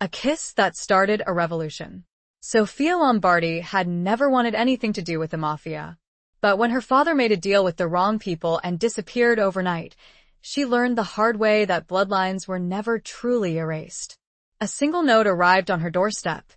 A kiss that started a revolution. Sofia Lombardi had never wanted anything to do with the mafia. But when her father made a deal with the wrong people and disappeared overnight, she learned the hard way that bloodlines were never truly erased. A single note arrived on her doorstep.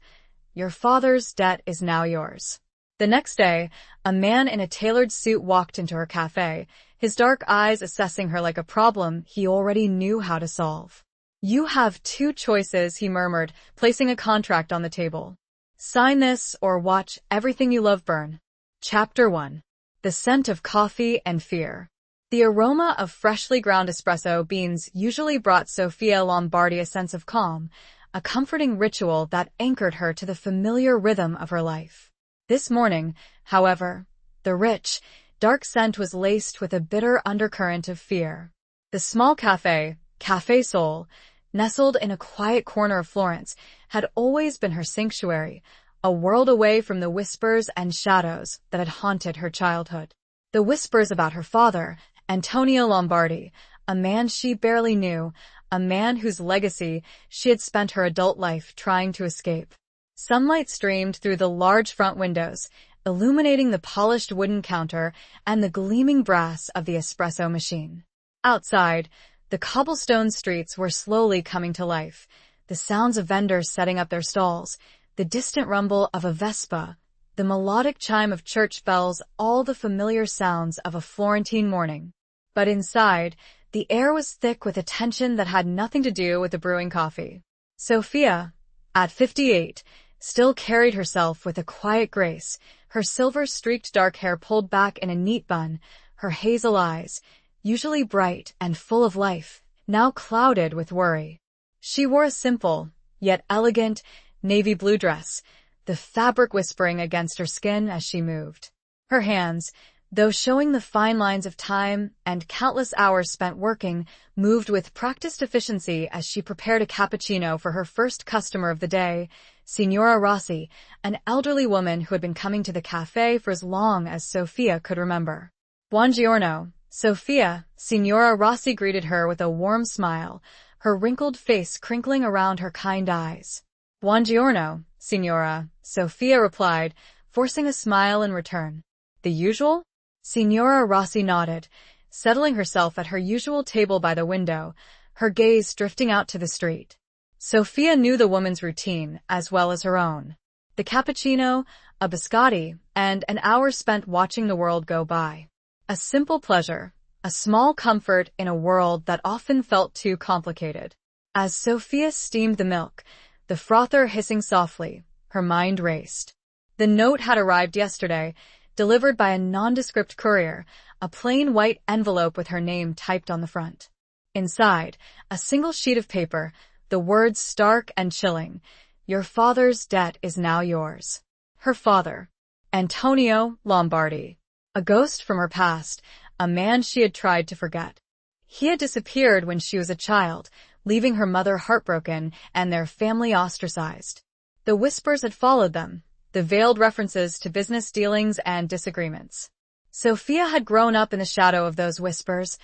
Your father's debt is now yours. The next day, a man in a tailored suit walked into her cafe, his dark eyes assessing her like a problem he already knew how to solve. You have two choices, he murmured, placing a contract on the table. Sign this or watch everything you love burn. Chapter 1. The Scent of Coffee and Fear. The aroma of freshly ground espresso beans usually brought Sofia Lombardi a sense of calm, a comforting ritual that anchored her to the familiar rhythm of her life. This morning, however, the rich, dark scent was laced with a bitter undercurrent of fear. The small cafe, Café Sol, nestled in a quiet corner of Florence, had always been her sanctuary, a world away from the whispers and shadows that had haunted her childhood. The whispers about her father, Antonio Lombardi, a man she barely knew, a man whose legacy she had spent her adult life trying to escape. Sunlight streamed through the large front windows, illuminating the polished wooden counter and the gleaming brass of the espresso machine. Outside, the cobblestone streets were slowly coming to life, the sounds of vendors setting up their stalls, the distant rumble of a Vespa, the melodic chime of church bells, all the familiar sounds of a Florentine morning. But inside, the air was thick with a tension that had nothing to do with the brewing coffee. Sofia, at 58, still carried herself with a quiet grace, her silver-streaked dark hair pulled back in a neat bun, her hazel eyes, usually bright and full of life, now clouded with worry. She wore a simple, yet elegant, navy blue dress, the fabric whispering against her skin as she moved. Her hands, though showing the fine lines of time and countless hours spent working, moved with practiced efficiency as she prepared a cappuccino for her first customer of the day, Signora Rossi, an elderly woman who had been coming to the cafe for as long as Sofia could remember. Buongiorno, Sofia, Signora Rossi greeted her with a warm smile, her wrinkled face crinkling around her kind eyes. Buongiorno, Signora, Sofia replied, forcing a smile in return. The usual? Signora Rossi nodded, settling herself at her usual table by the window, her gaze drifting out to the street. Sofia knew the woman's routine as well as her own. The cappuccino, a biscotti, and an hour spent watching the world go by. A simple pleasure, a small comfort in a world that often felt too complicated. As Sofia steamed the milk, the frother hissing softly, her mind raced. The note had arrived yesterday, delivered by a nondescript courier, a plain white envelope with her name typed on the front. Inside, a single sheet of paper, the words stark and chilling, "Your father's debt is now yours." Her father, Antonio Lombardi, a ghost from her past, a man she had tried to forget. He had disappeared when she was a child, leaving her mother heartbroken and their family ostracized. The whispers had followed them, the veiled references to business dealings and disagreements. Sofia had grown up in the shadow of those whispers,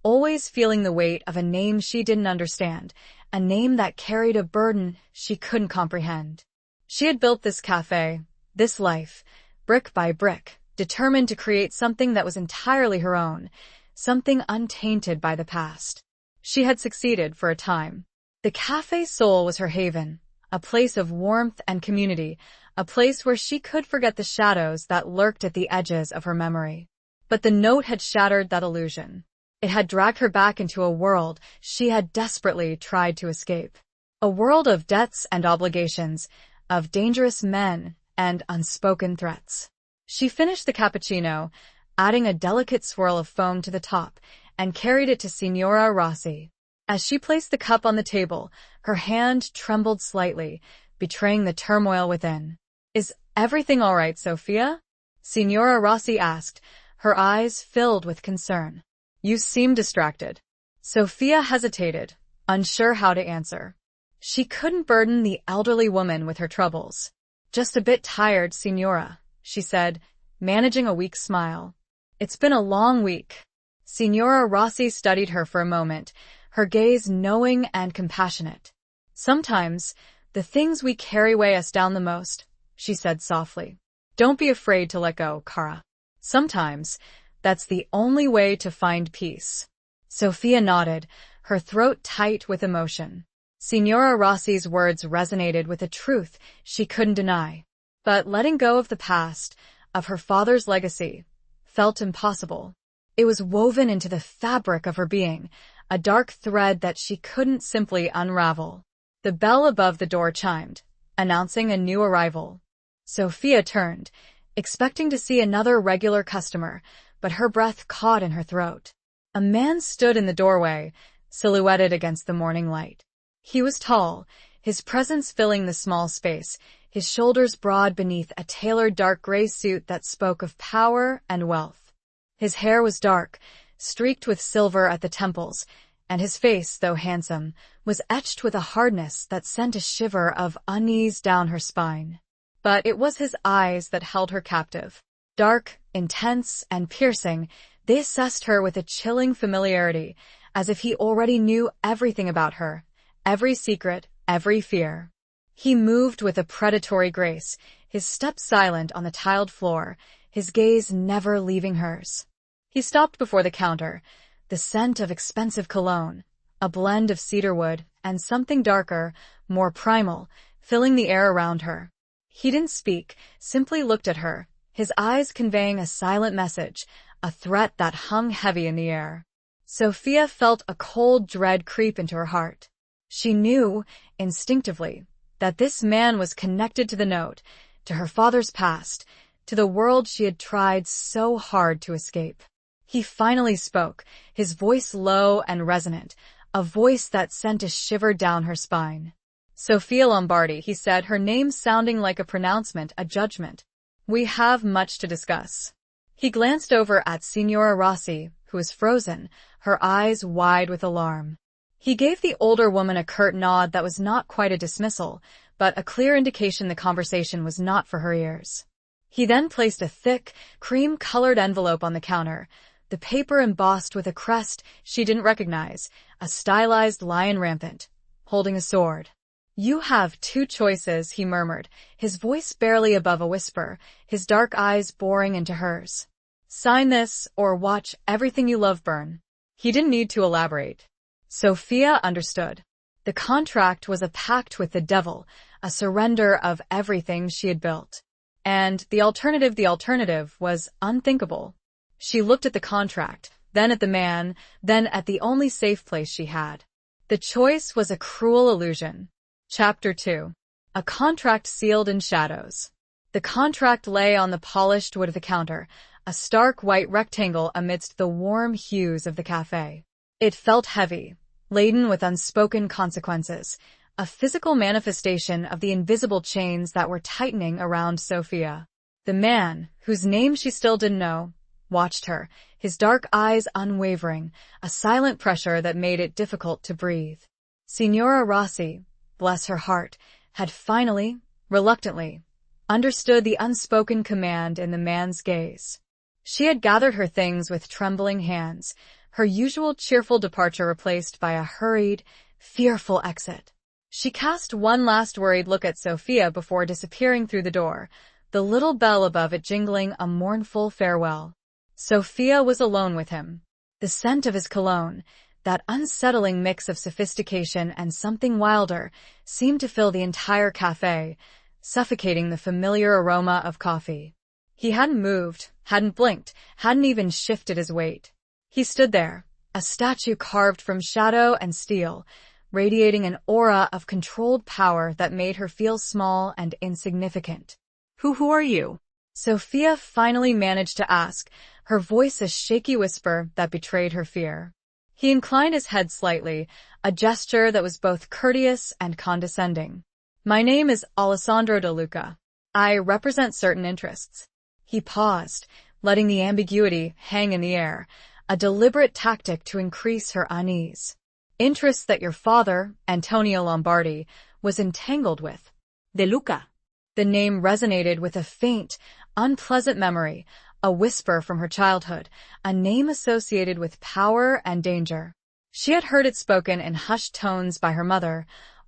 always feeling the weight of a name she didn't understand, a name that carried a burden she couldn't comprehend. She had built this cafe, this life, brick by brick, determined to create something that was entirely her own, something untainted by the past. She had succeeded for a time. The Café Sol was her haven, a place of warmth and community, a place where she could forget the shadows that lurked at the edges of her memory. But the note had shattered that illusion. It had dragged her back into a world she had desperately tried to escape. A world of debts and obligations, of dangerous men and unspoken threats. She finished the cappuccino, adding a delicate swirl of foam to the top, and carried it to Signora Rossi. As she placed the cup on the table, her hand trembled slightly, betraying the turmoil within. "Is everything all right, Sofia?" Signora Rossi asked, her eyes filled with concern. "You seem distracted." Sofia hesitated, unsure how to answer. She couldn't burden the elderly woman with her troubles. "Just a bit tired, Signora," she said, managing a weak smile. "It's been a long week." Signora Rossi studied her for a moment, her gaze knowing and compassionate. "Sometimes, The things we carry weigh us down the most, she said softly. Don't be afraid to let go, Kara. Sometimes, that's the only way to find peace. Sophia nodded, her throat tight with emotion. Signora Rossi's words resonated with a truth she couldn't deny. But letting go of the past, of her father's legacy, felt impossible. It was woven into the fabric of her being, a dark thread that she couldn't simply unravel. The bell above the door chimed, announcing a new arrival. Sophia turned, expecting to see another regular customer, but her breath caught in her throat. A man stood in the doorway, silhouetted against the morning light. He was tall, his presence filling the small space, his shoulders broad beneath a tailored dark gray suit that spoke of power and wealth. His hair was dark, streaked with silver at the temples, and his face, though handsome, was etched with a hardness that sent a shiver of unease down her spine. But it was his eyes that held her captive. Dark, intense, and piercing, they assessed her with a chilling familiarity, as if he already knew everything about her, every secret, every fear. He moved with a predatory grace, his step silent on the tiled floor, his gaze never leaving hers. He stopped before the counter, the scent of expensive cologne, a blend of cedarwood and something darker, more primal, filling the air around her. He didn't speak, simply looked at her, his eyes conveying a silent message, a threat that hung heavy in the air. Sophia felt a cold dread creep into her heart. She knew, instinctively, that this man was connected to the note, to her father's past, to the world she had tried so hard to escape. He finally spoke, his voice low and resonant, a voice that sent a shiver down her spine. Sophia Lombardi, he said, her name sounding like a pronouncement, a judgment. We have much to discuss. He glanced over at Signora Rossi, who was frozen, her eyes wide with alarm. He gave the older woman a curt nod that was not quite a dismissal, but a clear indication the conversation was not for her ears. He then placed a thick, cream-colored envelope on the counter, the paper embossed with a crest she didn't recognize, a stylized lion rampant, holding a sword. You have two choices, he murmured, his voice barely above a whisper, his dark eyes boring into hers. Sign this, or watch everything you love burn. He didn't need to elaborate. Sophia understood. The contract was a pact with the devil, a surrender of everything she had built. And the alternative was unthinkable. She looked at the contract, then at the man, then at the only safe place she had. The choice was a cruel illusion. Chapter 2. A contract sealed in shadows. The contract lay on the polished wood of the counter, a stark white rectangle amidst the warm hues of the cafe. It felt heavy, laden with unspoken consequences, a physical manifestation of the invisible chains that were tightening around Sophia. The man, whose name she still didn't know, watched her, his dark eyes unwavering, a silent pressure that made it difficult to breathe. Signora Rossi, bless her heart, had finally, reluctantly, understood the unspoken command in the man's gaze. She had gathered her things with trembling hands, her usual cheerful departure replaced by a hurried, fearful exit. She cast one last worried look at Sophia before disappearing through the door, the little bell above it jingling a mournful farewell. Sophia was alone with him. The scent of his cologne, that unsettling mix of sophistication and something wilder, seemed to fill the entire cafe, suffocating the familiar aroma of coffee. He hadn't moved, hadn't blinked, hadn't even shifted his weight. He stood there, a statue carved from shadow and steel, radiating an aura of controlled power that made her feel small and insignificant. Who are you? Sophia finally managed to ask, her voice a shaky whisper that betrayed her fear. He inclined his head slightly, a gesture that was both courteous and condescending. My name is Alessandro De Luca. I represent certain interests. He paused, letting the ambiguity hang in the air, a deliberate tactic to increase her unease. Interests that your father, Antonio Lombardi, was entangled with. De Luca. The name resonated with a faint, unpleasant memory, a whisper from her childhood, a name associated with power and danger. She had heard it spoken in hushed tones by her mother,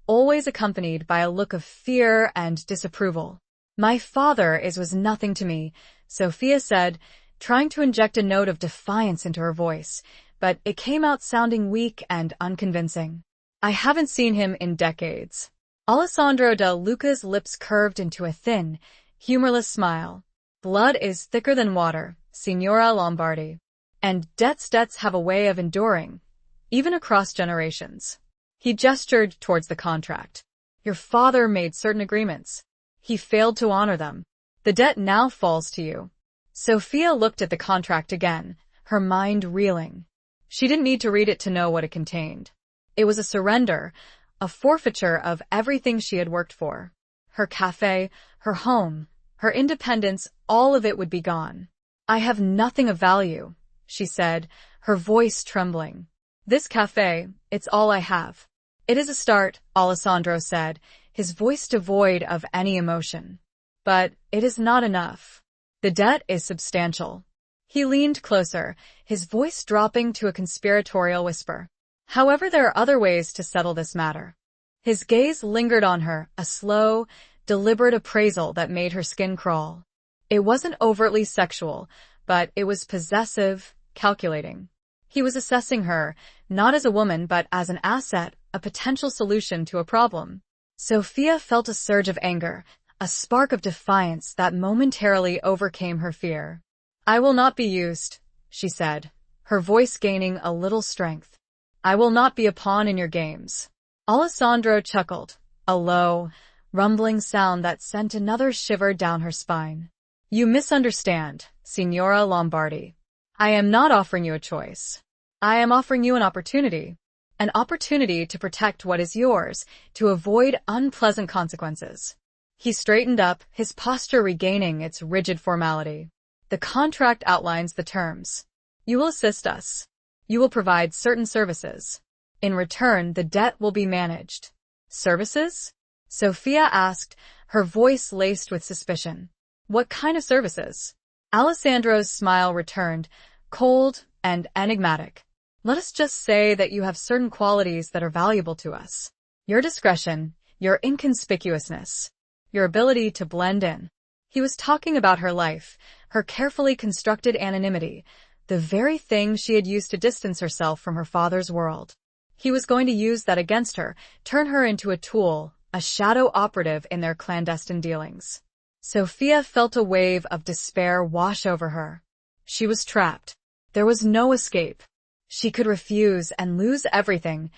always accompanied by a look of fear and disapproval. "My father was nothing to me," Sophia said, trying to inject a note of defiance into her voice, but it came out sounding weak and unconvincing. "I haven't seen him in decades." Alessandro de Luca's lips curved into a thin, humorless smile. "Blood is thicker than water, Signora Lombardi. And debts have a way of enduring, even across generations." He gestured towards the contract. "Your father made certain agreements. He failed to honor them. The debt now falls to you." Sophia looked at the contract again, her mind reeling. She didn't need to read it to know what it contained. It was a surrender, a forfeiture of everything she had worked for. Her cafe, her home, her independence, all of it would be gone. "I have nothing of value," she said, her voice trembling. "This cafe, it's all I have." "It is a start," Alessandro said, his voice devoid of any emotion. "But it is not enough. The debt is substantial." He leaned closer, his voice dropping to a conspiratorial whisper. "However, there are other ways to settle this matter." His gaze lingered on her, a slow, deliberate appraisal that made her skin crawl. It wasn't overtly sexual, but it was possessive, calculating. He was assessing her, not as a woman but as an asset, a potential solution to a problem. Sophia felt a surge of anger, a spark of defiance that momentarily overcame her fear. "I will not be used," she said, her voice gaining a little strength. "I will not be a pawn in your games." Alessandro chuckled, a low, rumbling sound that sent another shiver down her spine. "You misunderstand, Signora Lombardi. I am not offering you a choice. I am offering you an opportunity. An opportunity to protect what is yours, to avoid unpleasant consequences." He straightened up, his posture regaining its rigid formality. "The contract outlines the terms. You will assist us. You will provide certain services. In return, the debt will be managed." "Services?" Sophia asked, her voice laced with suspicion. "What kind of services?" Alessandro's smile returned, cold and enigmatic. "Let us just say that you have certain qualities that are valuable to us. Your discretion, your inconspicuousness, your ability to blend in." He was talking about her life, her carefully constructed anonymity, the very thing she had used to distance herself from her father's world. He was going to use that against her, turn her into a tool, a shadow operative in their clandestine dealings. Sophia felt a wave of despair wash over her. She was trapped. There was no escape. She could refuse and lose everything,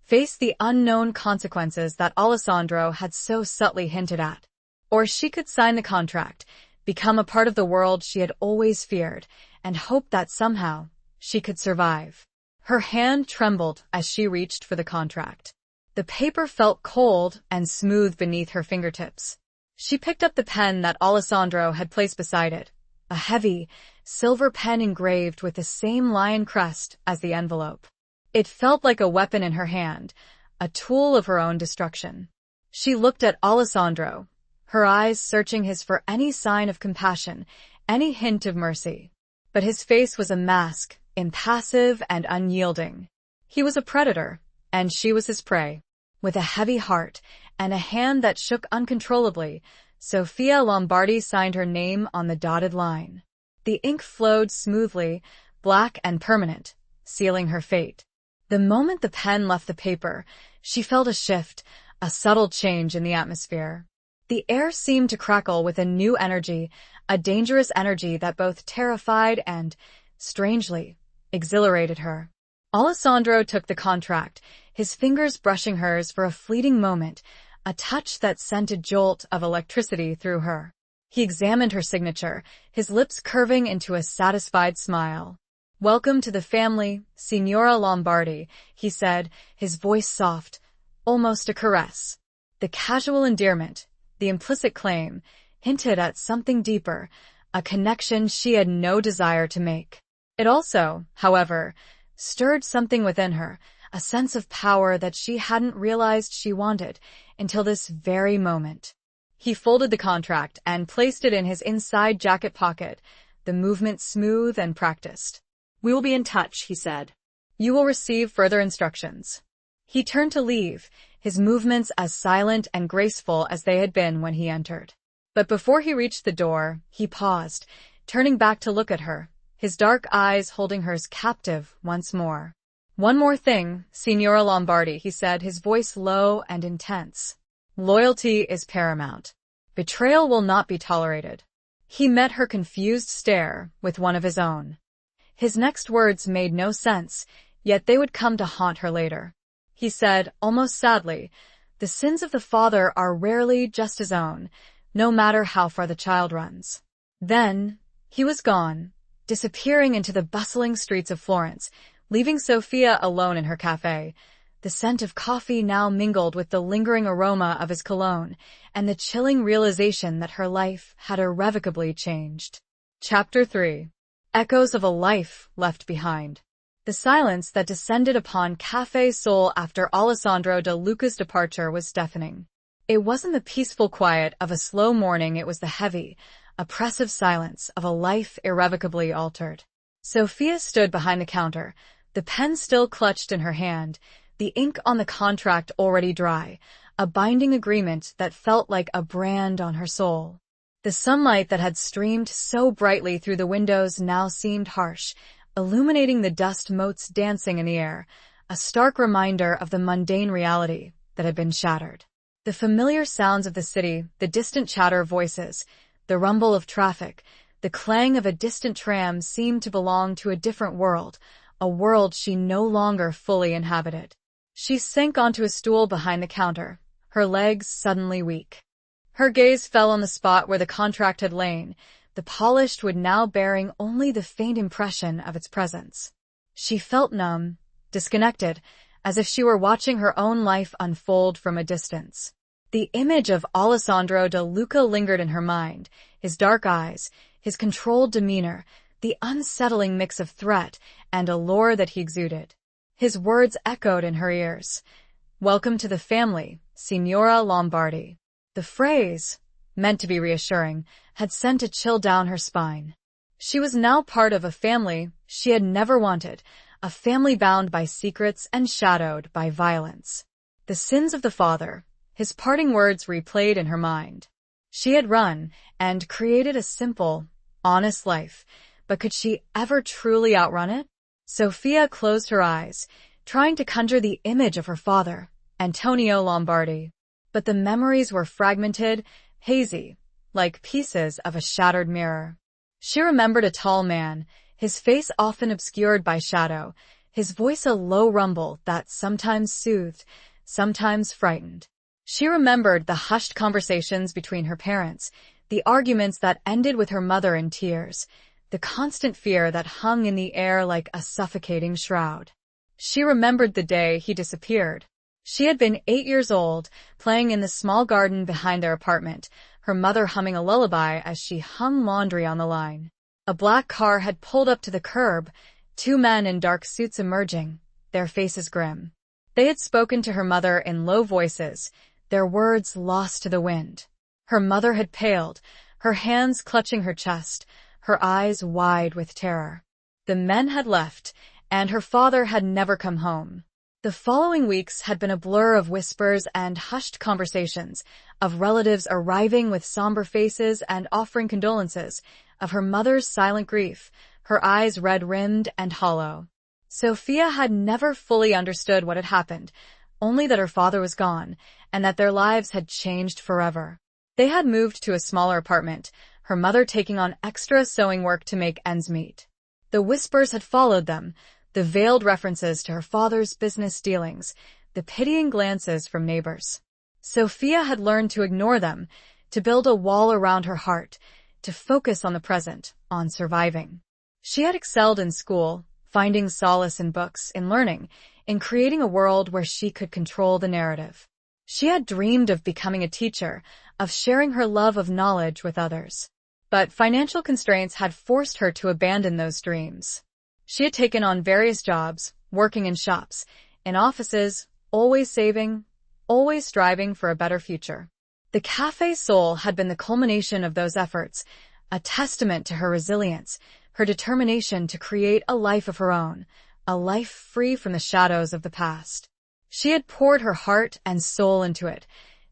face the unknown consequences that Alessandro had so subtly hinted at. Or she could sign the contract, become a part of the world she had always feared, and hope that somehow she could survive. Her hand trembled as she reached for the contract. The paper felt cold and smooth beneath her fingertips. She picked up the pen that Alessandro had placed beside it, a heavy, silver pen engraved with the same lion crest as the envelope. It felt like a weapon in her hand, a tool of her own destruction. She looked at Alessandro, her eyes searching his for any sign of compassion, any hint of mercy. But his face was a mask, impassive and unyielding. He was a predator, and she was his prey. With a heavy heart and a hand that shook uncontrollably, Sophia Lombardi signed her name on the dotted line. The ink flowed smoothly, black and permanent, sealing her fate. The moment the pen left the paper, she felt a shift, a subtle change in the atmosphere. The air seemed to crackle with a new energy, a dangerous energy that both terrified and, strangely, exhilarated her. Alessandro took the contract, his fingers brushing hers for a fleeting moment, a touch that sent a jolt of electricity through her. He examined her signature, his lips curving into a satisfied smile. "Welcome to the family, Signora Lombardi," he said, his voice soft, almost a caress. The casual endearment, the implicit claim, hinted at something deeper, a connection she had no desire to make. It also, however, stirred something within her, a sense of power that she hadn't realized she wanted until this very moment. He folded the contract and placed it in his inside jacket pocket, the movement smooth and practiced. "We will be in touch," he said. "You will receive further instructions." He turned to leave, his movements as silent and graceful as they had been when he entered. But before he reached the door, he paused, turning back to look at her, his dark eyes holding hers captive once more. "One more thing, Signora Lombardi," he said, his voice low and intense. "Loyalty is paramount. Betrayal will not be tolerated." He met her confused stare with one of his own. His next words made no sense, yet they would come to haunt her later. He said, almost sadly, "The sins of the father are rarely just his own, no matter how far the child runs." Then, he was gone, disappearing into the bustling streets of Florence, leaving Sophia alone in her cafe. The scent of coffee now mingled with the lingering aroma of his cologne, and the chilling realization that her life had irrevocably changed. Chapter 3. Echoes of a Life Left Behind. The silence that descended upon Café Sol after Alessandro de Luca's departure was deafening. It wasn't the peaceful quiet of a slow morning, it was the heavy, oppressive silence of a life irrevocably altered. Sophia stood behind the counter, the pen still clutched in her hand, the ink on the contract already dry, a binding agreement that felt like a brand on her soul. The sunlight that had streamed so brightly through the windows now seemed harsh, illuminating the dust motes dancing in the air, a stark reminder of the mundane reality that had been shattered. The familiar sounds of the city, the distant chatter of voices, the rumble of traffic, the clang of a distant tram seemed to belong to a different world, a world she no longer fully inhabited. She sank onto a stool behind the counter, her legs suddenly weak. Her gaze fell on the spot where the contract had lain, the polished wood now bearing only the faint impression of its presence. She felt numb, disconnected, as if she were watching her own life unfold from a distance. The image of Alessandro de Luca lingered in her mind, his dark eyes, his controlled demeanor, the unsettling mix of threat and allure that he exuded. His words echoed in her ears. "Welcome to the family, Signora Lombardi." The phrase, meant to be reassuring, had sent a chill down her spine. She was now part of a family she had never wanted, a family bound by secrets and shadowed by violence. The sins of the father, his parting words replayed in her mind. She had run and created a simple, honest life, but could she ever truly outrun it? Sophia closed her eyes, trying to conjure the image of her father, Antonio Lombardi. But the memories were fragmented, hazy, like pieces of a shattered mirror. She remembered a tall man, his face often obscured by shadow, his voice a low rumble that sometimes soothed, sometimes frightened. She remembered the hushed conversations between her parents, the arguments that ended with her mother in tears, the constant fear that hung in the air like a suffocating shroud. She remembered the day he disappeared. She had been 8 years old, playing in the small garden behind their apartment, her mother humming a lullaby as she hung laundry on the line. A black car had pulled up to the curb, 2 men in dark suits emerging, their faces grim. They had spoken to her mother in low voices, their words lost to the wind. Her mother had paled, her hands clutching her chest, her eyes wide with terror. The men had left, and her father had never come home. The following weeks had been a blur of whispers and hushed conversations, of relatives arriving with somber faces and offering condolences, of her mother's silent grief, her eyes red-rimmed and hollow. Sophia had never fully understood what had happened, only that her father was gone, and that their lives had changed forever. They had moved to a smaller apartment, her mother taking on extra sewing work to make ends meet. The whispers had followed them, the veiled references to her father's business dealings, the pitying glances from neighbors. Sophia had learned to ignore them, to build a wall around her heart, to focus on the present, on surviving. She had excelled in school, finding solace in books, in learning, in creating a world where she could control the narrative. She had dreamed of becoming a teacher, of sharing her love of knowledge with others. But financial constraints had forced her to abandon those dreams. She had taken on various jobs, working in shops, in offices, always saving, always striving for a better future. The Café Sol had been the culmination of those efforts, a testament to her resilience, her determination to create a life of her own, a life free from the shadows of the past. She had poured her heart and soul into it,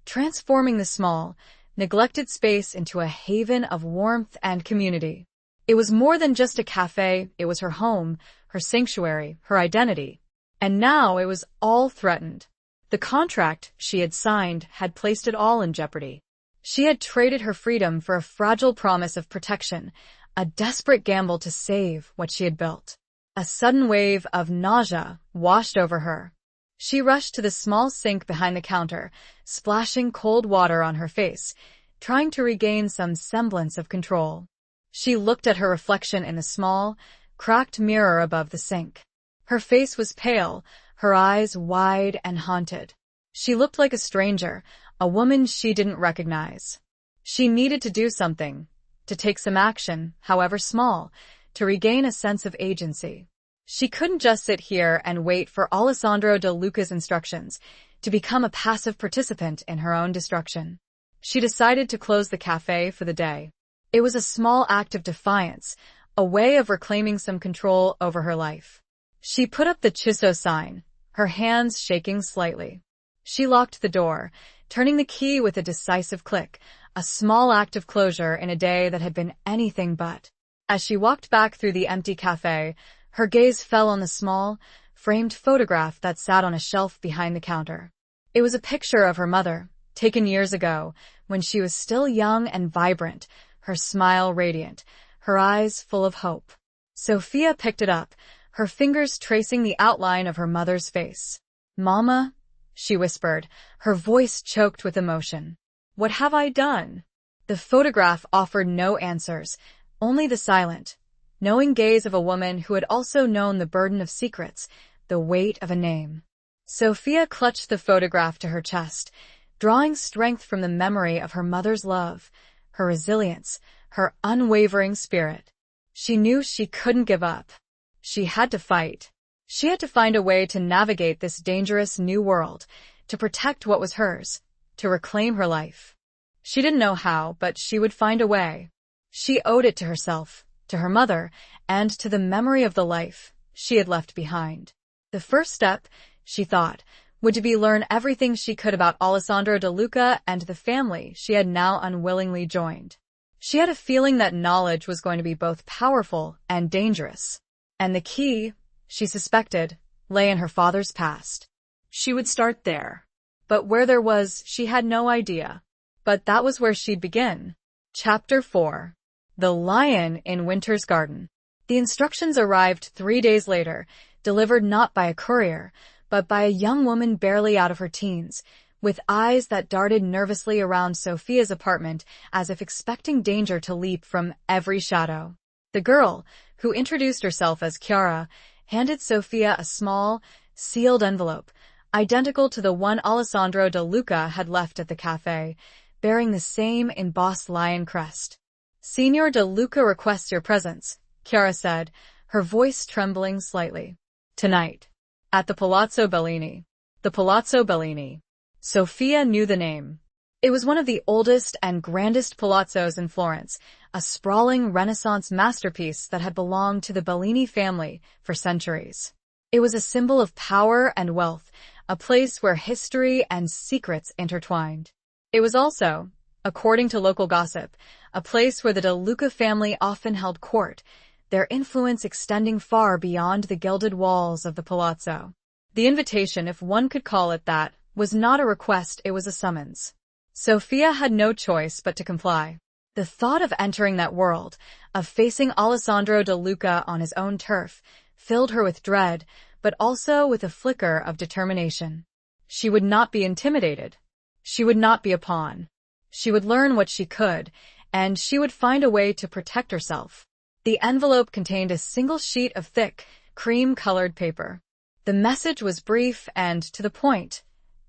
transforming the small, neglected space into a haven of warmth and community. It was more than just a cafe, it was her home, her sanctuary, her identity. And now it was all threatened. The contract she had signed had placed it all in jeopardy. She had traded her freedom for a fragile promise of protection, a desperate gamble to save what she had built. A sudden wave of nausea washed over her. She rushed to the small sink behind the counter, splashing cold water on her face, trying to regain some semblance of control. She looked at her reflection in the small, cracked mirror above the sink. Her face was pale, her eyes wide and haunted. She looked like a stranger, a woman she didn't recognize. She needed to do something, to take some action, however small, to regain a sense of agency. She couldn't just sit here and wait for Alessandro De Luca's instructions, to become a passive participant in her own destruction. She decided to close the cafe for the day. It was a small act of defiance, a way of reclaiming some control over her life. She put up the Chisso sign, her hands shaking slightly. She locked the door, turning the key with a decisive click, a small act of closure in a day that had been anything but. As she walked back through the empty cafe, her gaze fell on the small, framed photograph that sat on a shelf behind the counter. It was a picture of her mother, taken years ago, when she was still young and vibrant, her smile radiant, her eyes full of hope. Sophia picked it up, her fingers tracing the outline of her mother's face. "Mama," she whispered, her voice choked with emotion. "What have I done?" The photograph offered no answers, only the silent, knowing gaze of a woman who had also known the burden of secrets, the weight of a name. Sophia clutched the photograph to her chest, drawing strength from the memory of her mother's love, her resilience, her unwavering spirit. She knew she couldn't give up. She had to fight. She had to find a way to navigate this dangerous new world, to protect what was hers, to reclaim her life. She didn't know how, but she would find a way. She owed it to herself, to her mother, and to the memory of the life she had left behind. The first step, she thought, would be learn everything she could about Alessandro De Luca and the family she had now unwillingly joined. She had a feeling that knowledge was going to be both powerful and dangerous. And the key, she suspected, lay in her father's past. She would start there. But where there was, she had no idea. But that was where she'd begin. Chapter 4. The Lion in Winter's Garden. The instructions arrived 3 days later, delivered not by a courier, but by a young woman barely out of her teens, with eyes that darted nervously around Sophia's apartment as if expecting danger to leap from every shadow. The girl, who introduced herself as Chiara, handed Sophia a small, sealed envelope, identical to the one Alessandro De Luca had left at the cafe, bearing the same embossed lion crest. "Signor De Luca requests your presence," Chiara said, her voice trembling slightly. "Tonight. At the Palazzo Bellini." The Palazzo Bellini. Sophia knew the name. It was one of the oldest and grandest palazzos in Florence, a sprawling Renaissance masterpiece that had belonged to the Bellini family for centuries. It was a symbol of power and wealth, a place where history and secrets intertwined. It was also, according to local gossip, a place where the De Luca family often held court, their influence extending far beyond the gilded walls of the palazzo. The invitation, if one could call it that, was not a request, it was a summons. Sophia had no choice but to comply. The thought of entering that world, of facing Alessandro De Luca on his own turf, filled her with dread, but also with a flicker of determination. She would not be intimidated. She would not be a pawn. She would learn what she could, and she would find a way to protect herself. The envelope contained a single sheet of thick, cream-colored paper. The message was brief and to the point.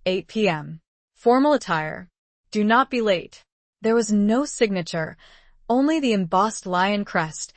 8 p.m. Formal attire. Do not be late. There was no signature, only the embossed lion crest,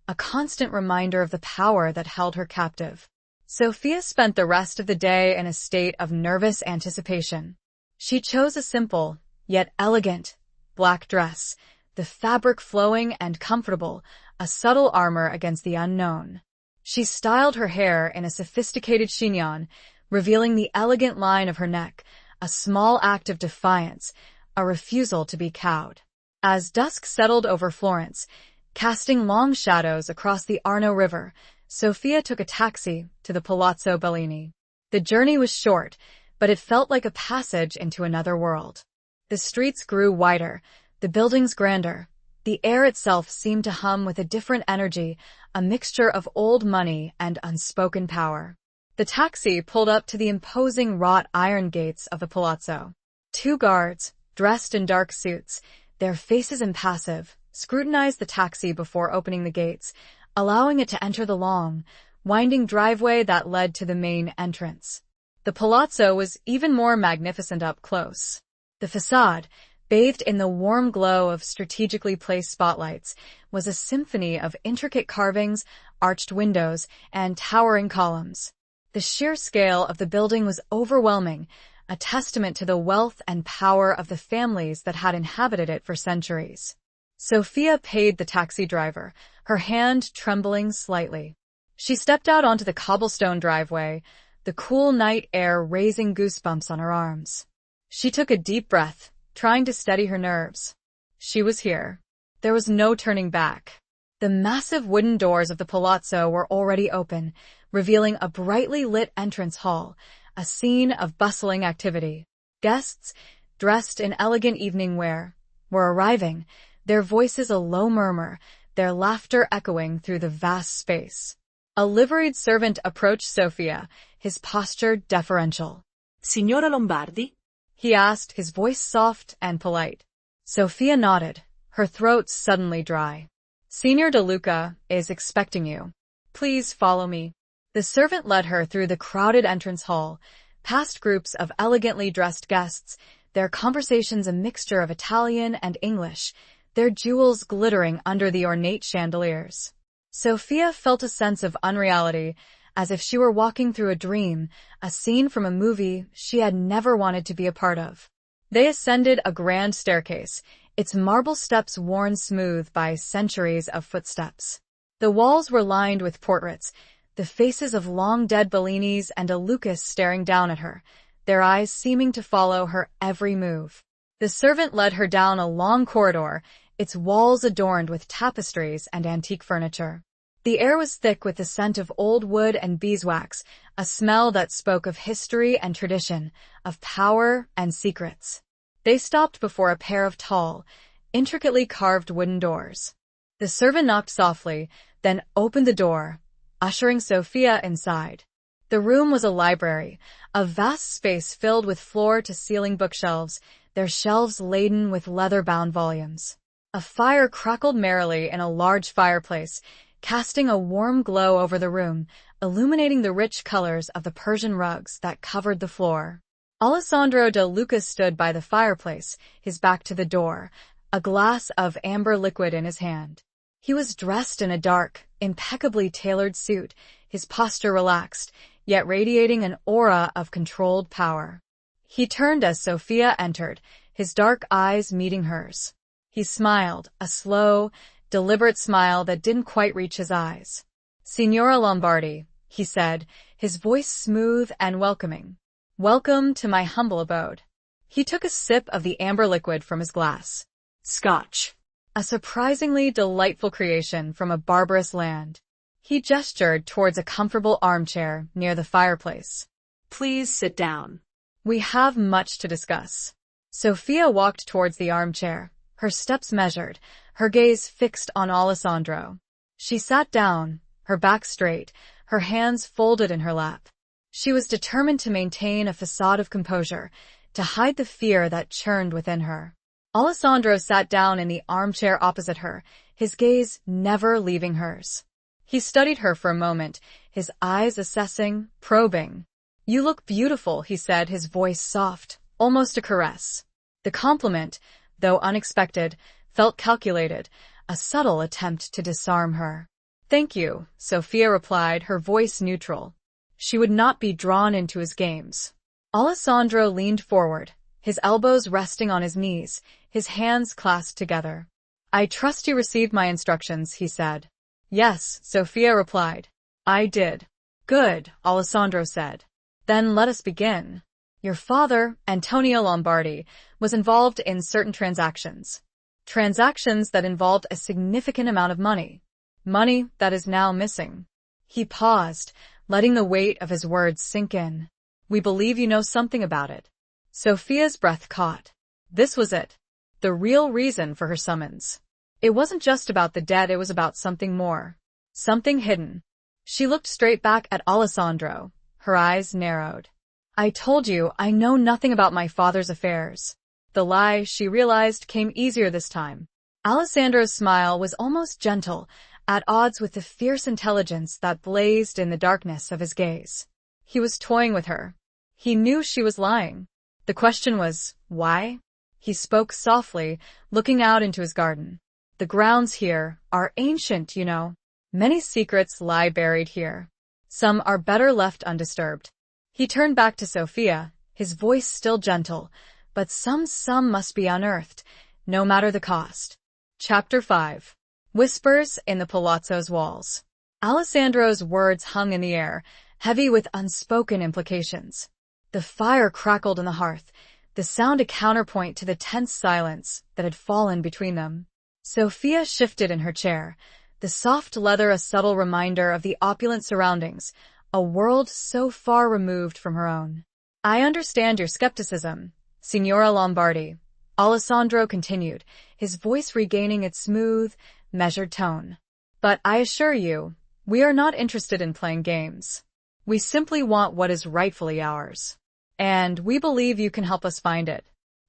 a constant reminder of the power that held her captive. Sophia spent the rest of the day in a state of nervous anticipation. She chose a simple, yet elegant, black dress, the fabric flowing and comfortable, a subtle armor against the unknown. She styled her hair in a sophisticated chignon, revealing the elegant line of her neck, a small act of defiance, a refusal to be cowed. As dusk settled over Florence, casting long shadows across the Arno River, Sophia took a taxi to the Palazzo Bellini. The journey was short, but it felt like a passage into another world. The streets grew wider, the buildings grander. The air itself seemed to hum with a different energy, a mixture of old money and unspoken power. The taxi pulled up to the imposing wrought iron gates of the palazzo. 2 guards, dressed in dark suits, their faces impassive, scrutinized the taxi before opening the gates, allowing it to enter the long, winding driveway that led to the main entrance. The palazzo was even more magnificent up close. The facade, bathed in the warm glow of strategically placed spotlights, was a symphony of intricate carvings, arched windows, and towering columns. The sheer scale of the building was overwhelming, a testament to the wealth and power of the families that had inhabited it for centuries. Sophia paid the taxi driver, her hand trembling slightly. She stepped out onto the cobblestone driveway, the cool night air raising goosebumps on her arms. She took a deep breath, trying to steady her nerves. She was here. There was no turning back. The massive wooden doors of the palazzo were already open, revealing a brightly lit entrance hall, a scene of bustling activity. Guests, dressed in elegant evening wear, were arriving, their voices a low murmur, their laughter echoing through the vast space. A liveried servant approached Sophia, his posture deferential. Signora Lombardi? He asked, his voice soft and polite. Sophia nodded, her throat suddenly dry. Signor De Luca is expecting you. Please follow me. The servant led her through the crowded entrance hall, past groups of elegantly dressed guests, their conversations a mixture of Italian and English, their jewels glittering under the ornate chandeliers. Sophia felt a sense of unreality, as if she were walking through a dream, a scene from a movie she had never wanted to be a part of. They ascended a grand staircase, its marble steps worn smooth by centuries of footsteps. The walls were lined with portraits, the faces of long-dead Bellinis and a Lucas staring down at her, their eyes seeming to follow her every move. The servant led her down a long corridor, its walls adorned with tapestries and antique furniture. The air was thick with the scent of old wood and beeswax, a smell that spoke of history and tradition, of power and secrets. They stopped before a pair of tall, intricately carved wooden doors. The servant knocked softly, then opened the door, ushering Sophia inside. The room was a library, a vast space filled with floor-to-ceiling bookshelves, their shelves laden with leather-bound volumes. A fire crackled merrily in a large fireplace, casting a warm glow over the room, illuminating the rich colors of the Persian rugs that covered the floor. Alessandro De Luca stood by the fireplace, his back to the door, a glass of amber liquid in his hand. He was dressed in a dark, impeccably tailored suit, his posture relaxed, yet radiating an aura of controlled power. He turned as Sophia entered, his dark eyes meeting hers. He smiled, a slow, deliberate smile that didn't quite reach his eyes. Signora Lombardi, he said, his voice smooth and welcoming. Welcome to my humble abode. He took a sip of the amber liquid from his glass. Scotch. A surprisingly delightful creation from a barbarous land. He gestured towards a comfortable armchair near the fireplace. Please sit down. We have much to discuss. Sophia walked towards the armchair, her steps measured, her gaze fixed on Alessandro. She sat down, her back straight, her hands folded in her lap. She was determined to maintain a facade of composure, to hide the fear that churned within her. Alessandro sat down in the armchair opposite her, his gaze never leaving hers. He studied her for a moment, his eyes assessing, probing. You look beautiful, he said, his voice soft, almost a caress. The compliment, though unexpected, felt calculated, a subtle attempt to disarm her. Thank you, Sophia replied, her voice neutral. She would not be drawn into his games. Alessandro leaned forward, his elbows resting on his knees, his hands clasped together. I trust you received my instructions, he said. Yes, Sophia replied. I did. Good, Alessandro said. Then let us begin. Your father, Antonio Lombardi, was involved in certain transactions. Transactions that involved a significant amount of money. Money that is now missing. He paused, letting the weight of his words sink in. We believe you know something about it. Sophia's breath caught. This was it. The real reason for her summons. It wasn't just about the debt, it was about something more. Something hidden. She looked straight back at Alessandro. Her eyes narrowed. I told you, I know nothing about my father's affairs. The lie, she realized, came easier this time. Alessandro's smile was almost gentle, at odds with the fierce intelligence that blazed in the darkness of his gaze. He was toying with her. He knew she was lying. The question was, why? He spoke softly, looking out into his garden. The grounds here are ancient, you know. Many secrets lie buried here. Some are better left undisturbed. He turned back to Sophia, his voice still gentle, but some must be unearthed, no matter the cost. Chapter 5. Whispers in the Palazzo's Walls. Alessandro's words hung in the air, heavy with unspoken implications. The fire crackled in the hearth, the sound a counterpoint to the tense silence that had fallen between them. Sophia shifted in her chair, the soft leather a subtle reminder of the opulent surroundings, a world so far removed from her own. I understand your skepticism, Signora Lombardi, Alessandro continued, his voice regaining its smooth, measured tone. But I assure you, we are not interested in playing games. We simply want what is rightfully ours. And we believe you can help us find it.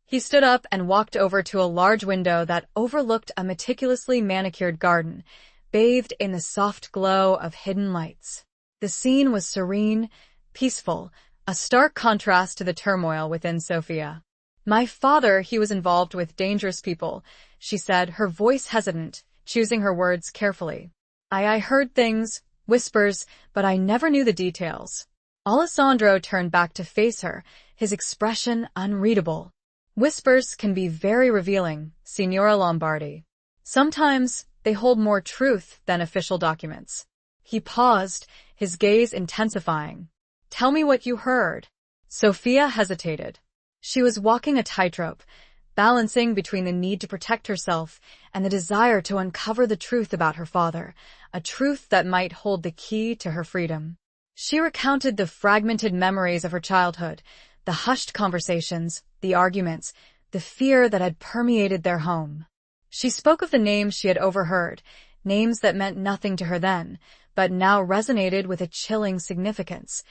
He stood up and walked over to a large window that overlooked a meticulously manicured garden, bathed in the soft glow of hidden lights. The scene was serene, peaceful, a stark contrast to the turmoil within Sophia. My father, he was involved with dangerous people, she said, her voice hesitant, choosing her words carefully. I heard things, whispers, but I never knew the details. Alessandro turned back to face her, his expression unreadable. Whispers can be very revealing, Signora Lombardi. Sometimes they hold more truth than official documents. He paused, his gaze intensifying. Tell me what you heard. Sophia hesitated. She was walking a tightrope, balancing between the need to protect herself and the desire to uncover the truth about her father, a truth that might hold the key to her freedom. She recounted the fragmented memories of her childhood, the hushed conversations, the arguments, the fear that had permeated their home. She spoke of the names she had overheard, names that meant nothing to her then, but now resonated with a chilling significance.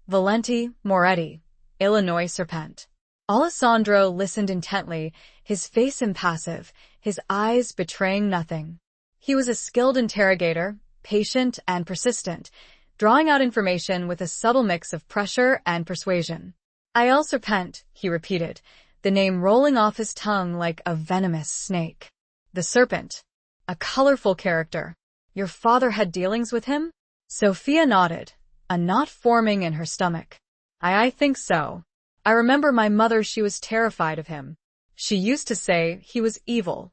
Valenti, Moretti, Illinois Serpent. Alessandro listened intently, his face impassive, his eyes betraying nothing. He was a skilled interrogator, patient and persistent, drawing out information with a subtle mix of pressure and persuasion. Il Serpent, he repeated, the name rolling off his tongue like a venomous snake. The Serpent. A colorful character. Your father had dealings with him? Sophia nodded, a knot forming in her stomach. I think so. I remember my mother, she was terrified of him. She used to say he was evil.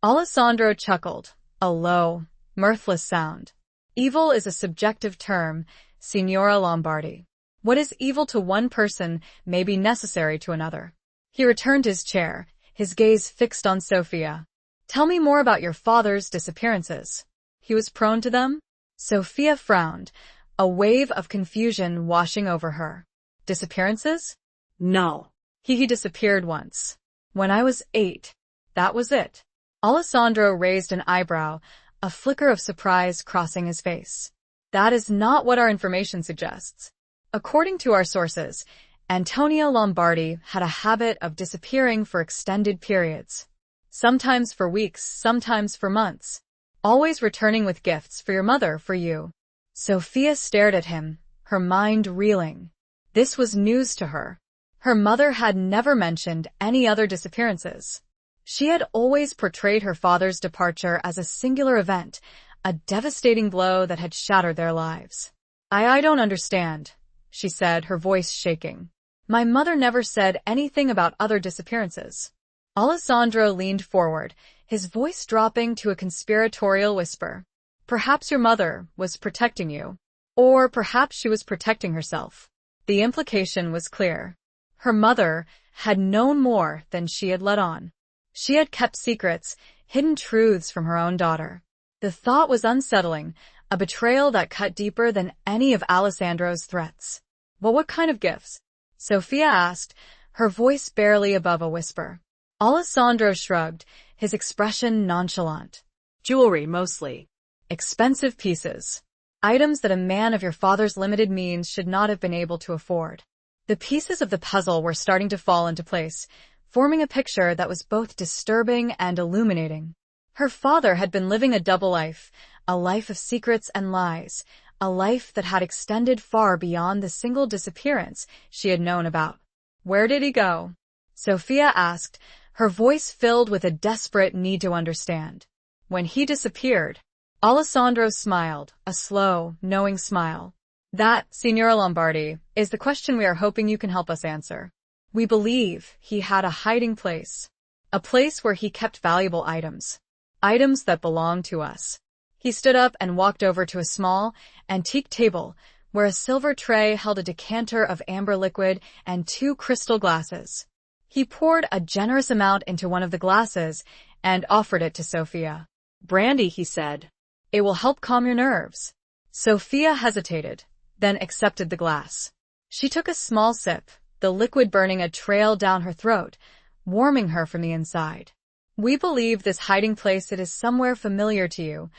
Alessandro chuckled, a low, mirthless sound. Evil is a subjective term, Signora Lombardi. What is evil to one person may be necessary to another. He returned his chair, his gaze fixed on Sophia. Tell me more about your father's disappearances. He was prone to them? Sophia frowned, a wave of confusion washing over her. Disappearances? No. He disappeared once. When I was 8. That was it. Alessandro raised an eyebrow, a flicker of surprise crossing his face. That is not what our information suggests. According to our sources, Antonio Lombardi had a habit of disappearing for extended periods. Sometimes for weeks, sometimes for months. Always returning with gifts for your mother, for you. Sophia stared at him, her mind reeling. This was news to her. Her mother had never mentioned any other disappearances. She had always portrayed her father's departure as a singular event, a devastating blow that had shattered their lives. I don't understand, she said, her voice shaking. My mother never said anything about other disappearances. Alessandro leaned forward, his voice dropping to a conspiratorial whisper. Perhaps your mother was protecting you. Or perhaps she was protecting herself. The implication was clear. Her mother had known more than she had let on. She had kept secrets, hidden truths from her own daughter. The thought was unsettling, a betrayal that cut deeper than any of Alessandro's threats. "Well, what kind of gifts?" Sophia asked, her voice barely above a whisper. Alessandro shrugged, his expression nonchalant. Jewelry, mostly. "Expensive pieces. Items that a man of your father's limited means should not have been able to afford." The pieces of the puzzle were starting to fall into place, forming a picture that was both disturbing and illuminating. Her father had been living a double life, a life of secrets and lies, a life that had extended far beyond the single disappearance she had known about. "Where did he go?" Sophia asked, her voice filled with a desperate need to understand. "When he disappeared." Alessandro smiled, a slow, knowing smile. "That, Signora Lombardi, is the question we are hoping you can help us answer. We believe he had a hiding place. A place where he kept valuable items. Items that belonged to us." He stood up and walked over to a small, antique table where a silver tray held a decanter of amber liquid and 2 crystal glasses. He poured a generous amount into one of the glasses and offered it to Sophia. "Brandy," he said. "It will help calm your nerves." Sophia hesitated, then accepted the glass. She took a small sip, the liquid burning a trail down her throat, warming her from the inside. "We believe this hiding place it is somewhere familiar to you,"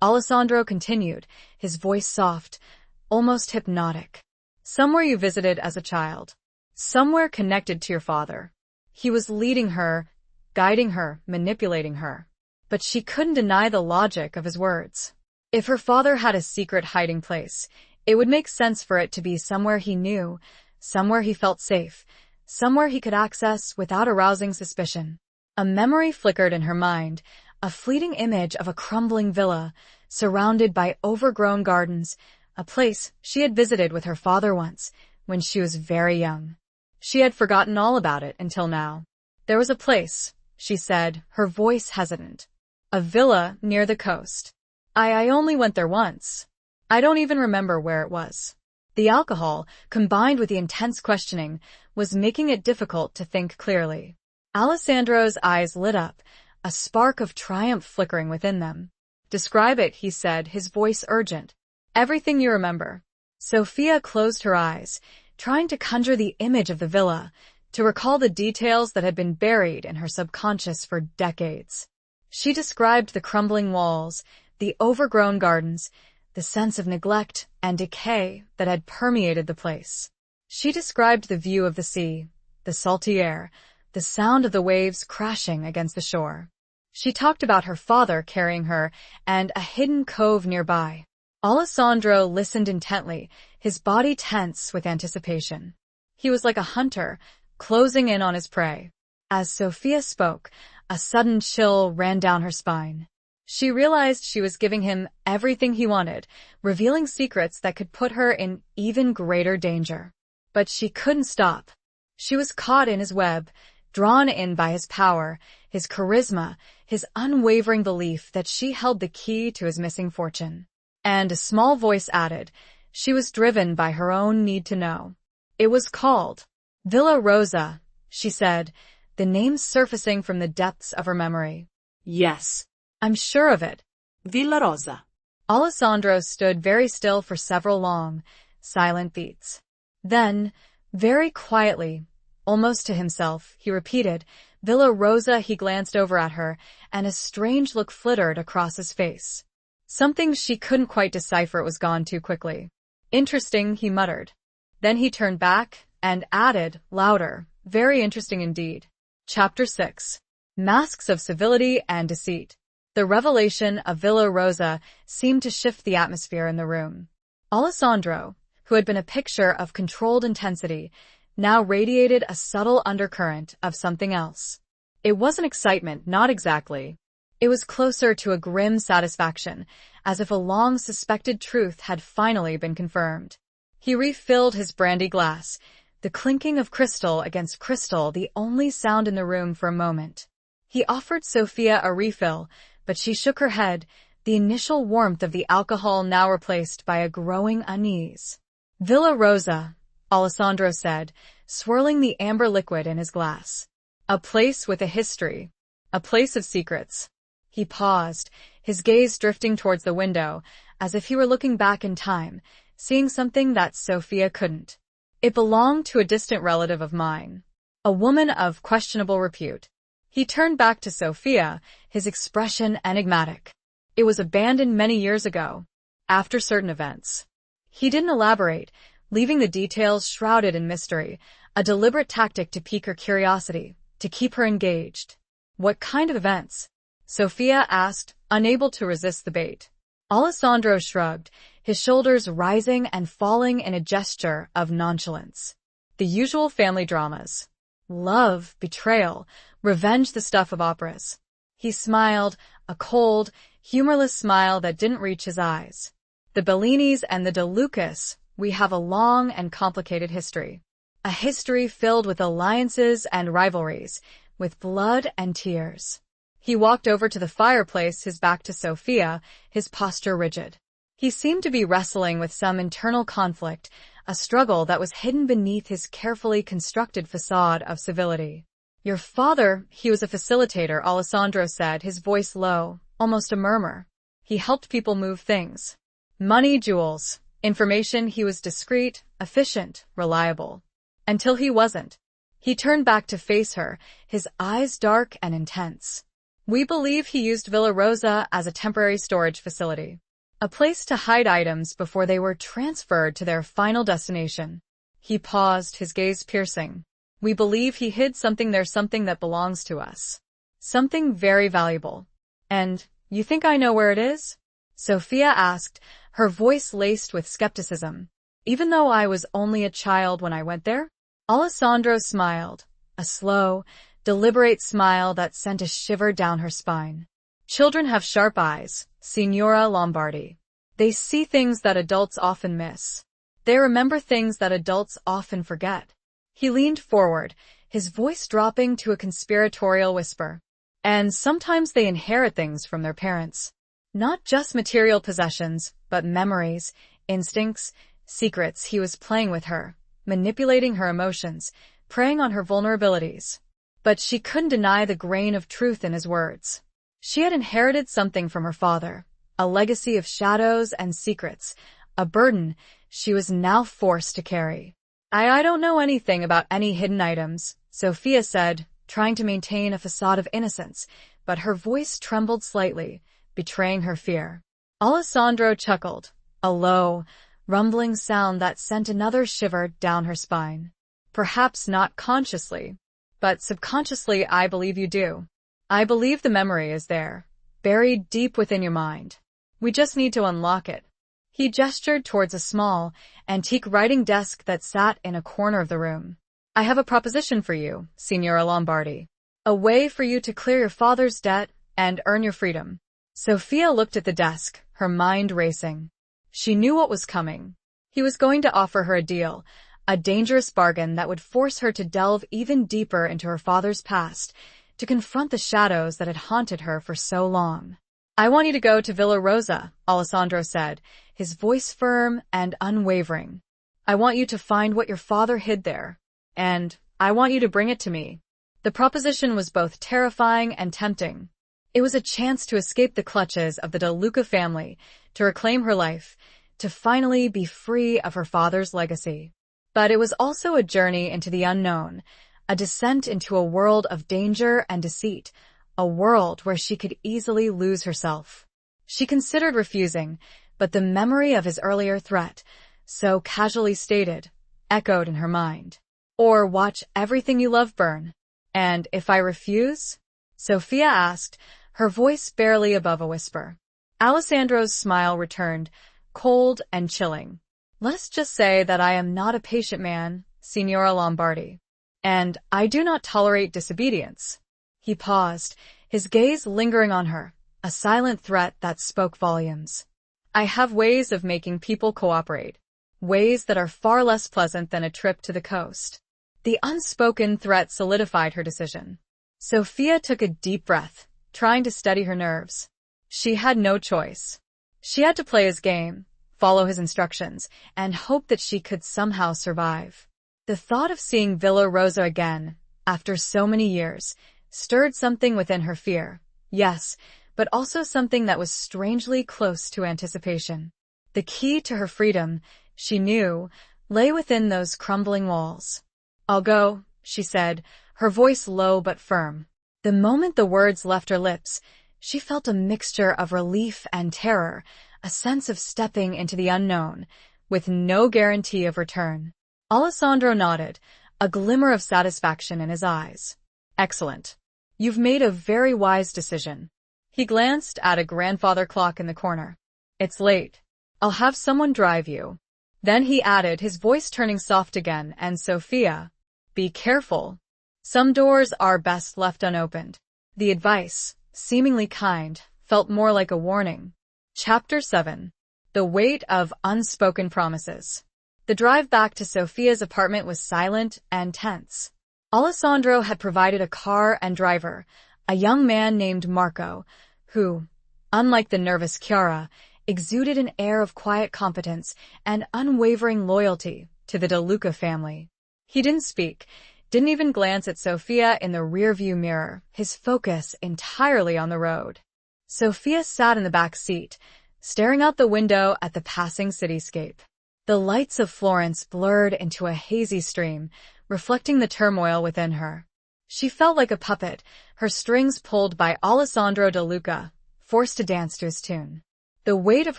Alessandro continued, his voice soft, almost hypnotic. "Somewhere you visited as a child. Somewhere connected to your father." He was leading her, guiding her, manipulating her. But she couldn't deny the logic of his words. If her father had a secret hiding place, it would make sense for it to be somewhere he knew, somewhere he felt safe, somewhere he could access without arousing suspicion. A memory flickered in her mind, a fleeting image of a crumbling villa, surrounded by overgrown gardens, a place she had visited with her father once, when she was very young. She had forgotten all about it until now. "There was a place," she said, her voice hesitant. "A villa near the coast. I only went there once. I don't even remember where it was." The alcohol, combined with the intense questioning, was making it difficult to think clearly. Alessandro's eyes lit up, a spark of triumph flickering within them. "Describe it," he said, his voice urgent. "Everything you remember." Sophia closed her eyes, trying to conjure the image of the villa, to recall the details that had been buried in her subconscious for decades. She described the crumbling walls, the overgrown gardens, the sense of neglect and decay that had permeated the place. She described the view of the sea, the salty air, the sound of the waves crashing against the shore. She talked about her father carrying her and a hidden cove nearby. Alessandro listened intently, his body tense with anticipation. He was like a hunter, closing in on his prey. As Sophia spoke, a sudden chill ran down her spine. She realized she was giving him everything he wanted, revealing secrets that could put her in even greater danger. But she couldn't stop. She was caught in his web, drawn in by his power, his charisma, his unwavering belief that she held the key to his missing fortune. And a small voice added, she was driven by her own need to know. It was called Villa Rosa, she said, the name surfacing from the depths of her memory. "Yes. I'm sure of it." Villa Rosa. Alessandro stood very still for several long, silent beats. Then, very quietly, almost to himself, he repeated, "Villa Rosa." He glanced over at her, and a strange look flittered across his face. Something she couldn't quite decipher was gone too quickly. "Interesting," he muttered. Then he turned back and added, louder, "Very interesting indeed." Chapter 6. Masks of Civility and Deceit. The revelation of Villa Rosa seemed to shift the atmosphere in the room. Alessandro, who had been a picture of controlled intensity, now radiated a subtle undercurrent of something else. It wasn't excitement, not exactly. It was closer to a grim satisfaction, as if a long-suspected truth had finally been confirmed. He refilled his brandy glass, the clinking of crystal against crystal the only sound in the room for a moment. He offered Sophia a refill, but she shook her head, the initial warmth of the alcohol now replaced by a growing unease. "Villa Rosa," Alessandro said, swirling the amber liquid in his glass. A place with a history. A place of secrets. He paused, his gaze drifting towards the window, as if he were looking back in time, seeing something that Sophia couldn't. It belonged to a distant relative of mine. A woman of questionable repute. He turned back to Sophia, his expression enigmatic. It was abandoned many years ago, after certain events. He didn't elaborate, leaving the details shrouded in mystery, a deliberate tactic to pique her curiosity, to keep her engaged. What kind of events? Sophia asked, unable to resist the bait. Alessandro shrugged, his shoulders rising and falling in a gesture of nonchalance. The usual family dramas. Love, betrayal, revenge, the stuff of operas. He smiled, a cold, humorless smile that didn't reach his eyes. The Bellinis and the De Lucas, we have a long and complicated history. A history filled with alliances and rivalries, with blood and tears. He walked over to the fireplace, his back to Sophia, his posture rigid. He seemed to be wrestling with some internal conflict, a struggle that was hidden beneath his carefully constructed facade of civility. Your father, he was a facilitator, Alessandro said, his voice low, almost a murmur. He helped people move things. Money, jewels, information. He was discreet, efficient, reliable. Until he wasn't. He turned back to face her, his eyes dark and intense. We believe he used Villa Rosa as a temporary storage facility. A place to hide items before they were transferred to their final destination. He paused, his gaze piercing. We believe he hid something there, something that belongs to us. Something very valuable. And, you think I know where it is? Sophia asked, her voice laced with skepticism. Even though I was only a child when I went there? Alessandro smiled, a slow, deliberate smile that sent a shiver down her spine. Children have sharp eyes, Signora Lombardi. They see things that adults often miss. They remember things that adults often forget. He leaned forward, his voice dropping to a conspiratorial whisper. And sometimes they inherit things from their parents. Not just material possessions, but memories, instincts, secrets. He was playing with her, manipulating her emotions, preying on her vulnerabilities. But she couldn't deny the grain of truth in his words. She had inherited something from her father, a legacy of shadows and secrets, a burden she was now forced to carry. I don't know anything about any hidden items, Sophia said, trying to maintain a facade of innocence, but her voice trembled slightly, betraying her fear. Alessandro chuckled, a low, rumbling sound that sent another shiver down her spine. Perhaps not consciously, but subconsciously I believe you do. I believe the memory is there, buried deep within your mind. We just need to unlock it. He gestured towards a small, antique writing desk that sat in a corner of the room. I have a proposition for you, Signora Lombardi. A way for you to clear your father's debt and earn your freedom. Sophia looked at the desk, her mind racing. She knew what was coming. He was going to offer her a deal, a dangerous bargain that would force her to delve even deeper into her father's past, to confront the shadows that had haunted her for so long. I want you to go to Villa Rosa, Alessandro said, his voice firm and unwavering. I want you to find what your father hid there, and I want you to bring it to me. The proposition was both terrifying and tempting. It was a chance to escape the clutches of the De Luca family, to reclaim her life, to finally be free of her father's legacy. But it was also a journey into the unknown, a descent into a world of danger and deceit, a world where she could easily lose herself. She considered refusing, but the memory of his earlier threat, so casually stated, echoed in her mind. Or watch everything you love burn. And if I refuse? Sophia asked, her voice barely above a whisper. Alessandro's smile returned, cold and chilling. Let us just say that I am not a patient man, Signora Lombardi. And I do not tolerate disobedience. He paused, his gaze lingering on her, a silent threat that spoke volumes. I have ways of making people cooperate, ways that are far less pleasant than a trip to the coast. The unspoken threat solidified her decision. Sophia took a deep breath, trying to steady her nerves. She had no choice. She had to play his game, follow his instructions, and hope that she could somehow survive. The thought of seeing Villa Rosa again, after so many years, stirred something within her fear. Yes, but also something that was strangely close to anticipation. The key to her freedom, she knew, lay within those crumbling walls. "I'll go," she said, her voice low but firm. The moment the words left her lips, she felt a mixture of relief and terror, a sense of stepping into the unknown, with no guarantee of return. Alessandro nodded, a glimmer of satisfaction in his eyes. "Excellent. You've made a very wise decision." He glanced at a grandfather clock in the corner. "It's late. I'll have someone drive you." Then he added, his voice turning soft again, "And Sophia, be careful. Some doors are best left unopened." The advice, seemingly kind, felt more like a warning. Chapter 7. The Weight of Unspoken Promises. The drive back to Sophia's apartment was silent and tense. Alessandro had provided a car and driver, a young man named Marco, who, unlike the nervous Chiara, exuded an air of quiet competence and unwavering loyalty to the De Luca family. He didn't speak, didn't even glance at Sophia in the rearview mirror, his focus entirely on the road. Sophia sat in the back seat, staring out the window at the passing cityscape. The lights of Florence blurred into a hazy stream, reflecting the turmoil within her. She felt like a puppet, her strings pulled by Alessandro De Luca, forced to dance to his tune. The weight of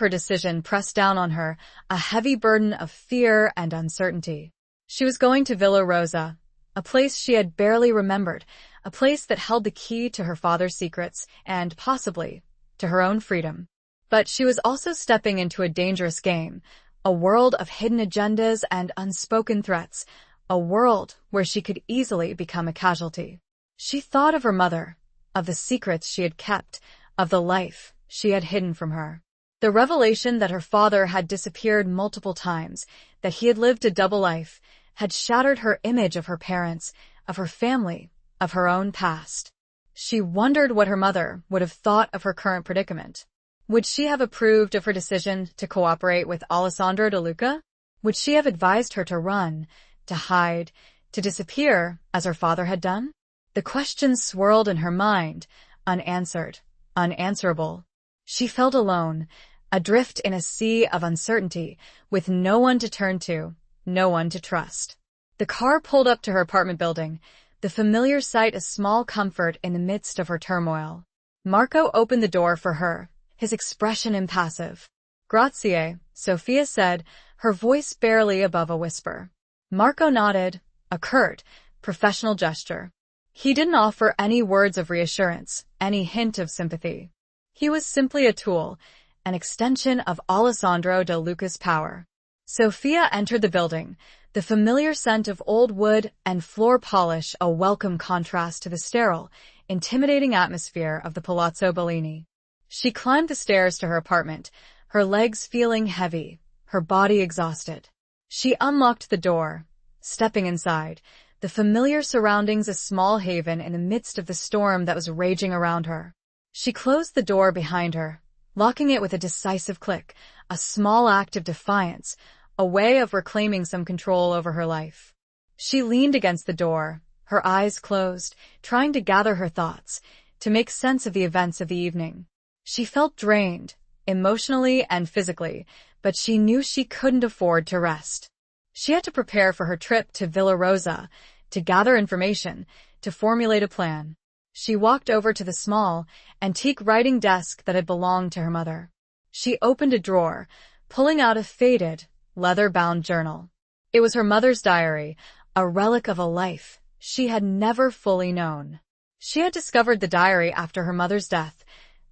her decision pressed down on her, a heavy burden of fear and uncertainty. She was going to Villa Rosa, a place she had barely remembered, a place that held the key to her father's secrets and, possibly, to her own freedom. But she was also stepping into a dangerous game, a world of hidden agendas and unspoken threats, a world where she could easily become a casualty. She thought of her mother, of the secrets she had kept, of the life she had hidden from her. The revelation that her father had disappeared multiple times, that he had lived a double life, had shattered her image of her parents, of her family, of her own past. She wondered what her mother would have thought of her current predicament. Would she have approved of her decision to cooperate with Alessandro De Luca? Would she have advised her to run, to hide, to disappear, as her father had done? The questions swirled in her mind, unanswered, unanswerable. She felt alone, adrift in a sea of uncertainty, with no one to turn to, no one to trust. The car pulled up to her apartment building, the familiar sight a small comfort in the midst of her turmoil. Marco opened the door for her, his expression impassive. "Grazie," Sophia said, her voice barely above a whisper. Marco nodded, a curt, professional gesture. He didn't offer any words of reassurance, any hint of sympathy. He was simply a tool, an extension of Alessandro De Luca's power. Sophia entered the building, the familiar scent of old wood and floor polish a welcome contrast to the sterile, intimidating atmosphere of the Palazzo Bellini. She climbed the stairs to her apartment, her legs feeling heavy, her body exhausted. She unlocked the door, stepping inside, the familiar surroundings a small haven in the midst of the storm that was raging around her. She closed the door behind her, locking it with a decisive click, a small act of defiance, a way of reclaiming some control over her life. She leaned against the door, her eyes closed, trying to gather her thoughts, to make sense of the events of the evening. She felt drained, emotionally and physically, but she knew she couldn't afford to rest. She had to prepare for her trip to Villa Rosa, to gather information, to formulate a plan. She walked over to the small, antique writing desk that had belonged to her mother. She opened a drawer, pulling out a faded, leather-bound journal. It was her mother's diary, a relic of a life she had never fully known. She had discovered the diary after her mother's death,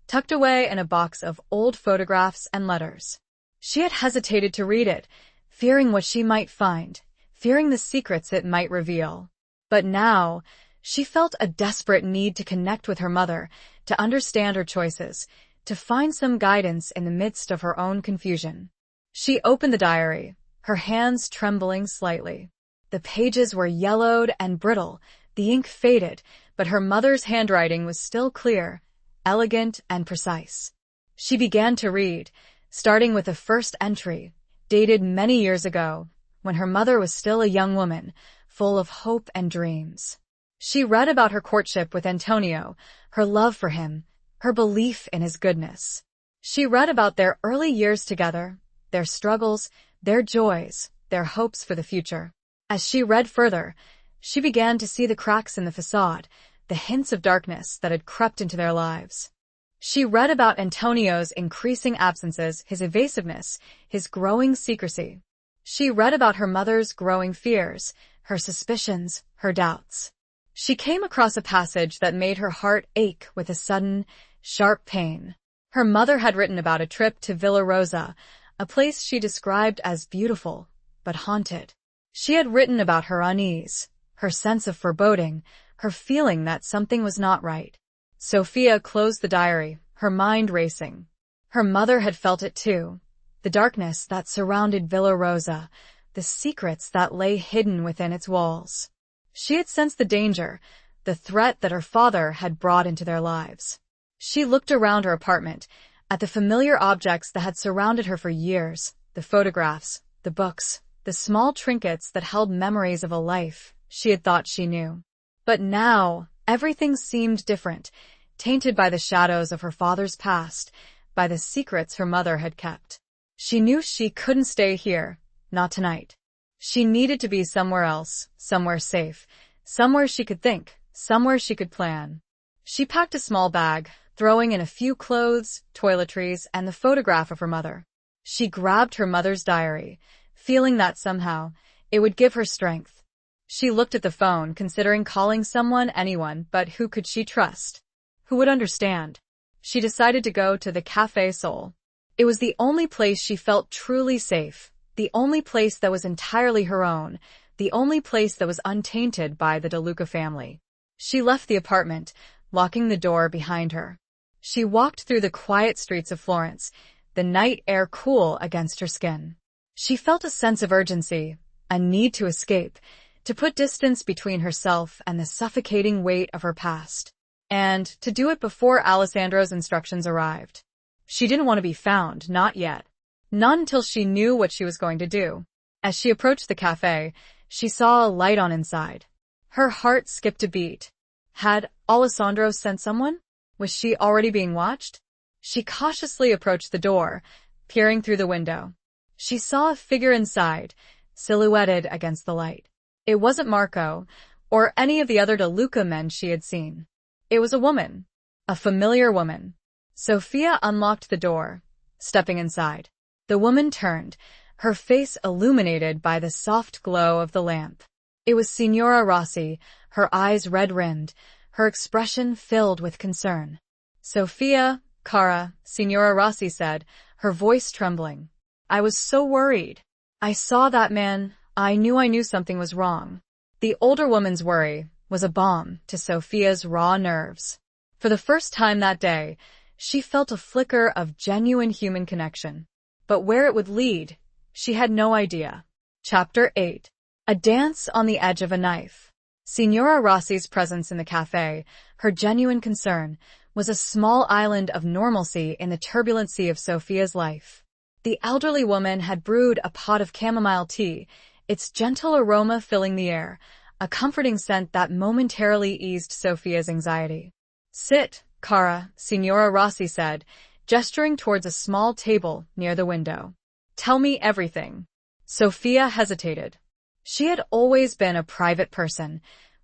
tucked away in a box of old photographs and letters. She had hesitated to read it, fearing what she might find, fearing the secrets it might reveal. But now, she felt a desperate need to connect with her mother, to understand her choices, to find some guidance in the midst of her own confusion. She opened the diary, her hands trembling slightly. The pages were yellowed and brittle, the ink faded, but her mother's handwriting was still clear, elegant and precise. She began to read, starting with the first entry, dated many years ago, when her mother was still a young woman, full of hope and dreams. She read about her courtship with Antonio, her love for him, her belief in his goodness. She read about their early years together, their struggles, their joys, their hopes for the future. As she read further, she began to see the cracks in the facade, the hints of darkness that had crept into their lives. She read about Antonio's increasing absences, his evasiveness, his growing secrecy. She read about her mother's growing fears, her suspicions, her doubts. She came across a passage that made her heart ache with a sudden, sharp pain. Her mother had written about a trip to Villa Rosa, a place she described as beautiful, but haunted. She had written about her unease, her sense of foreboding, her feeling that something was not right. Sophia closed the diary, her mind racing. Her mother had felt it too. The darkness that surrounded Villa Rosa, the secrets that lay hidden within its walls. She had sensed the danger, the threat that her father had brought into their lives. She looked around her apartment, at the familiar objects that had surrounded her for years, the photographs, the books, the small trinkets that held memories of a life she had thought she knew. But now, everything seemed different, tainted by the shadows of her father's past, by the secrets her mother had kept. She knew she couldn't stay here, not tonight. She needed to be somewhere else, somewhere safe, somewhere she could think, somewhere she could plan. She packed a small bag, throwing in a few clothes, toiletries, and the photograph of her mother. She grabbed her mother's diary, feeling that somehow it would give her strength. She looked at the phone, considering calling someone, anyone, but who could she trust? Who would understand? She decided to go to the Café Sol. It was the only place she felt truly safe, the only place that was entirely her own, the only place that was untainted by the De Luca family. She left the apartment, locking the door behind her. She walked through the quiet streets of Florence, the night air cool against her skin. She felt a sense of urgency, a need to escape, to put distance between herself and the suffocating weight of her past. And to do it before Alessandro's instructions arrived. She didn't want to be found, not yet. Not until she knew what she was going to do. As she approached the cafe, she saw a light on inside. Her heart skipped a beat. Had Alessandro sent someone? Was she already being watched? She cautiously approached the door, peering through the window. She saw a figure inside, silhouetted against the light. It wasn't Marco, or any of the other De Luca men she had seen. It was a woman. A familiar woman. Sophia unlocked the door, stepping inside. The woman turned, her face illuminated by the soft glow of the lamp. It was Signora Rossi, her eyes red-rimmed, her expression filled with concern. Sophia, cara, Signora Rossi said, her voice trembling. I was so worried. I saw that man. I knew something was wrong. The older woman's worry was a balm to Sophia's raw nerves. For the first time that day, she felt a flicker of genuine human connection. But where it would lead, she had no idea. Chapter 8. A dance on the edge of a knife. Signora Rossi's presence in the cafe, her genuine concern, was a small island of normalcy in the turbulent sea of Sophia's life. The elderly woman had brewed a pot of chamomile tea, its gentle aroma filling the air, a comforting scent that momentarily eased Sophia's anxiety. Sit, cara, Signora Rossi said, gesturing towards a small table near the window. Tell me everything. Sophia hesitated. She had always been a private person,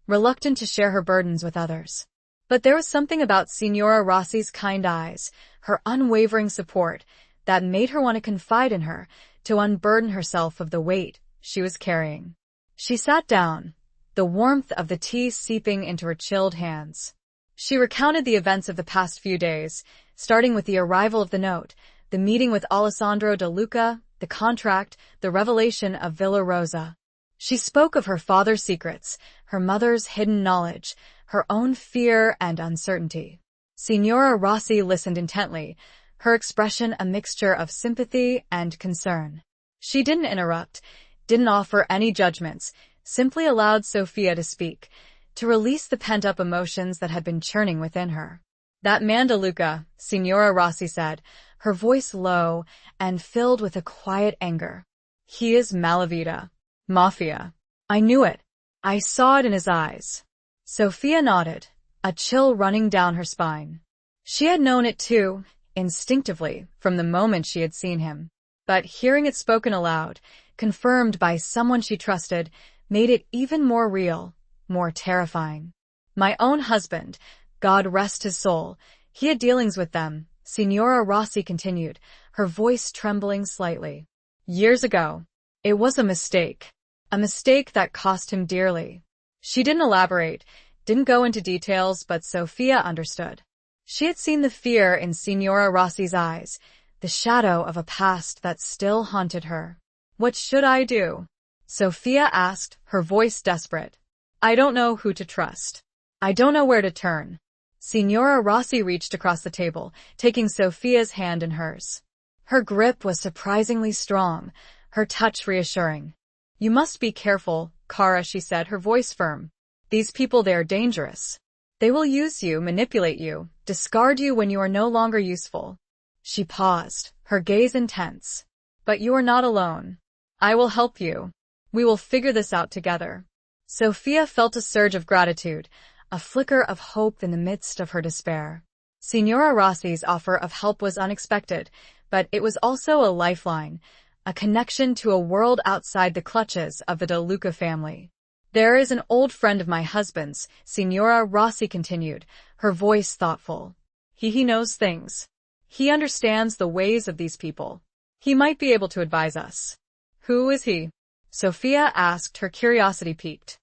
reluctant to share her burdens with others. But there was something about Signora Rossi's kind eyes, her unwavering support, that made her want to confide in her, to unburden herself of the weight she was carrying. She sat down, the warmth of the tea seeping into her chilled hands. She recounted the events of the past few days, starting with the arrival of the note, the meeting with Alessandro De Luca, the contract, the revelation of Villa Rosa. She spoke of her father's secrets, her mother's hidden knowledge, her own fear and uncertainty. Signora Rossi listened intently, her expression a mixture of sympathy and concern. She didn't interrupt, didn't offer any judgments, simply allowed Sophia to speak, to release the pent-up emotions that had been churning within her. That man De Luca, Signora Rossi said, her voice low and filled with a quiet anger. He is Malavita. Mafia. I knew it. I saw it in his eyes. Sophia nodded, a chill running down her spine. She had known it too, instinctively, from the moment she had seen him. But hearing it spoken aloud, confirmed by someone she trusted, made it even more real, more terrifying. My own husband, God rest his soul, he had dealings with them, Signora Rossi continued, her voice trembling slightly. Years ago. It was a mistake that cost him dearly. She didn't elaborate, didn't go into details, but Sophia understood. She had seen the fear in Signora Rossi's eyes, the shadow of a past that still haunted her. What should I do? Sophia asked, her voice desperate. I don't know who to trust. I don't know where to turn. Signora Rossi reached across the table, taking Sophia's hand in hers. Her grip was surprisingly strong, her touch reassuring. You must be careful, Cara, she said, her voice firm. These people, they are dangerous. They will use you, manipulate you, discard you when you are no longer useful. She paused, her gaze intense. But you are not alone. I will help you. We will figure this out together. Sophia felt a surge of gratitude, a flicker of hope in the midst of her despair. Signora Rossi's offer of help was unexpected, but it was also a lifeline, a connection to a world outside the clutches of the De Luca family. There is an old friend of my husband's, Signora Rossi continued, her voice thoughtful. He knows things. He understands the ways of these people. He might be able to advise us. Who is he? Sophia asked, her curiosity piqued.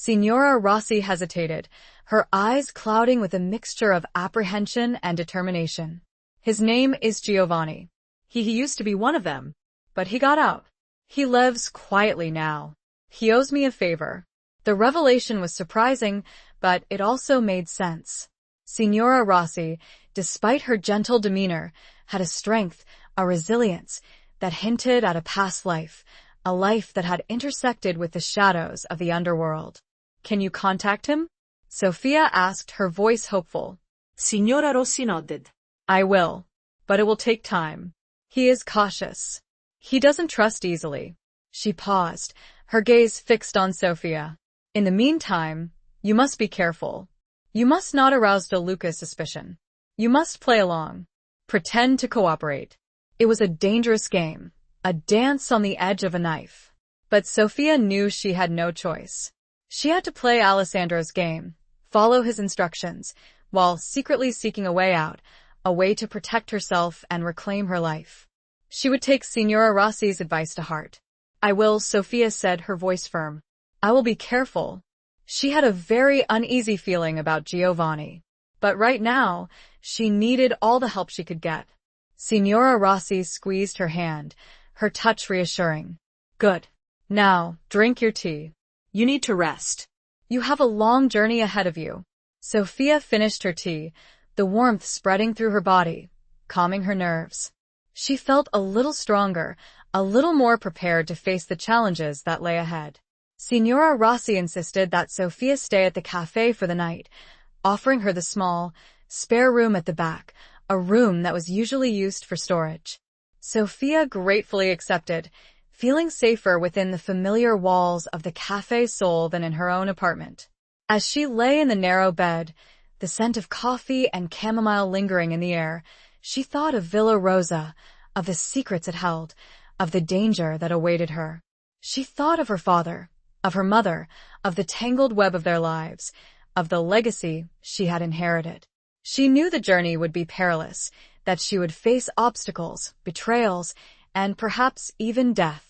Signora Rossi hesitated, her eyes clouding with a mixture of apprehension and determination. His name is Giovanni. He used to be one of them, but he got out. He lives quietly now. He owes me a favor. The revelation was surprising, but it also made sense. Signora Rossi, despite her gentle demeanor, had a strength, a resilience, that hinted at a past life, a life that had intersected with the shadows of the underworld. Can you contact him? Sophia asked, her voice hopeful. Signora Rossi nodded. I will, but it will take time. He is cautious. He doesn't trust easily. She paused, her gaze fixed on Sophia. In the meantime, you must be careful. You must not arouse De Luca's suspicion. You must play along. Pretend to cooperate. It was a dangerous game, a dance on the edge of a knife. But Sophia knew she had no choice. She had to play Alessandro's game, follow his instructions, while secretly seeking a way out, a way to protect herself and reclaim her life. She would take Signora Rossi's advice to heart. I will, Sophia said, her voice firm. I will be careful. She had a very uneasy feeling about Giovanni. But right now, she needed all the help she could get. Signora Rossi squeezed her hand, her touch reassuring. Good. Now, drink your tea. You need to rest. You have a long journey ahead of you. Sophia finished her tea, the warmth spreading through her body, calming her nerves. She felt a little stronger, a little more prepared to face the challenges that lay ahead. Signora Rossi insisted that Sophia stay at the cafe for the night, offering her the small, spare room at the back, a room that was usually used for storage. Sophia gratefully accepted, feeling safer within the familiar walls of the Café Sol than in her own apartment. As she lay in the narrow bed, the scent of coffee and chamomile lingering in the air, she thought of Villa Rosa, of the secrets it held, of the danger that awaited her. She thought of her father, of her mother, of the tangled web of their lives, of the legacy she had inherited. She knew the journey would be perilous, that she would face obstacles, betrayals, and perhaps even death.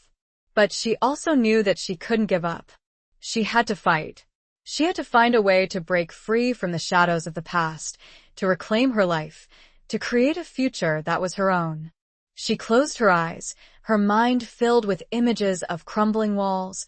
But she also knew that she couldn't give up. She had to fight. She had to find a way to break free from the shadows of the past, to reclaim her life, to create a future that was her own. She closed her eyes, her mind filled with images of crumbling walls,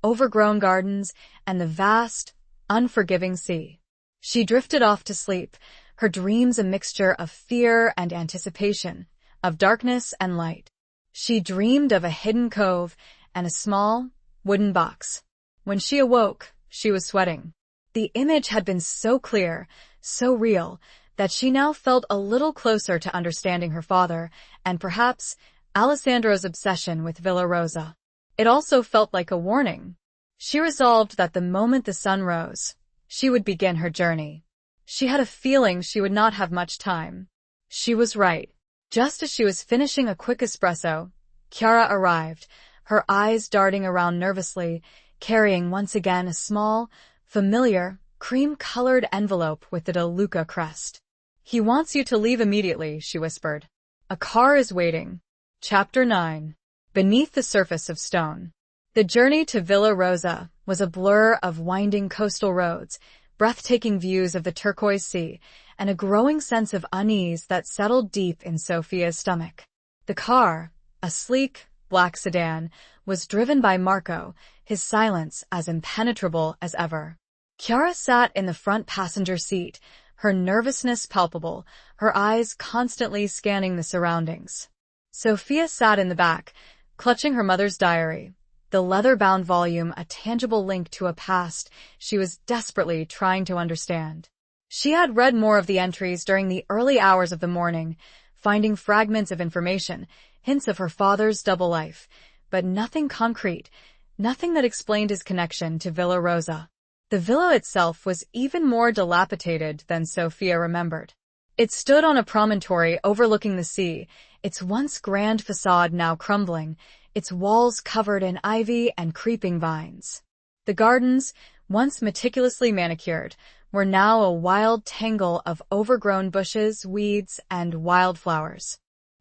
overgrown gardens, and the vast, unforgiving sea. She drifted off to sleep, her dreams a mixture of fear and anticipation, of darkness and light. She dreamed of a hidden cove and a small, wooden box. When she awoke, she was sweating. The image had been so clear, so real, that she now felt a little closer to understanding her father and perhaps Alessandro's obsession with Villa Rosa. It also felt like a warning. She resolved that the moment the sun rose, she would begin her journey. She had a feeling she would not have much time. She was right. Just as she was finishing a quick espresso, Chiara arrived, her eyes darting around nervously, carrying once again a small, familiar, cream-colored envelope with the De Luca crest. "He wants you to leave immediately," she whispered. "A car is waiting." Chapter 9. Beneath the Surface of Stone. The journey to Villa Rosa was a blur of winding coastal roads, breathtaking views of the turquoise sea, and a growing sense of unease that settled deep in Sophia's stomach. The car, a sleek, black sedan, was driven by Marco, his silence as impenetrable as ever. Chiara sat in the front passenger seat, her nervousness palpable, her eyes constantly scanning the surroundings. Sophia sat in the back, clutching her mother's diary, the leather-bound volume a tangible link to a past she was desperately trying to understand. She had read more of the entries during the early hours of the morning, finding fragments of information, hints of her father's double life, but nothing concrete, nothing that explained his connection to Villa Rosa. The villa itself was even more dilapidated than Sophia remembered. It stood on a promontory overlooking the sea, its once grand facade now crumbling, its walls covered in ivy and creeping vines. The gardens, once meticulously manicured, were now a wild tangle of overgrown bushes, weeds, and wildflowers.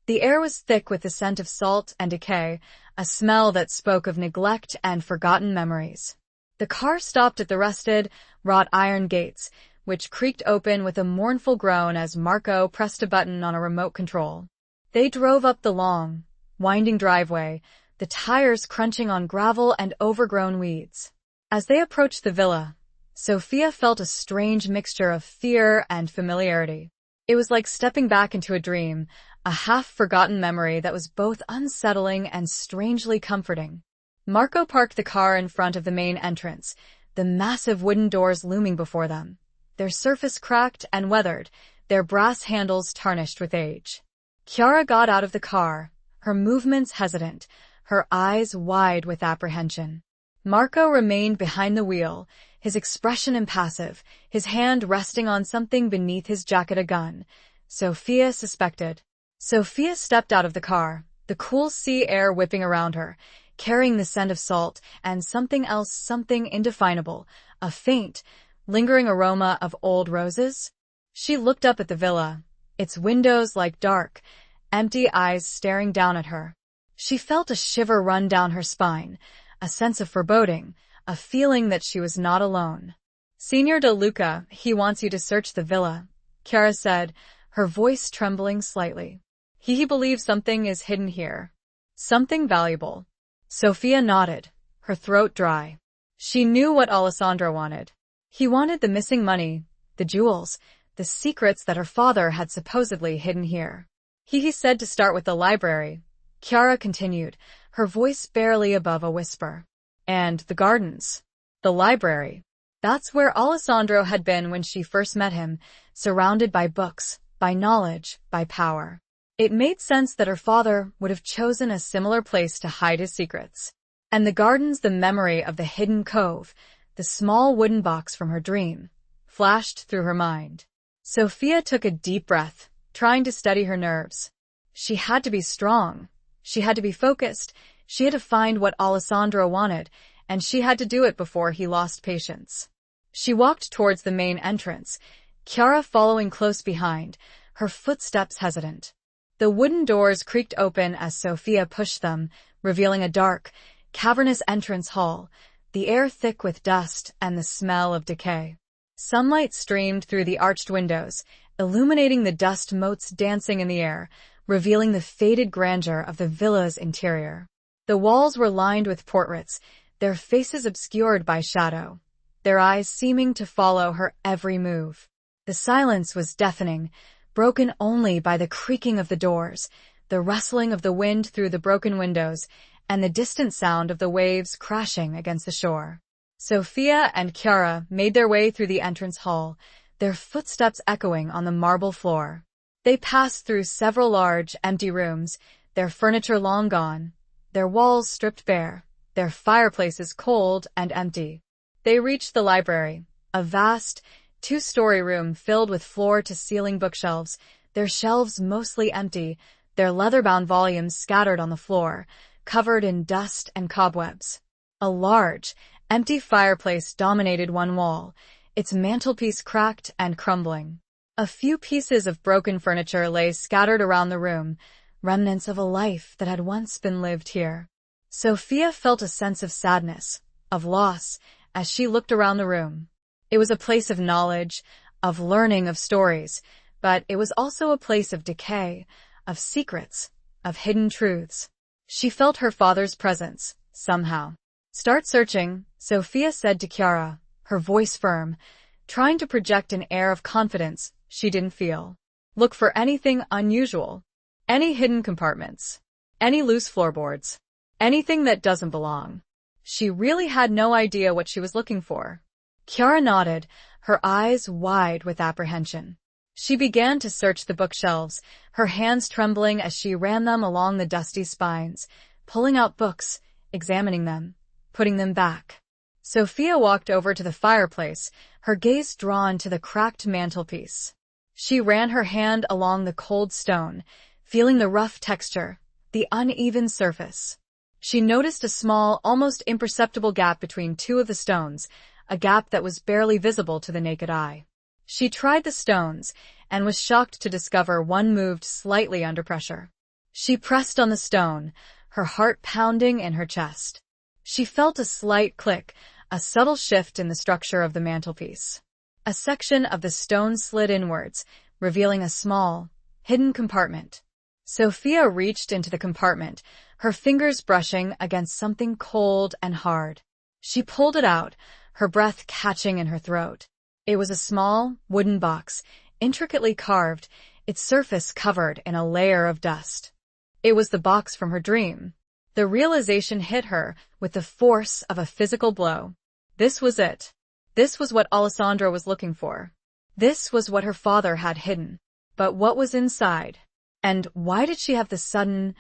The air was thick with the scent of salt and decay, a smell that spoke of neglect and forgotten memories. The car stopped at the rusted, wrought iron gates, which creaked open with a mournful groan as Marco pressed a button on a remote control. They drove up the long, winding driveway, the tires crunching on gravel and overgrown weeds. As they approached the villa, Sophia felt a strange mixture of fear and familiarity. It was like stepping back into a dream, a half-forgotten memory that was both unsettling and strangely comforting. Marco parked the car in front of the main entrance, the massive wooden doors looming before them, their surface cracked and weathered, their brass handles tarnished with age. Chiara got out of the car, her movements hesitant, her eyes wide with apprehension. Marco remained behind the wheel, his expression impassive, his hand resting on something beneath his jacket, a gun. Sophia suspected. Sophia stepped out of the car, the cool sea air whipping around her, carrying the scent of salt and something else, something indefinable, a faint, lingering aroma of old roses. She looked up at the villa, its windows like dark, empty eyes staring down at her. She felt a shiver run down her spine, a sense of foreboding, a feeling that she was not alone. "Signor De Luca, he wants you to search the villa," Chiara said, her voice trembling slightly. He believes something is hidden here. Something valuable." Sophia nodded, her throat dry. She knew what Alessandro wanted. He wanted the missing money, the jewels, the secrets that her father had supposedly hidden here. He said to start with the library. Chiara continued, her voice barely above a whisper. "And the gardens. The library. That's where Alessandro had been when she first met him, surrounded by books, by knowledge, by power. It made sense that her father would have chosen a similar place to hide his secrets. And the gardens, the memory of the hidden cove, the small wooden box from her dream, flashed through her mind. Sophia took a deep breath, trying to steady her nerves. She had to be strong. She had to be focused. She had to find what Alessandro wanted, and she had to do it before he lost patience. She walked towards the main entrance, Chiara following close behind, her footsteps hesitant. The wooden doors creaked open as Sophia pushed them, revealing a dark, cavernous entrance hall, the air thick with dust and the smell of decay. Sunlight streamed through the arched windows, illuminating the dust motes dancing in the air, revealing the faded grandeur of the villa's interior. The walls were lined with portraits, their faces obscured by shadow, their eyes seeming to follow her every move. The silence was deafening, broken only by the creaking of the doors, the rustling of the wind through the broken windows, and the distant sound of the waves crashing against the shore. Sophia and Chiara made their way through the entrance hall, their footsteps echoing on the marble floor. They passed through several large, empty rooms, their furniture long gone, their walls stripped bare, their fireplaces cold and empty. They reached the library, a vast, two-story room filled with floor-to-ceiling bookshelves, their shelves mostly empty, their leather-bound volumes scattered on the floor, covered in dust and cobwebs. A large, empty fireplace dominated one wall, its mantelpiece cracked and crumbling. A few pieces of broken furniture lay scattered around the room, remnants of a life that had once been lived here. Sophia felt a sense of sadness, of loss, as she looked around the room. It was a place of knowledge, of learning, of stories, but it was also a place of decay, of secrets, of hidden truths. She felt her father's presence, somehow. "Start searching," Sophia said to Chiara, her voice firm, trying to project an air of confidence she didn't feel. "Look for anything unusual. Any hidden compartments. Any loose floorboards. Anything that doesn't belong." She really had no idea what she was looking for. Chiara nodded, her eyes wide with apprehension. She began to search the bookshelves, her hands trembling as she ran them along the dusty spines, pulling out books, examining them, putting them back. Sophia walked over to the fireplace, her gaze drawn to the cracked mantelpiece. She ran her hand along the cold stone, feeling the rough texture, the uneven surface. She noticed a small, almost imperceptible gap between two of the stones, a gap that was barely visible to the naked eye. She tried the stones, and was shocked to discover one moved slightly under pressure. She pressed on the stone, her heart pounding in her chest. She felt a slight click, a subtle shift in the structure of the mantelpiece. A section of the stone slid inwards, revealing a small, hidden compartment. Sophia reached into the compartment, her fingers brushing against something cold and hard. She pulled it out, her breath catching in her throat. It was a small, wooden box, intricately carved, its surface covered in a layer of dust. It was the box from her dream. The realization hit her with the force of a physical blow. This was it. This was what Alessandra was looking for. This was what her father had hidden. But what was inside? And why did she have the sudden,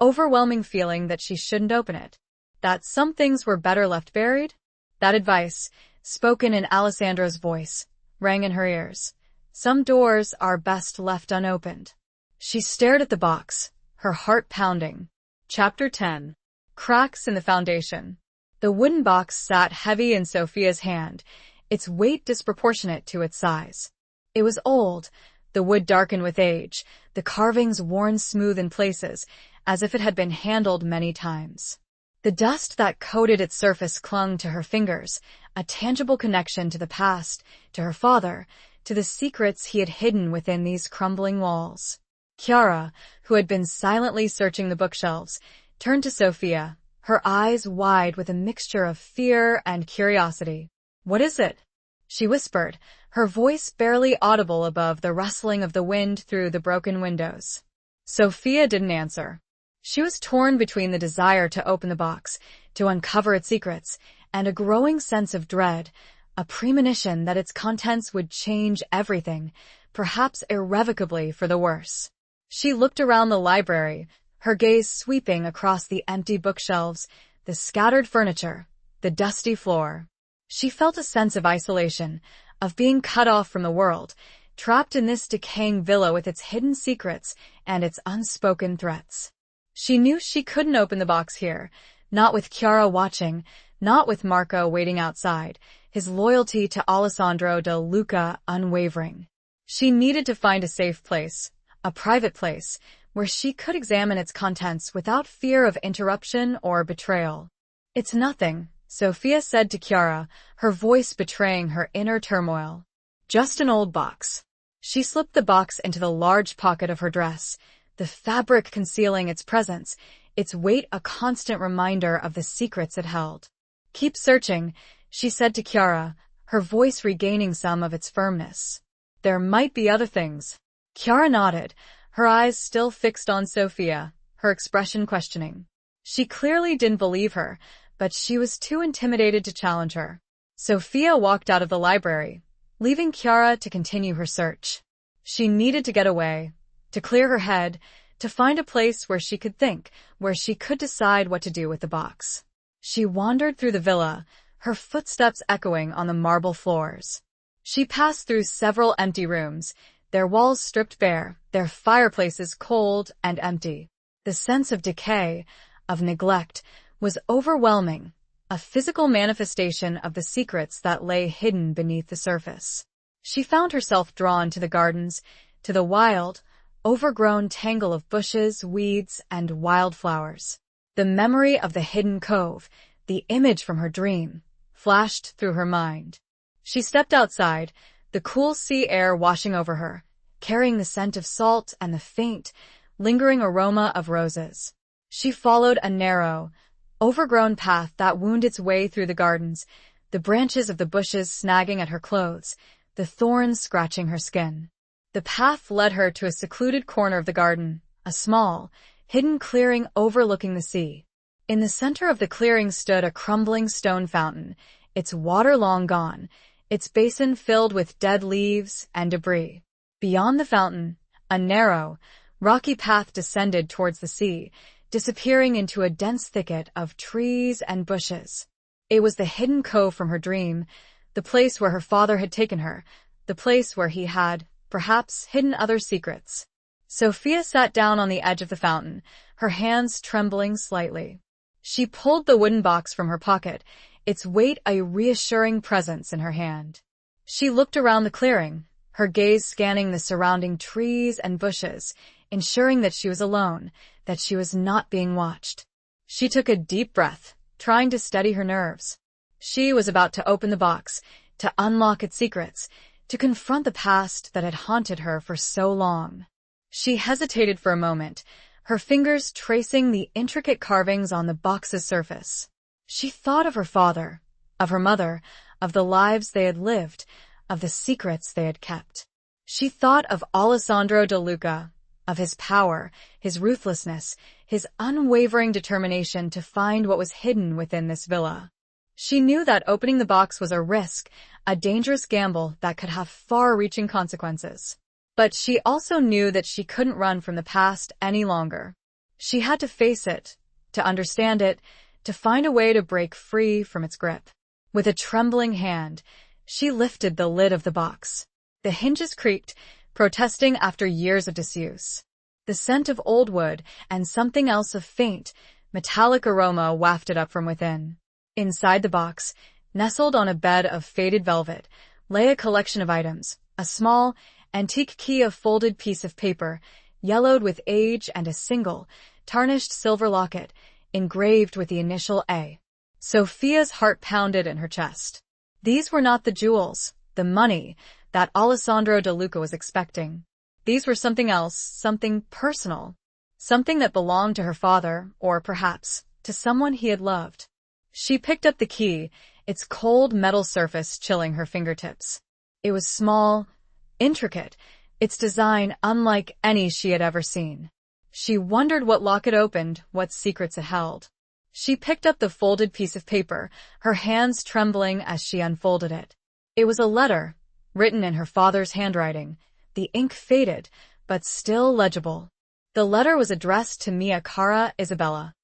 overwhelming feeling that she shouldn't open it? That some things were better left buried? That advice, spoken in Alessandra's voice, rang in her ears. Some doors are best left unopened. She stared at the box, her heart pounding. Chapter 10. Cracks in the foundation. The wooden box sat heavy in Sophia's hand, its weight disproportionate to its size. It was old, the wood darkened with age, the carvings worn smooth in places, as if it had been handled many times. The dust that coated its surface clung to her fingers, a tangible connection to the past, to her father, to the secrets he had hidden within these crumbling walls. Chiara, who had been silently searching the bookshelves, turned to Sophia, her eyes wide with a mixture of fear and curiosity. "What is it?" she whispered, her voice barely audible above the rustling of the wind through the broken windows. Sophia didn't answer. She was torn between the desire to open the box, to uncover its secrets, and a growing sense of dread, a premonition that its contents would change everything, perhaps irrevocably for the worse. She looked around the library, her gaze sweeping across the empty bookshelves, the scattered furniture, the dusty floor. She felt a sense of isolation, of being cut off from the world, trapped in this decaying villa with its hidden secrets and its unspoken threats. She knew she couldn't open the box here, not with Chiara watching, not with Marco waiting outside, his loyalty to Alessandro de Luca unwavering. She needed to find a safe place, a private place, where she could examine its contents without fear of interruption or betrayal. "It's nothing," Sophia said to Chiara, her voice betraying her inner turmoil. "Just an old box." She slipped the box into the large pocket of her dress, the fabric concealing its presence, its weight a constant reminder of the secrets it held. "Keep searching," she said to Chiara, her voice regaining some of its firmness. "There might be other things." Chiara nodded, her eyes still fixed on Sophia, her expression questioning. She clearly didn't believe her, but she was too intimidated to challenge her. Sophia walked out of the library, leaving Kiara to continue her search. She needed to get away, to clear her head, to find a place where she could think, where she could decide what to do with the box. She wandered through the villa, her footsteps echoing on the marble floors. She passed through several empty rooms, their walls stripped bare, their fireplaces cold and empty. The sense of decay, of neglect, was overwhelming, a physical manifestation of the secrets that lay hidden beneath the surface. She found herself drawn to the gardens, to the wild, overgrown tangle of bushes, weeds, and wildflowers. The memory of the hidden cove, the image from her dream, flashed through her mind. She stepped outside, the cool sea air washing over her, carrying the scent of salt and the faint, lingering aroma of roses. She followed a narrow, overgrown path that wound its way through the gardens, the branches of the bushes snagging at her clothes, the thorns scratching her skin. The path led her to a secluded corner of the garden, a small, hidden clearing overlooking the sea. In the center of the clearing stood a crumbling stone fountain, its water long gone, its basin filled with dead leaves and debris. Beyond the fountain, a narrow, rocky path descended towards the sea, disappearing into a dense thicket of trees and bushes. It was the hidden cove from her dream, the place where her father had taken her, the place where he had, perhaps, hidden other secrets. Sophia sat down on the edge of the fountain, her hands trembling slightly. She pulled the wooden box from her pocket, its weight a reassuring presence in her hand. She looked around the clearing, her gaze scanning the surrounding trees and bushes, ensuring that she was alone, that she was not being watched. She took a deep breath, trying to steady her nerves. She was about to open the box, to unlock its secrets, to confront the past that had haunted her for so long. She hesitated for a moment, her fingers tracing the intricate carvings on the box's surface. She thought of her father, of her mother, of the lives they had lived, of the secrets they had kept. She thought of Alessandro De Luca, of his power, his ruthlessness, his unwavering determination to find what was hidden within this villa. She knew that opening the box was a risk, a dangerous gamble that could have far-reaching consequences. But she also knew that she couldn't run from the past any longer. She had to face it, to understand it, to find a way to break free from its grip. With a trembling hand, she lifted the lid of the box. The hinges creaked, protesting after years of disuse. The scent of old wood and something else of faint, metallic aroma wafted up from within. Inside the box, nestled on a bed of faded velvet, lay a collection of items, a small, antique key, a folded piece of paper, yellowed with age, and a single, tarnished silver locket, engraved with the initial A. Sophia's heart pounded in her chest. These were not the jewels, the money, that Alessandro De Luca was expecting. These were something else, something personal, something that belonged to her father, or perhaps, to someone he had loved. She picked up the key, its cold metal surface chilling her fingertips. It was small, intricate, its design unlike any she had ever seen. She wondered what lock it opened, what secrets it held. She picked up the folded piece of paper, her hands trembling as she unfolded it. It was a letter, written in her father's handwriting, the ink faded, but still legible. The letter was addressed to Mia Cara Isabella.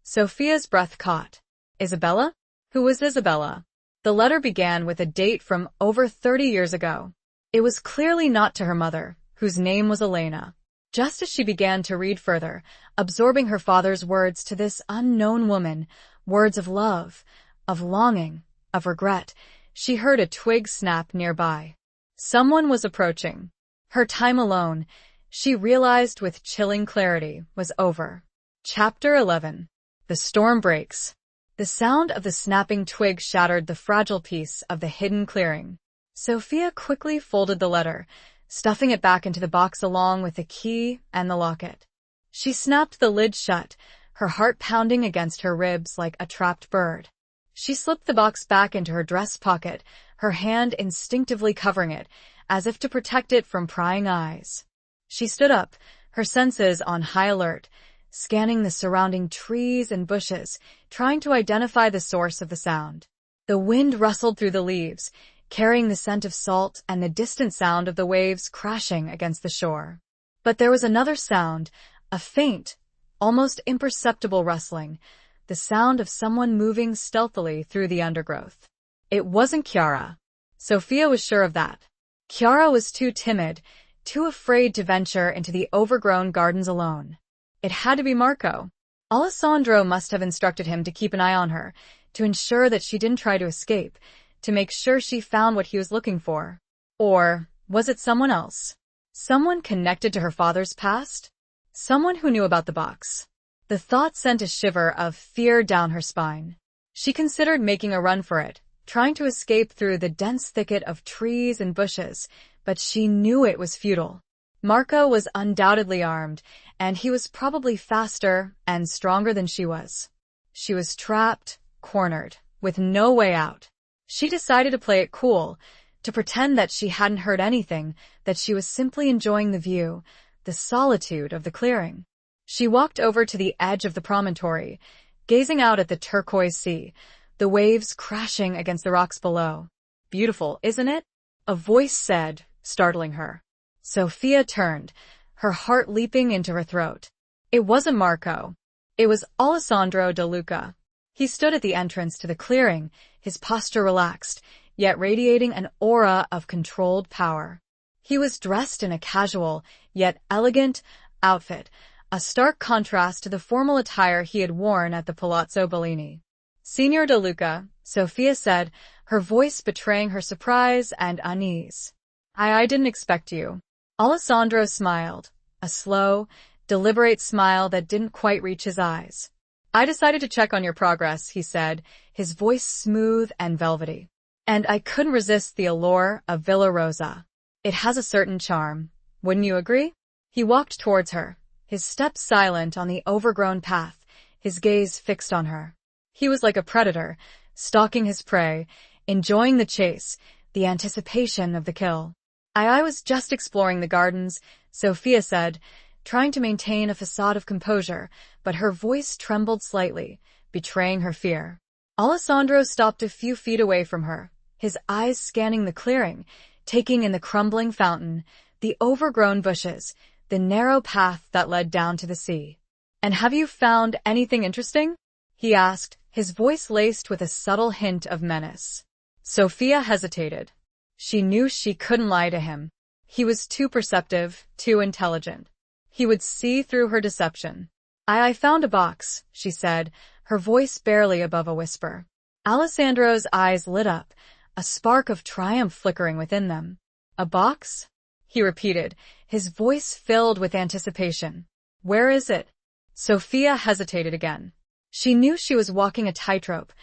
Sophia's breath caught. Isabella? Who was Isabella? The letter began with a date from over 30 years ago. It was clearly not to her mother, whose name was Elena. Just as she began to read further, absorbing her father's words to this unknown woman, words of love, of longing, of regret, she heard a twig snap nearby. Someone was approaching. Her time alone, she realized with chilling clarity, was over. Chapter 11. The storm breaks. The sound of the snapping twig shattered the fragile piece of the hidden clearing. Sophia quickly folded the letter, stuffing it back into the box along with the key and the locket. She snapped the lid shut, her heart pounding against her ribs like a trapped bird. She slipped the box back into her dress pocket, her hand instinctively covering it, as if to protect it from prying eyes. She stood up, her senses on high alert, scanning the surrounding trees and bushes, trying to identify the source of the sound. The wind rustled through the leaves, carrying the scent of salt and the distant sound of the waves crashing against the shore. But there was another sound, a faint, almost imperceptible rustling, the sound of someone moving stealthily through the undergrowth. It wasn't Chiara. Sophia was sure of that. Chiara was too timid, too afraid to venture into the overgrown gardens alone. It had to be Marco. Alessandro must have instructed him to keep an eye on her, to ensure that she didn't try to escape, to make sure she found what he was looking for. Or was it someone else? Someone connected to her father's past? Someone who knew about the box. The thought sent a shiver of fear down her spine. She considered making a run for it, trying to escape through the dense thicket of trees and bushes, but she knew it was futile. Marco was undoubtedly armed, and he was probably faster and stronger than she was. She was trapped, cornered, with no way out. She decided to play it cool, to pretend that she hadn't heard anything, that she was simply enjoying the view, the solitude of the clearing. She walked over to the edge of the promontory, gazing out at the turquoise sea, the waves crashing against the rocks below. Beautiful, isn't it? A voice said, startling her. Sophia turned, her heart leaping into her throat. It wasn't Marco. It was Alessandro De Luca. He stood at the entrance to the clearing, his posture relaxed, yet radiating an aura of controlled power. He was dressed in a casual, yet elegant, outfit, a stark contrast to the formal attire he had worn at the Palazzo Bellini. Signor De Luca, Sophia said, her voice betraying her surprise and unease. I didn't expect you. Alessandro smiled, a slow, deliberate smile that didn't quite reach his eyes. I decided to check on your progress, he said, his voice smooth and velvety. And I couldn't resist the allure of Villa Rosa. It has a certain charm. Wouldn't you agree? He walked towards her, his steps silent on the overgrown path, his gaze fixed on her. He was like a predator, stalking his prey, enjoying the chase, the anticipation of the kill. I was just exploring the gardens, Sophia said, trying to maintain a facade of composure, but her voice trembled slightly, betraying her fear. Alessandro stopped a few feet away from her, his eyes scanning the clearing, taking in the crumbling fountain, the overgrown bushes, the narrow path that led down to the sea. And have you found anything interesting? He asked, his voice laced with a subtle hint of menace. Sophia hesitated. She knew she couldn't lie to him. He was too perceptive, too intelligent. He would see through her deception. I found a box, she said, her voice barely above a whisper. Alessandro's eyes lit up, a spark of triumph flickering within them. A box? He repeated, his voice filled with anticipation. Where is it? Sophia hesitated again. She knew she was walking a tightrope,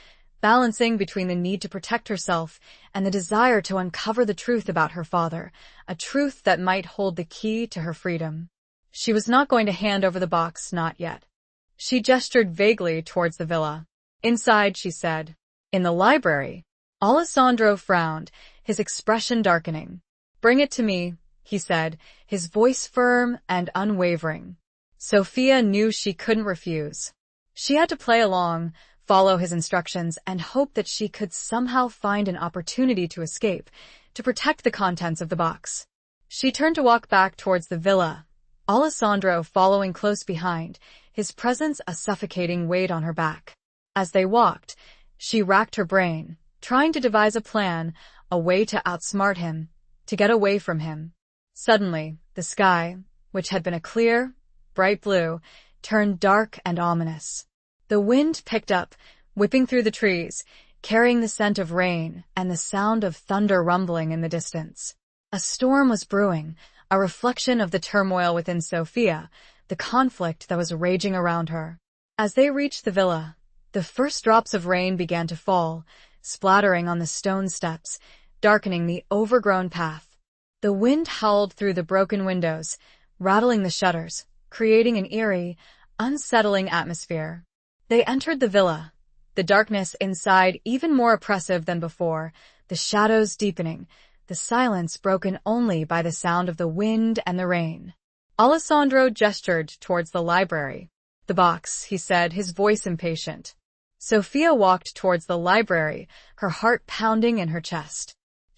balancing between the need to protect herself and the desire to uncover the truth about her father, a truth that might hold the key to her freedom. She was not going to hand over the box, not yet. She gestured vaguely towards the villa. Inside, she said. In the library. Alessandro frowned, his expression darkening. Bring it to me, he said, his voice firm and unwavering. Sophia knew she couldn't refuse. She had to play along, follow his instructions, and hope that she could somehow find an opportunity to escape, to protect the contents of the box. She turned to walk back towards the villa, Alessandro following close behind, his presence a suffocating weight on her back. As they walked, she racked her brain, trying to devise a plan, a way to outsmart him, to get away from him. Suddenly, the sky, which had been a clear, bright blue, turned dark and ominous. The wind picked up, whipping through the trees, carrying the scent of rain and the sound of thunder rumbling in the distance. A storm was brewing, a reflection of the turmoil within Sophia, the conflict that was raging around her. As they reached the villa, the first drops of rain began to fall, splattering on the stone steps, darkening the overgrown path. The wind howled through the broken windows, rattling the shutters, creating an eerie, unsettling atmosphere. They entered the villa, the darkness inside even more oppressive than before, the shadows deepening, the silence broken only by the sound of the wind and the rain. Alessandro gestured towards the library. The box, he said, his voice impatient. Sophia walked towards the library, her heart pounding in her chest.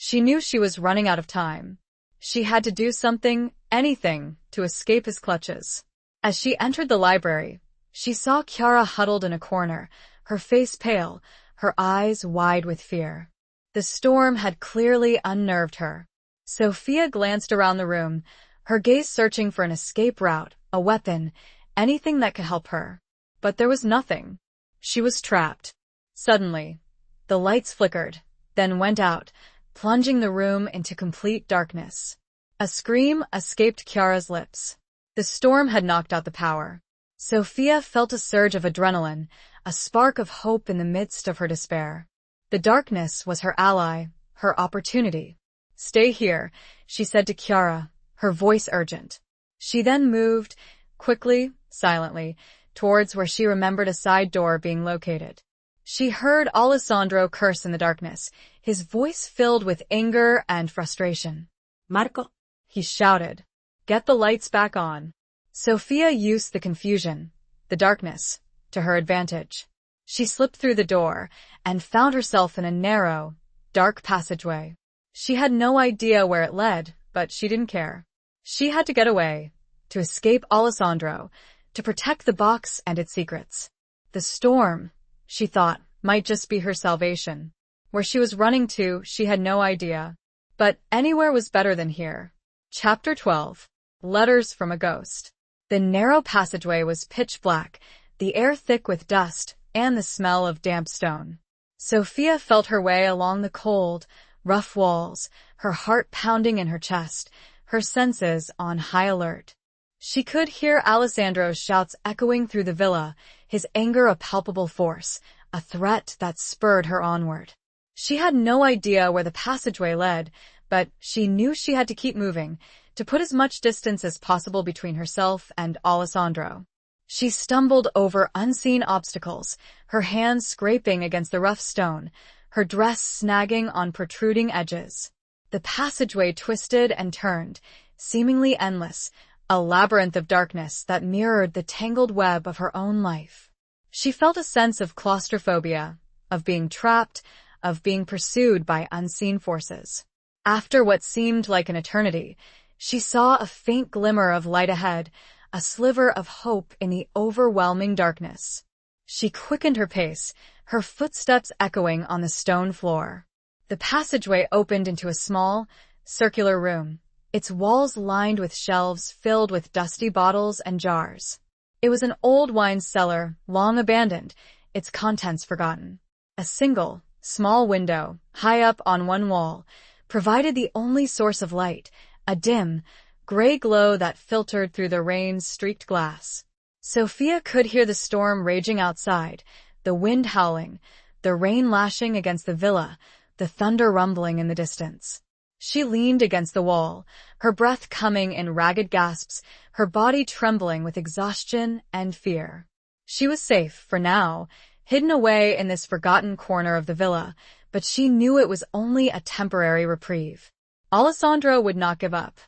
She knew she was running out of time. She had to do something, anything, to escape his clutches. As she entered the library, she saw Chiara huddled in a corner, her face pale, her eyes wide with fear. The storm had clearly unnerved her. Sophia glanced around the room, her gaze searching for an escape route, a weapon, anything that could help her. But there was nothing. She was trapped. Suddenly, the lights flickered, then went out, plunging the room into complete darkness. A scream escaped Chiara's lips. The storm had knocked out the power. Sophia felt a surge of adrenaline, a spark of hope in the midst of her despair. The darkness was her ally, her opportunity. "Stay here," she said to Chiara, her voice urgent. She then moved, quickly, silently, towards where she remembered a side door being located. She heard Alessandro curse in the darkness, his voice filled with anger and frustration. Marco, He shouted, "Get the lights back on." Sophia used the confusion, the darkness, to her advantage. She slipped through the door and found herself in a narrow, dark passageway. She had no idea where it led, but she didn't care. She had to get away, to escape Alessandro, to protect the box and its secrets. The storm, she thought, might just be her salvation. Where she was running to, she had no idea. But anywhere was better than here. Chapter 12. Letters from a Ghost. The narrow passageway was pitch black, the air thick with dust and the smell of damp stone. Sophia felt her way along the cold, rough walls, her heart pounding in her chest, her senses on high alert. She could hear Alessandro's shouts echoing through the villa, his anger a palpable force, a threat that spurred her onward. She had no idea where the passageway led, but she knew she had to keep moving, to put as much distance as possible between herself and Alessandro. She stumbled over unseen obstacles, her hands scraping against the rough stone, her dress snagging on protruding edges. The passageway twisted and turned, seemingly endless, a labyrinth of darkness that mirrored the tangled web of her own life. She felt a sense of claustrophobia, of being trapped, of being pursued by unseen forces. After what seemed like an eternity, she saw a faint glimmer of light ahead, a sliver of hope in the overwhelming darkness. She quickened her pace, her footsteps echoing on the stone floor. The passageway opened into a small, circular room, its walls lined with shelves filled with dusty bottles and jars. It was an old wine cellar, long abandoned, its contents forgotten. A single, small window, high up on one wall, provided the only source of light, a dim, gray glow that filtered through the rain-streaked glass. Sophia could hear the storm raging outside, the wind howling, the rain lashing against the villa, the thunder rumbling in the distance. She leaned against the wall, her breath coming in ragged gasps, her body trembling with exhaustion and fear. She was safe, for now, hidden away in this forgotten corner of the villa, but she knew it was only a temporary reprieve. Alessandro would not give up.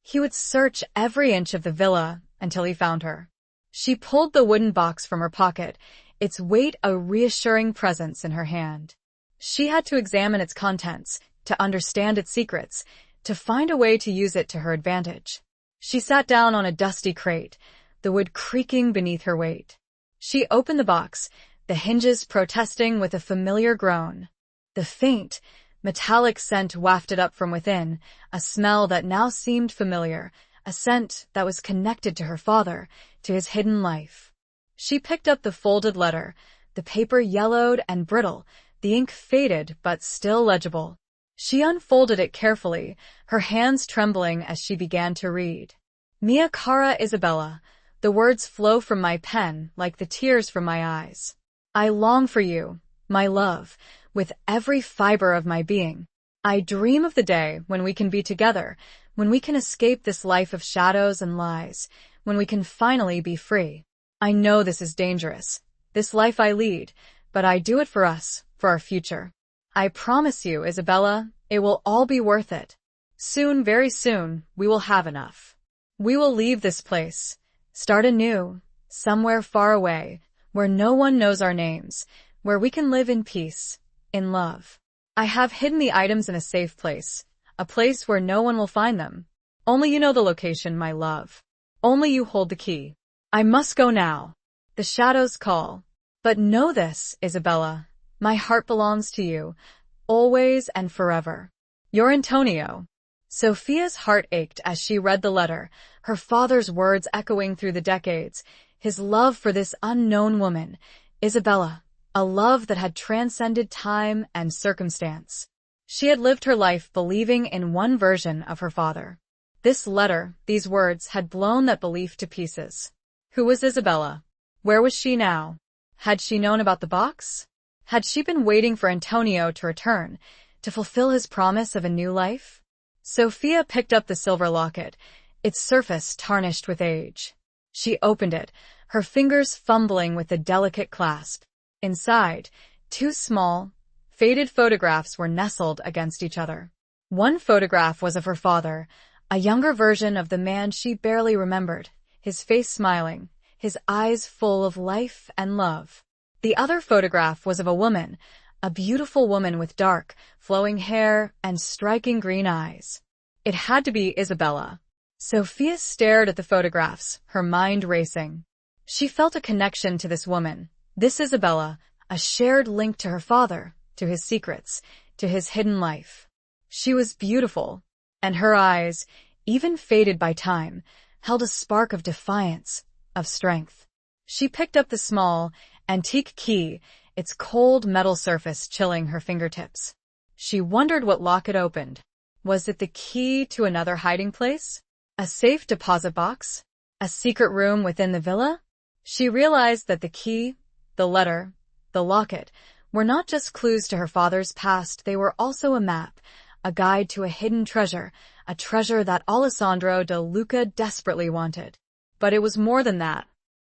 He would search every inch of the villa until he found her. She pulled the wooden box from her pocket, its weight a reassuring presence in her hand. She had to examine its contents, to understand its secrets, to find a way to use it to her advantage. She sat down on a dusty crate, the wood creaking beneath her weight. She opened the box, the hinges protesting with a familiar groan. The faint, metallic scent wafted up from within, a smell that now seemed familiar, a scent that was connected to her father, to his hidden life. She picked up the folded letter, the paper yellowed and brittle, the ink faded but still legible. She unfolded it carefully, her hands trembling as she began to read. "Mia cara Isabella, the words flow from my pen like the tears from my eyes. I long for you, my love, with every fiber of my being. I dream of the day when we can be together, when we can escape this life of shadows and lies, when we can finally be free. I know this is dangerous, this life I lead, but I do it for us, for our future. I promise you, Isabella, it will all be worth it. Soon, very soon, we will have enough. We will leave this place, start anew, somewhere far away, where no one knows our names, where we can live in peace, in love." I have hidden the items in a safe place, a place where no one will find them. Only you know the location, my love. Only you hold the key. I must go now. The shadows call. But know this, Isabella. My heart belongs to you, always and forever. Your Antonio. Sophia's heart ached as she read the letter, her father's words echoing through the decades, his love for this unknown woman, Isabella, a love that had transcended time and circumstance. She had lived her life believing in one version of her father. This letter, these words, had blown that belief to pieces. Who was Isabella? Where was she now? Had she known about the box? Had she been waiting for Antonio to return, to fulfill his promise of a new life? Sophia picked up the silver locket, its surface tarnished with age. She opened it, her fingers fumbling with the delicate clasp. Inside, two small, faded photographs were nestled against each other. One photograph was of her father, a younger version of the man she barely remembered, his face smiling, his eyes full of life and love. The other photograph was of a woman, a beautiful woman with dark, flowing hair and striking green eyes. It had to be Isabella. Sophia stared at the photographs, her mind racing. She felt a connection to this woman, this Isabella, a shared link to her father, to his secrets, to his hidden life. She was beautiful, and her eyes, even faded by time, held a spark of defiance, of strength. She picked up the small, antique key, its cold metal surface chilling her fingertips. She wondered what lock it opened. Was it the key to another hiding place? A safe deposit box? A secret room within the villa? She realized that the key, the letter, the locket, were not just clues to her father's past, they were also a map, a guide to a hidden treasure, a treasure that Alessandro de Luca desperately wanted. But it was more than that.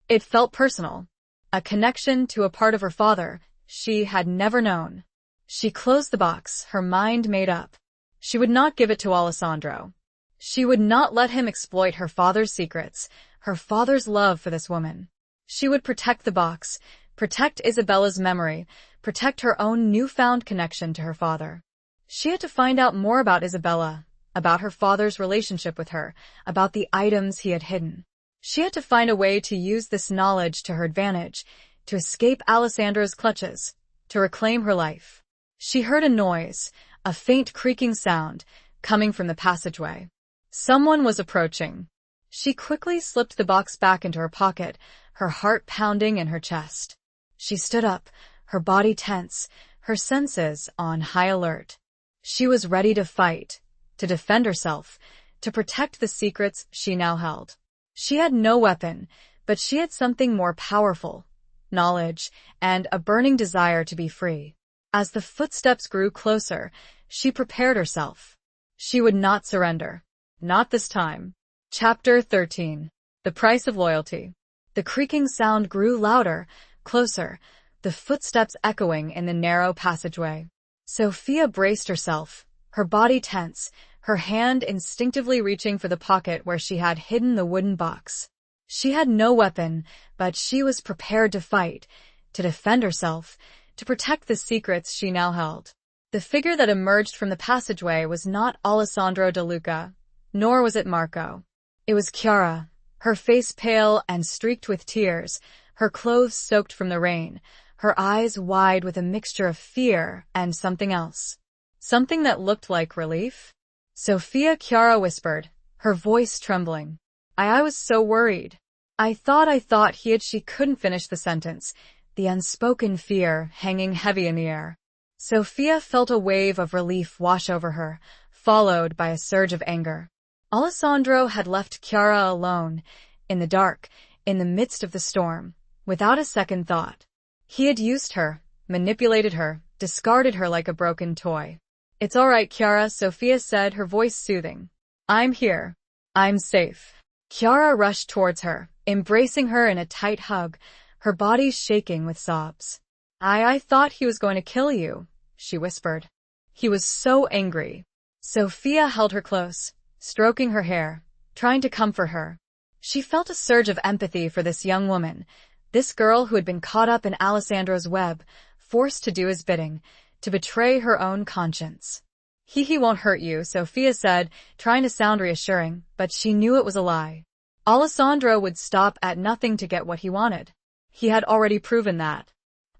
It felt personal. A connection to a part of her father she had never known. She closed the box, her mind made up. She would not give it to Alessandro. She would not let him exploit her father's secrets, her father's love for this woman. She would protect the box, protect Isabella's memory, protect her own newfound connection to her father. She had to find out more about Isabella, about her father's relationship with her, about the items he had hidden. She had to find a way to use this knowledge to her advantage, to escape Alessandro's clutches, to reclaim her life. She heard a noise, a faint creaking sound, coming from the passageway. Someone was approaching. She quickly slipped the box back into her pocket, her heart pounding in her chest. She stood up, her body tense, her senses on high alert. She was ready to fight, to defend herself, to protect the secrets she now held. She had no weapon, but she had something more powerful, knowledge, and a burning desire to be free. As the footsteps grew closer, she prepared herself. She would not surrender. Not this time. Chapter 13. The Price of Loyalty. The creaking sound grew louder, closer, the footsteps echoing in the narrow passageway. Sophia braced herself, her body tense, her hand instinctively reaching for the pocket where she had hidden the wooden box. She had no weapon, but she was prepared to fight, to defend herself, to protect the secrets she now held. The figure that emerged from the passageway was not Alessandro de Luca, nor was it Marco. It was Chiara, her face pale and streaked with tears, her clothes soaked from the rain, her eyes wide with a mixture of fear and something else. Something that looked like relief? Sophia, Chiara whispered, her voice trembling. I was so worried. I thought she couldn't finish the sentence, the unspoken fear hanging heavy in the air. Sophia felt a wave of relief wash over her, followed by a surge of anger. Alessandro had left Chiara alone, in the dark, in the midst of the storm, without a second thought. He had used her, manipulated her, discarded her like a broken toy. It's all right, Chiara, Sophia said, her voice soothing. I'm here. I'm safe. Chiara rushed towards her, embracing her in a tight hug, her body shaking with sobs. I thought he was going to kill you, she whispered. He was so angry. Sophia held her close, stroking her hair, trying to comfort her. She felt a surge of empathy for this young woman, this girl who had been caught up in Alessandro's web, forced to do his bidding, to betray her own conscience. He won't hurt you, Sophia said, trying to sound reassuring, but she knew it was a lie. Alessandro would stop at nothing to get what he wanted. He had already proven that.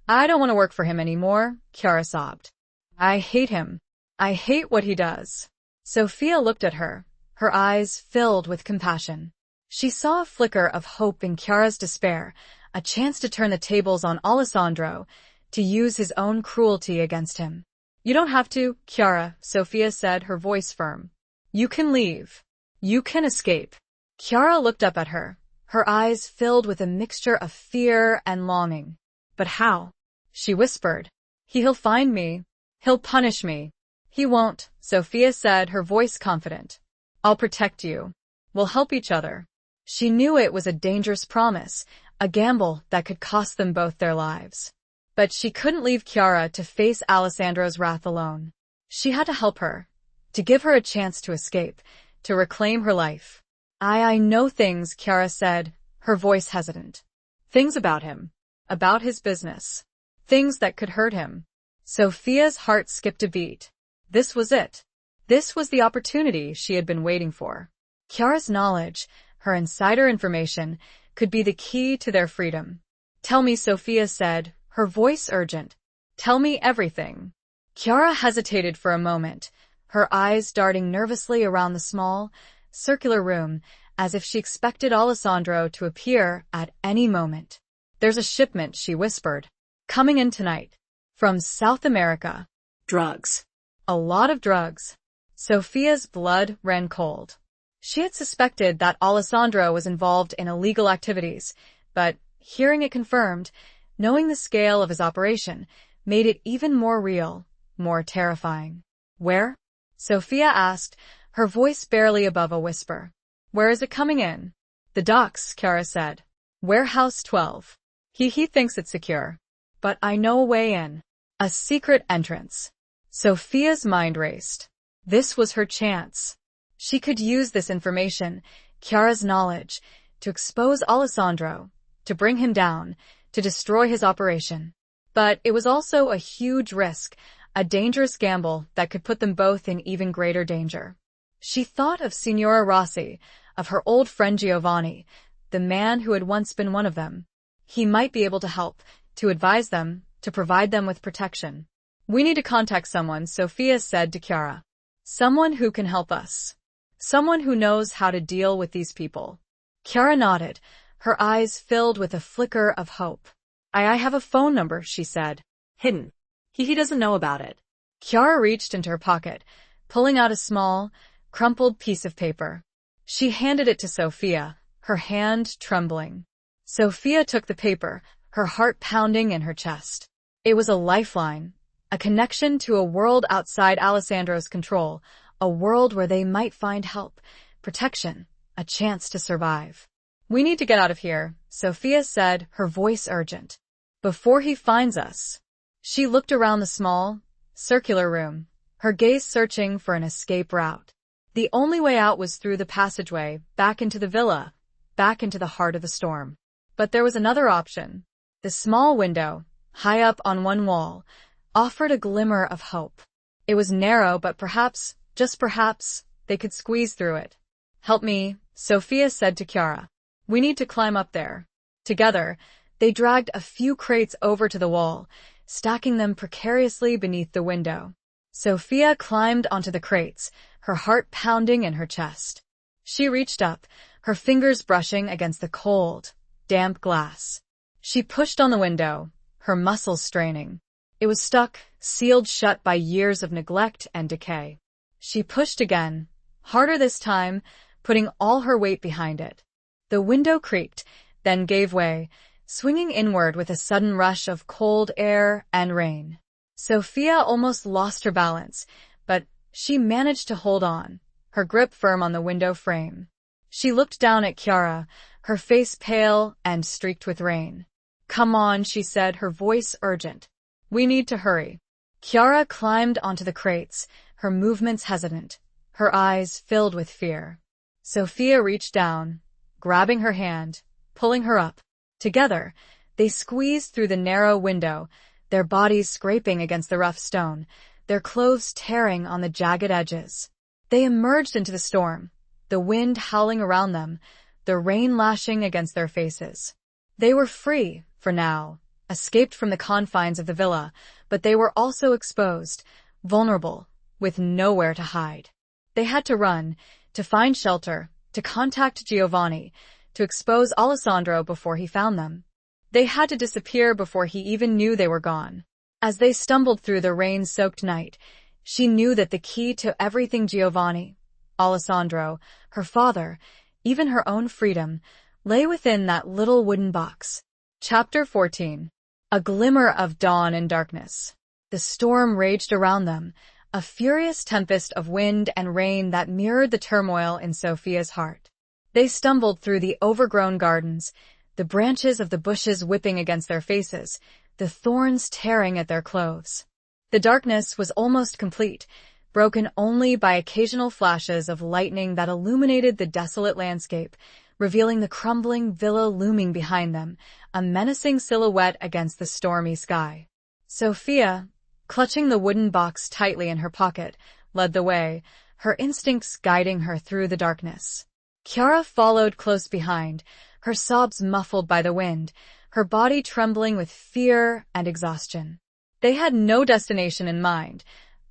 I don't want to work for him anymore, Chiara sobbed. I hate him. I hate what he does. Sophia looked at her, her eyes filled with compassion. She saw a flicker of hope in Chiara's despair, a chance to turn the tables on Alessandro, to use his own cruelty against him. You don't have to, Chiara, Sophia said, her voice firm. You can leave. You can escape. Chiara looked up at her, her eyes filled with a mixture of fear and longing. But how? She whispered. He'll find me. He'll punish me. He won't, Sophia said, her voice confident. I'll protect you. We'll help each other. She knew it was a dangerous promise, a gamble that could cost them both their lives. But she couldn't leave Chiara to face Alessandro's wrath alone. She had to help her, to give her a chance to escape, to reclaim her life. I know things, Chiara said, her voice hesitant. Things about him. About his business. Things that could hurt him. Sophia's heart skipped a beat. This was it. This was the opportunity she had been waiting for. Chiara's knowledge, her insider information, could be the key to their freedom. Tell me, Sophia said, her voice urgent. Tell me everything. Chiara hesitated for a moment, her eyes darting nervously around the small, circular room, as if she expected Alessandro to appear at any moment. There's a shipment, she whispered. Coming in tonight. From South America. Drugs. A lot of drugs. Sophia's blood ran cold. She had suspected that Alessandro was involved in illegal activities, but hearing it confirmed, knowing the scale of his operation, made it even more real, more terrifying. Where? Sophia asked, her voice barely above a whisper. Where is it coming in? The docks, Chiara said. Warehouse 12. He thinks it's secure. But I know a way in. A secret entrance. Sophia's mind raced. This was her chance. She could use this information, Chiara's knowledge, to expose Alessandro, to bring him down, to destroy his operation. But it was also a huge risk, a dangerous gamble that could put them both in even greater danger. She thought of Signora Rossi, of her old friend Giovanni, the man who had once been one of them. He might be able to help, to advise them, to provide them with protection. We need to contact someone, Sophia said to Chiara. Someone who can help us. Someone who knows how to deal with these people. Chiara nodded, her eyes filled with a flicker of hope. I have a phone number, she said. Hidden. He doesn't know about it. Chiara reached into her pocket, pulling out a small, crumpled piece of paper. She handed it to Sophia, her hand trembling. Sophia took the paper, her heart pounding in her chest. It was a lifeline, a connection to a world outside Alessandro's control, a world where they might find help, protection, a chance to survive. We need to get out of here, Sophia said, her voice urgent. Before he finds us. She looked around the small, circular room, her gaze searching for an escape route. The only way out was through the passageway, back into the villa, back into the heart of the storm. But there was another option. The small window, high up on one wall, offered a glimmer of hope. It was narrow, but perhaps, just perhaps, they could squeeze through it. Help me, Sophia said to Chiara. We need to climb up there. Together, they dragged a few crates over to the wall, stacking them precariously beneath the window. Sophia climbed onto the crates, her heart pounding in her chest. She reached up, her fingers brushing against the cold, damp glass. She pushed on the window, her muscles straining. It was stuck, sealed shut by years of neglect and decay. She pushed again, harder this time, putting all her weight behind it. The window creaked, then gave way, swinging inward with a sudden rush of cold air and rain. Sophia almost lost her balance, but she managed to hold on, her grip firm on the window frame. She looked down at Chiara, her face pale and streaked with rain. Come on, she said, her voice urgent. We need to hurry. Chiara climbed onto the crates, her movements hesitant, her eyes filled with fear. Sophia reached down, grabbing her hand, pulling her up. Together, they squeezed through the narrow window, their bodies scraping against the rough stone, their clothes tearing on the jagged edges. They emerged into the storm, the wind howling around them, the rain lashing against their faces. They were free, for now, escaped from the confines of the villa, but they were also exposed, vulnerable, with nowhere to hide. They had to run, to find shelter, to contact Giovanni, to expose Alessandro before he found them. They had to disappear before he even knew they were gone. As they stumbled through the rain-soaked night, she knew that the key to everything Giovanni, Alessandro, her father, even her own freedom, lay within that little wooden box. Chapter 14. A glimmer of dawn in darkness. The storm raged around them, a furious tempest of wind and rain that mirrored the turmoil in Sophia's heart. They stumbled through the overgrown gardens, the branches of the bushes whipping against their faces, the thorns tearing at their clothes. The darkness was almost complete, broken only by occasional flashes of lightning that illuminated the desolate landscape, revealing the crumbling villa looming behind them, a menacing silhouette against the stormy sky. Sophia, clutching the wooden box tightly in her pocket, led the way, her instincts guiding her through the darkness. Chiara followed close behind, her sobs muffled by the wind, her body trembling with fear and exhaustion. They had no destination in mind,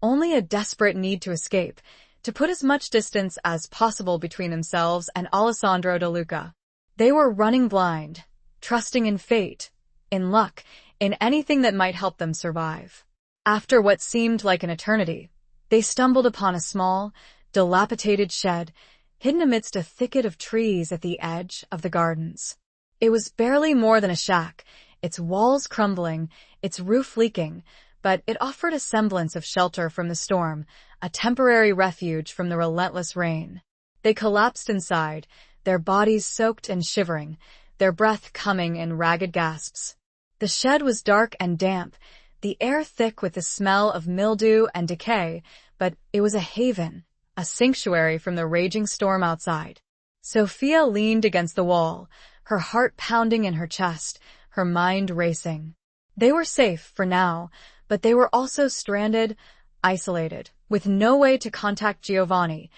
only a desperate need to escape, to put as much distance as possible between themselves and Alessandro De Luca. They were running blind, trusting in fate, in luck, in anything that might help them survive. After what seemed like an eternity, they stumbled upon a small, dilapidated shed, hidden amidst a thicket of trees at the edge of the gardens. It was barely more than a shack, its walls crumbling, its roof leaking, but it offered a semblance of shelter from the storm, a temporary refuge from the relentless rain. They collapsed inside, their bodies soaked and shivering, their breath coming in ragged gasps. The shed was dark and damp, the air thick with the smell of mildew and decay, but it was a haven, a sanctuary from the raging storm outside. Sophia leaned against the wall, her heart pounding in her chest, her mind racing. They were safe for now, but they were also stranded, isolated, with no way to contact Giovanni,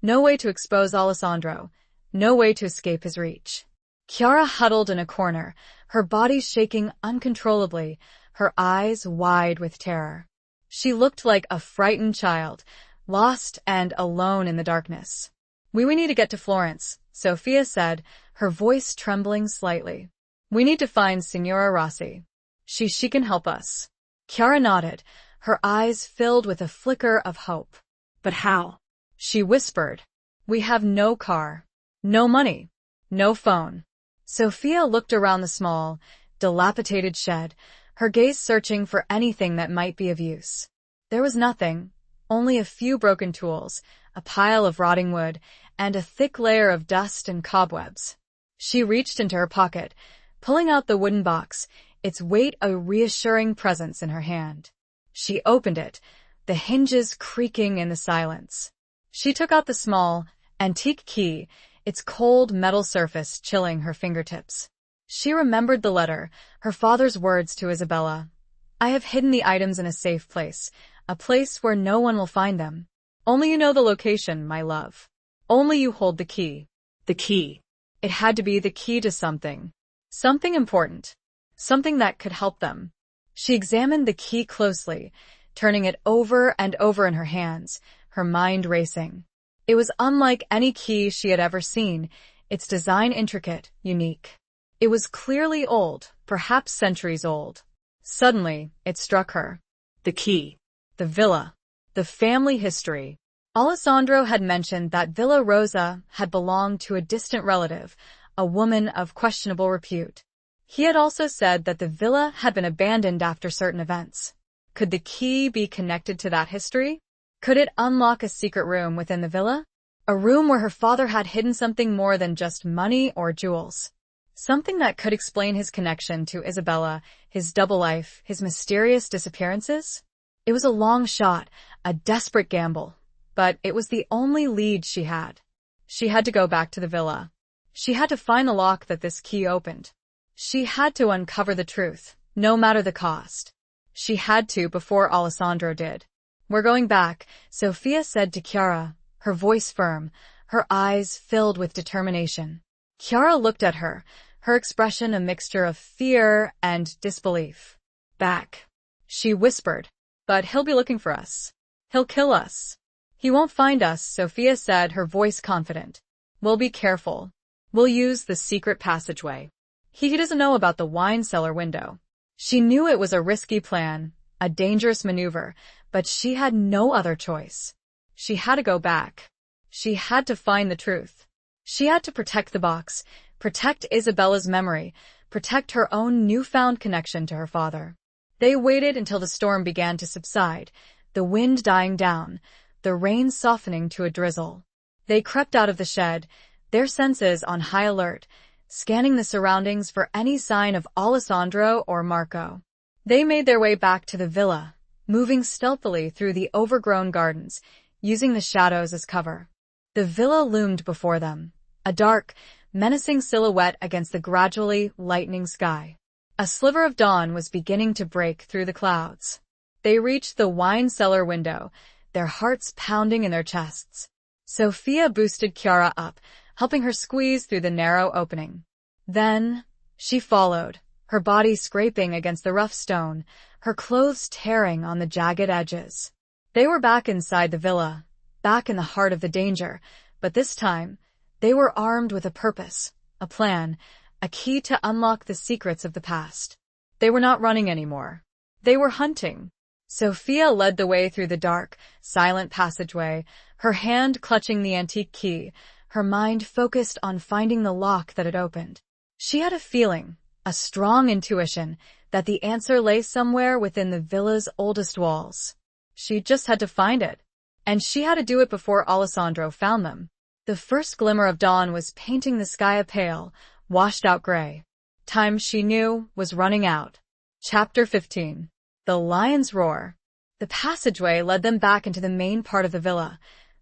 no way to expose Alessandro, no way to escape his reach. Chiara huddled in a corner, her body shaking uncontrollably, her eyes wide with terror. She looked like a frightened child, lost and alone in the darkness. We need to get to Florence," Sophia said, her voice trembling slightly. "We need to find Signora Rossi. She can help us." Chiara nodded, her eyes filled with a flicker of hope. "But how?" She whispered. "We have no car, no money, no phone." Sophia looked around the small, dilapidated shed, her gaze searching for anything that might be of use. There was nothing, only a few broken tools, a pile of rotting wood, and a thick layer of dust and cobwebs. She reached into her pocket, pulling out the wooden box, its weight a reassuring presence in her hand. She opened it, the hinges creaking in the silence. She took out the small, antique key, its cold metal surface chilling her fingertips. She remembered the letter, her father's words to Isabella. "I have hidden the items in a safe place, a place where no one will find them. Only you know the location, my love. Only you hold the key." The key. It had to be the key to something. Something important. Something that could help them. She examined the key closely, turning it over and over in her hands, her mind racing. It was unlike any key she had ever seen, its design intricate, unique. It was clearly old, perhaps centuries old. Suddenly, it struck her. The key. The villa. The family history. Alessandro had mentioned that Villa Rosa had belonged to a distant relative, a woman of questionable repute. He had also said that the villa had been abandoned after certain events. Could the key be connected to that history? Could it unlock a secret room within the villa? A room where her father had hidden something more than just money or jewels. Something that could explain his connection to Isabella, his double life, his mysterious disappearances? It was a long shot, a desperate gamble, but it was the only lead she had. She had to go back to the villa. She had to find the lock that this key opened. She had to uncover the truth, no matter the cost. She had to before Alessandro did. "We're going back," Sophia said to Chiara, her voice firm, her eyes filled with determination. Chiara looked at her, her expression a mixture of fear and disbelief. "Back," she whispered. "But he'll be looking for us. He'll kill us." "He won't find us," Sophia said, her voice confident. "We'll be careful. We'll use the secret passageway. He doesn't know about the wine cellar window." She knew it was a risky plan, a dangerous maneuver, but she had no other choice. She had to go back. She had to find the truth. She had to protect the box, protect Isabella's memory, protect her own newfound connection to her father. They waited until the storm began to subside, the wind dying down, the rain softening to a drizzle. They crept out of the shed, their senses on high alert, scanning the surroundings for any sign of Alessandro or Marco. They made their way back to the villa, moving stealthily through the overgrown gardens, using the shadows as cover. The villa loomed before them, a dark, menacing silhouette against the gradually lightening sky. A sliver of dawn was beginning to break through the clouds. They reached the wine cellar window, their hearts pounding in their chests. Sophia boosted Chiara up, helping her squeeze through the narrow opening. Then, she followed, her body scraping against the rough stone, her clothes tearing on the jagged edges. They were back inside the villa, back in the heart of the danger, but this time, they were armed with a purpose, a plan, a key to unlock the secrets of the past. They were not running anymore. They were hunting. Sophia led the way through the dark, silent passageway, her hand clutching the antique key, her mind focused on finding the lock that had opened. She had a feeling, a strong intuition, that the answer lay somewhere within the villa's oldest walls. She just had to find it. And she had to do it before Alessandro found them. The first glimmer of dawn was painting the sky a pale, washed-out gray. Time, she knew, was running out. Chapter 15. The Lion's Roar. The passageway led them back into the main part of the villa,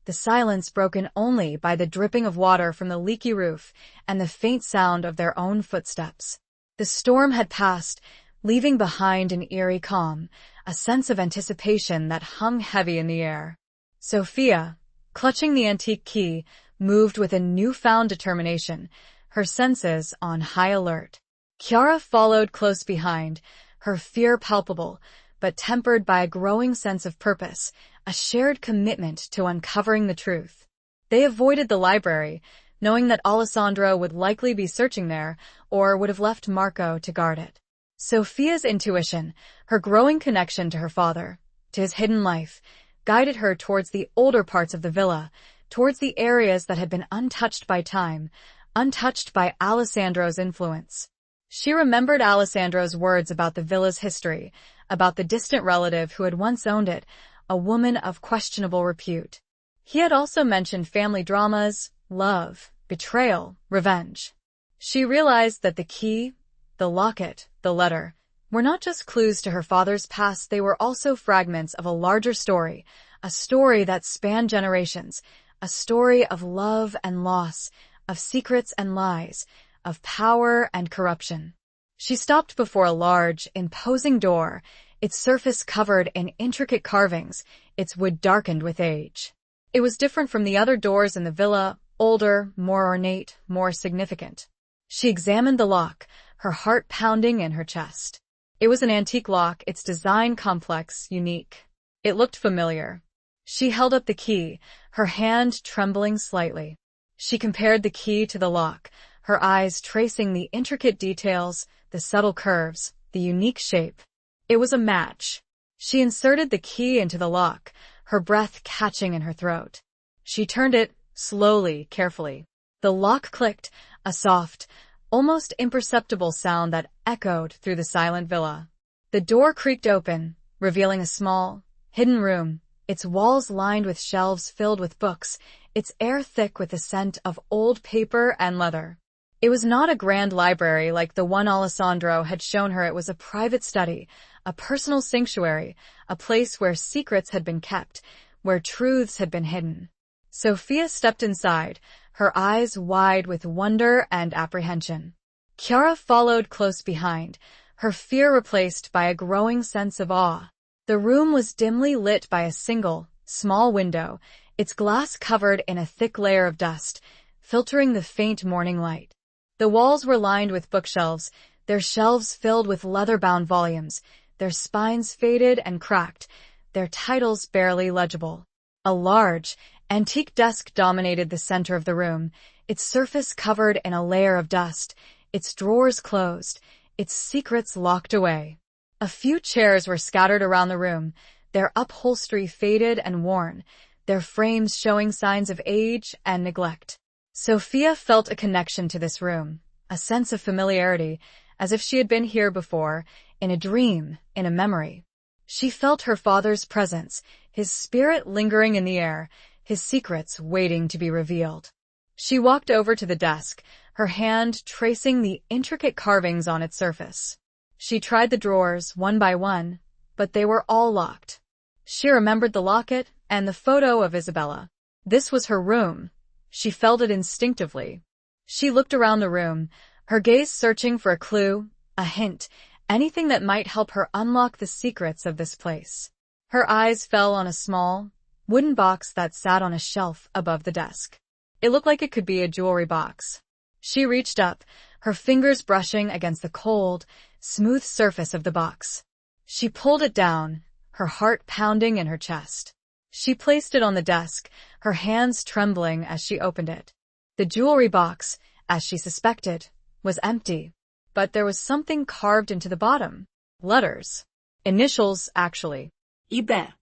the silence broken only by the dripping of water from the leaky roof and the faint sound of their own footsteps. The storm had passed, leaving behind an eerie calm, a sense of anticipation that hung heavy in the air. Sophia, clutching the antique key, moved with a newfound determination, her senses on high alert. Chiara followed close behind, her fear palpable, but tempered by a growing sense of purpose, a shared commitment to uncovering the truth. They avoided the library, knowing that Alessandro would likely be searching there or would have left Marco to guard it. Sophia's intuition, her growing connection to her father, to his hidden life, guided her towards the older parts of the villa, towards the areas that had been untouched by time, untouched by Alessandro's influence. She remembered Alessandro's words about the villa's history, about the distant relative who had once owned it, a woman of questionable repute. He had also mentioned family dramas, love, betrayal, revenge. She realized that the key, the locket, the letter, were not just clues to her father's past, they were also fragments of a larger story, a story that spanned generations, a story of love and loss, of secrets and lies, of power and corruption. She stopped before a large, imposing door, its surface covered in intricate carvings, its wood darkened with age. It was different from the other doors in the villa, older, more ornate, more significant. She examined the lock, her heart pounding in her chest. It was an antique lock, its design complex, unique. It looked familiar. She held up the key, her hand trembling slightly. She compared the key to the lock, her eyes tracing the intricate details, the subtle curves, the unique shape. It was a match. She inserted the key into the lock, her breath catching in her throat. She turned it, slowly, carefully. The lock clicked, a soft, almost imperceptible sound that echoed through the silent villa. The door creaked open, revealing a small, hidden room, its walls lined with shelves filled with books, its air thick with the scent of old paper and leather. It was not a grand library like the one Alessandro had shown her. It was a private study, a personal sanctuary, a place where secrets had been kept, where truths had been hidden. Sophia stepped inside, her eyes wide with wonder and apprehension. Chiara followed close behind, her fear replaced by a growing sense of awe. The room was dimly lit by a single, small window, its glass covered in a thick layer of dust, filtering the faint morning light. The walls were lined with bookshelves, their shelves filled with leather-bound volumes, their spines faded and cracked, their titles barely legible. A large, antique desk dominated the center of the room, its surface covered in a layer of dust, its drawers closed, its secrets locked away. A few chairs were scattered around the room, their upholstery faded and worn, their frames showing signs of age and neglect. Sophia felt a connection to this room, a sense of familiarity, as if she had been here before, in a dream, in a memory. She felt her father's presence, his spirit lingering in the air, his secrets waiting to be revealed. She walked over to the desk, her hand tracing the intricate carvings on its surface. She tried the drawers one by one, but they were all locked. She remembered the locket and the photo of Isabella. This was her room. She felt it instinctively. She looked around the room, her gaze searching for a clue, a hint, anything that might help her unlock the secrets of this place. Her eyes fell on a small, wooden box that sat on a shelf above the desk. It looked like it could be a jewelry box. She reached up, her fingers brushing against the cold, smooth surface of the box. She pulled it down, her heart pounding in her chest. She placed it on the desk, her hands trembling as she opened it. The jewelry box, as she suspected, was empty. But there was something carved into the bottom. Letters. Initials, actually. Ibe.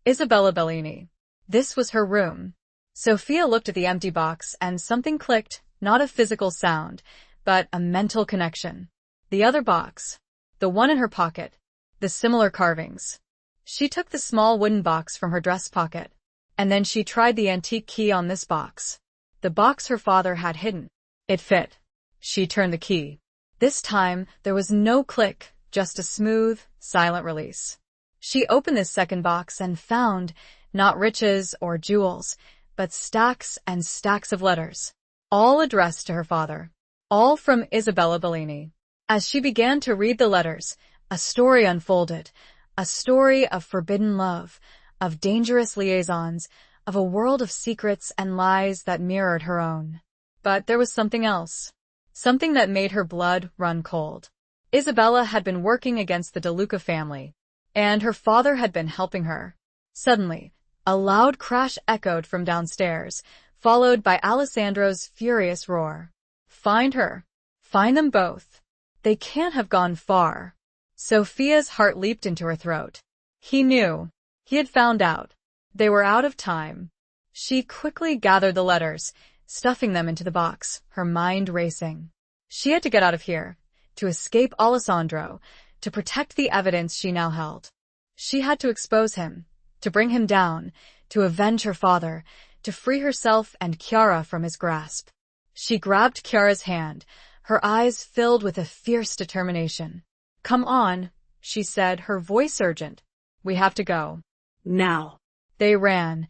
Isabella Bellini. This was her room. Sophia looked at the empty box and something clicked, not a physical sound, but a mental connection. The other box. The one in her pocket. The similar carvings. She took the small wooden box from her dress pocket. And then she tried the antique key on this box. The box her father had hidden. It fit. She turned the key. This time, there was no click, just a smooth, silent release. She opened this second box and found, not riches or jewels, but stacks and stacks of letters, all addressed to her father, all from Isabella Bellini. As she began to read the letters, a story unfolded, a story of forbidden love, of dangerous liaisons, of a world of secrets and lies that mirrored her own. But there was something else. Something that made her blood run cold. Isabella had been working against the De Luca family, and her father had been helping her. Suddenly, a loud crash echoed from downstairs, followed by Alessandro's furious roar. Find her. Find them both. They can't have gone far. Sophia's heart leaped into her throat. He knew. He had found out. They were out of time. She quickly gathered the letters, stuffing them into the box, her mind racing. She had to get out of here, to escape Alessandro, to protect the evidence she now held. She had to expose him, to bring him down, to avenge her father, to free herself and Chiara from his grasp. She grabbed Chiara's hand, her eyes filled with a fierce determination. Come on, she said, her voice urgent. We have to go. Now. They ran,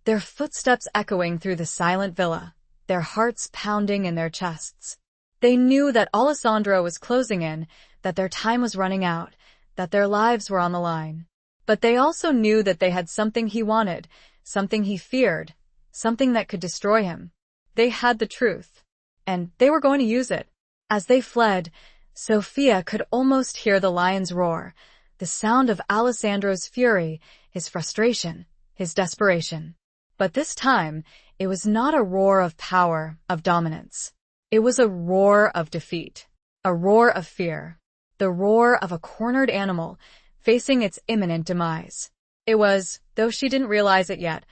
their footsteps echoing through the silent villa, their hearts pounding in their chests. They knew that Alessandro was closing in, that their time was running out, that their lives were on the line. But they also knew that they had something he wanted, something he feared, something that could destroy him. They had the truth, and they were going to use it. As they fled, Sophia could almost hear the lion's roar, the sound of Alessandro's fury, his frustration, his desperation. But this time, it was not a roar of power, of dominance. It was a roar of defeat, a roar of fear, the roar of a cornered animal facing its imminent demise. It was, though she didn't realize it yet,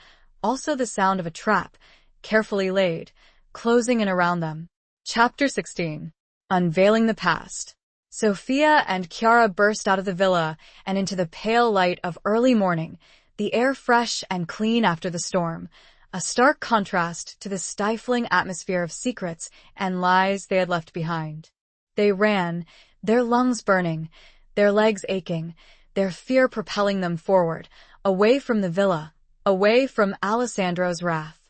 also the sound of a trap, carefully laid, closing in around them. Chapter 16. Unveiling the Past. Sophia and Chiara burst out of the villa and into the pale light of early morning, the air fresh and clean after the storm, a stark contrast to the stifling atmosphere of secrets and lies they had left behind. They ran, their lungs burning, their legs aching, their fear propelling them forward, away from the villa, away from Alessandro's wrath.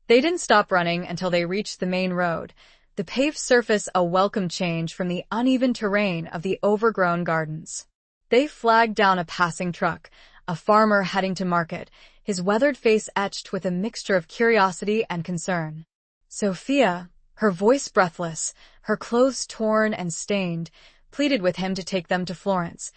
They didn't stop running until they reached the main road, the paved surface a welcome change from the uneven terrain of the overgrown gardens. They flagged down a passing truck, a farmer heading to market, his weathered face etched with a mixture of curiosity and concern. Sophia, her voice breathless, her clothes torn and stained, pleaded with him to take them to Florence,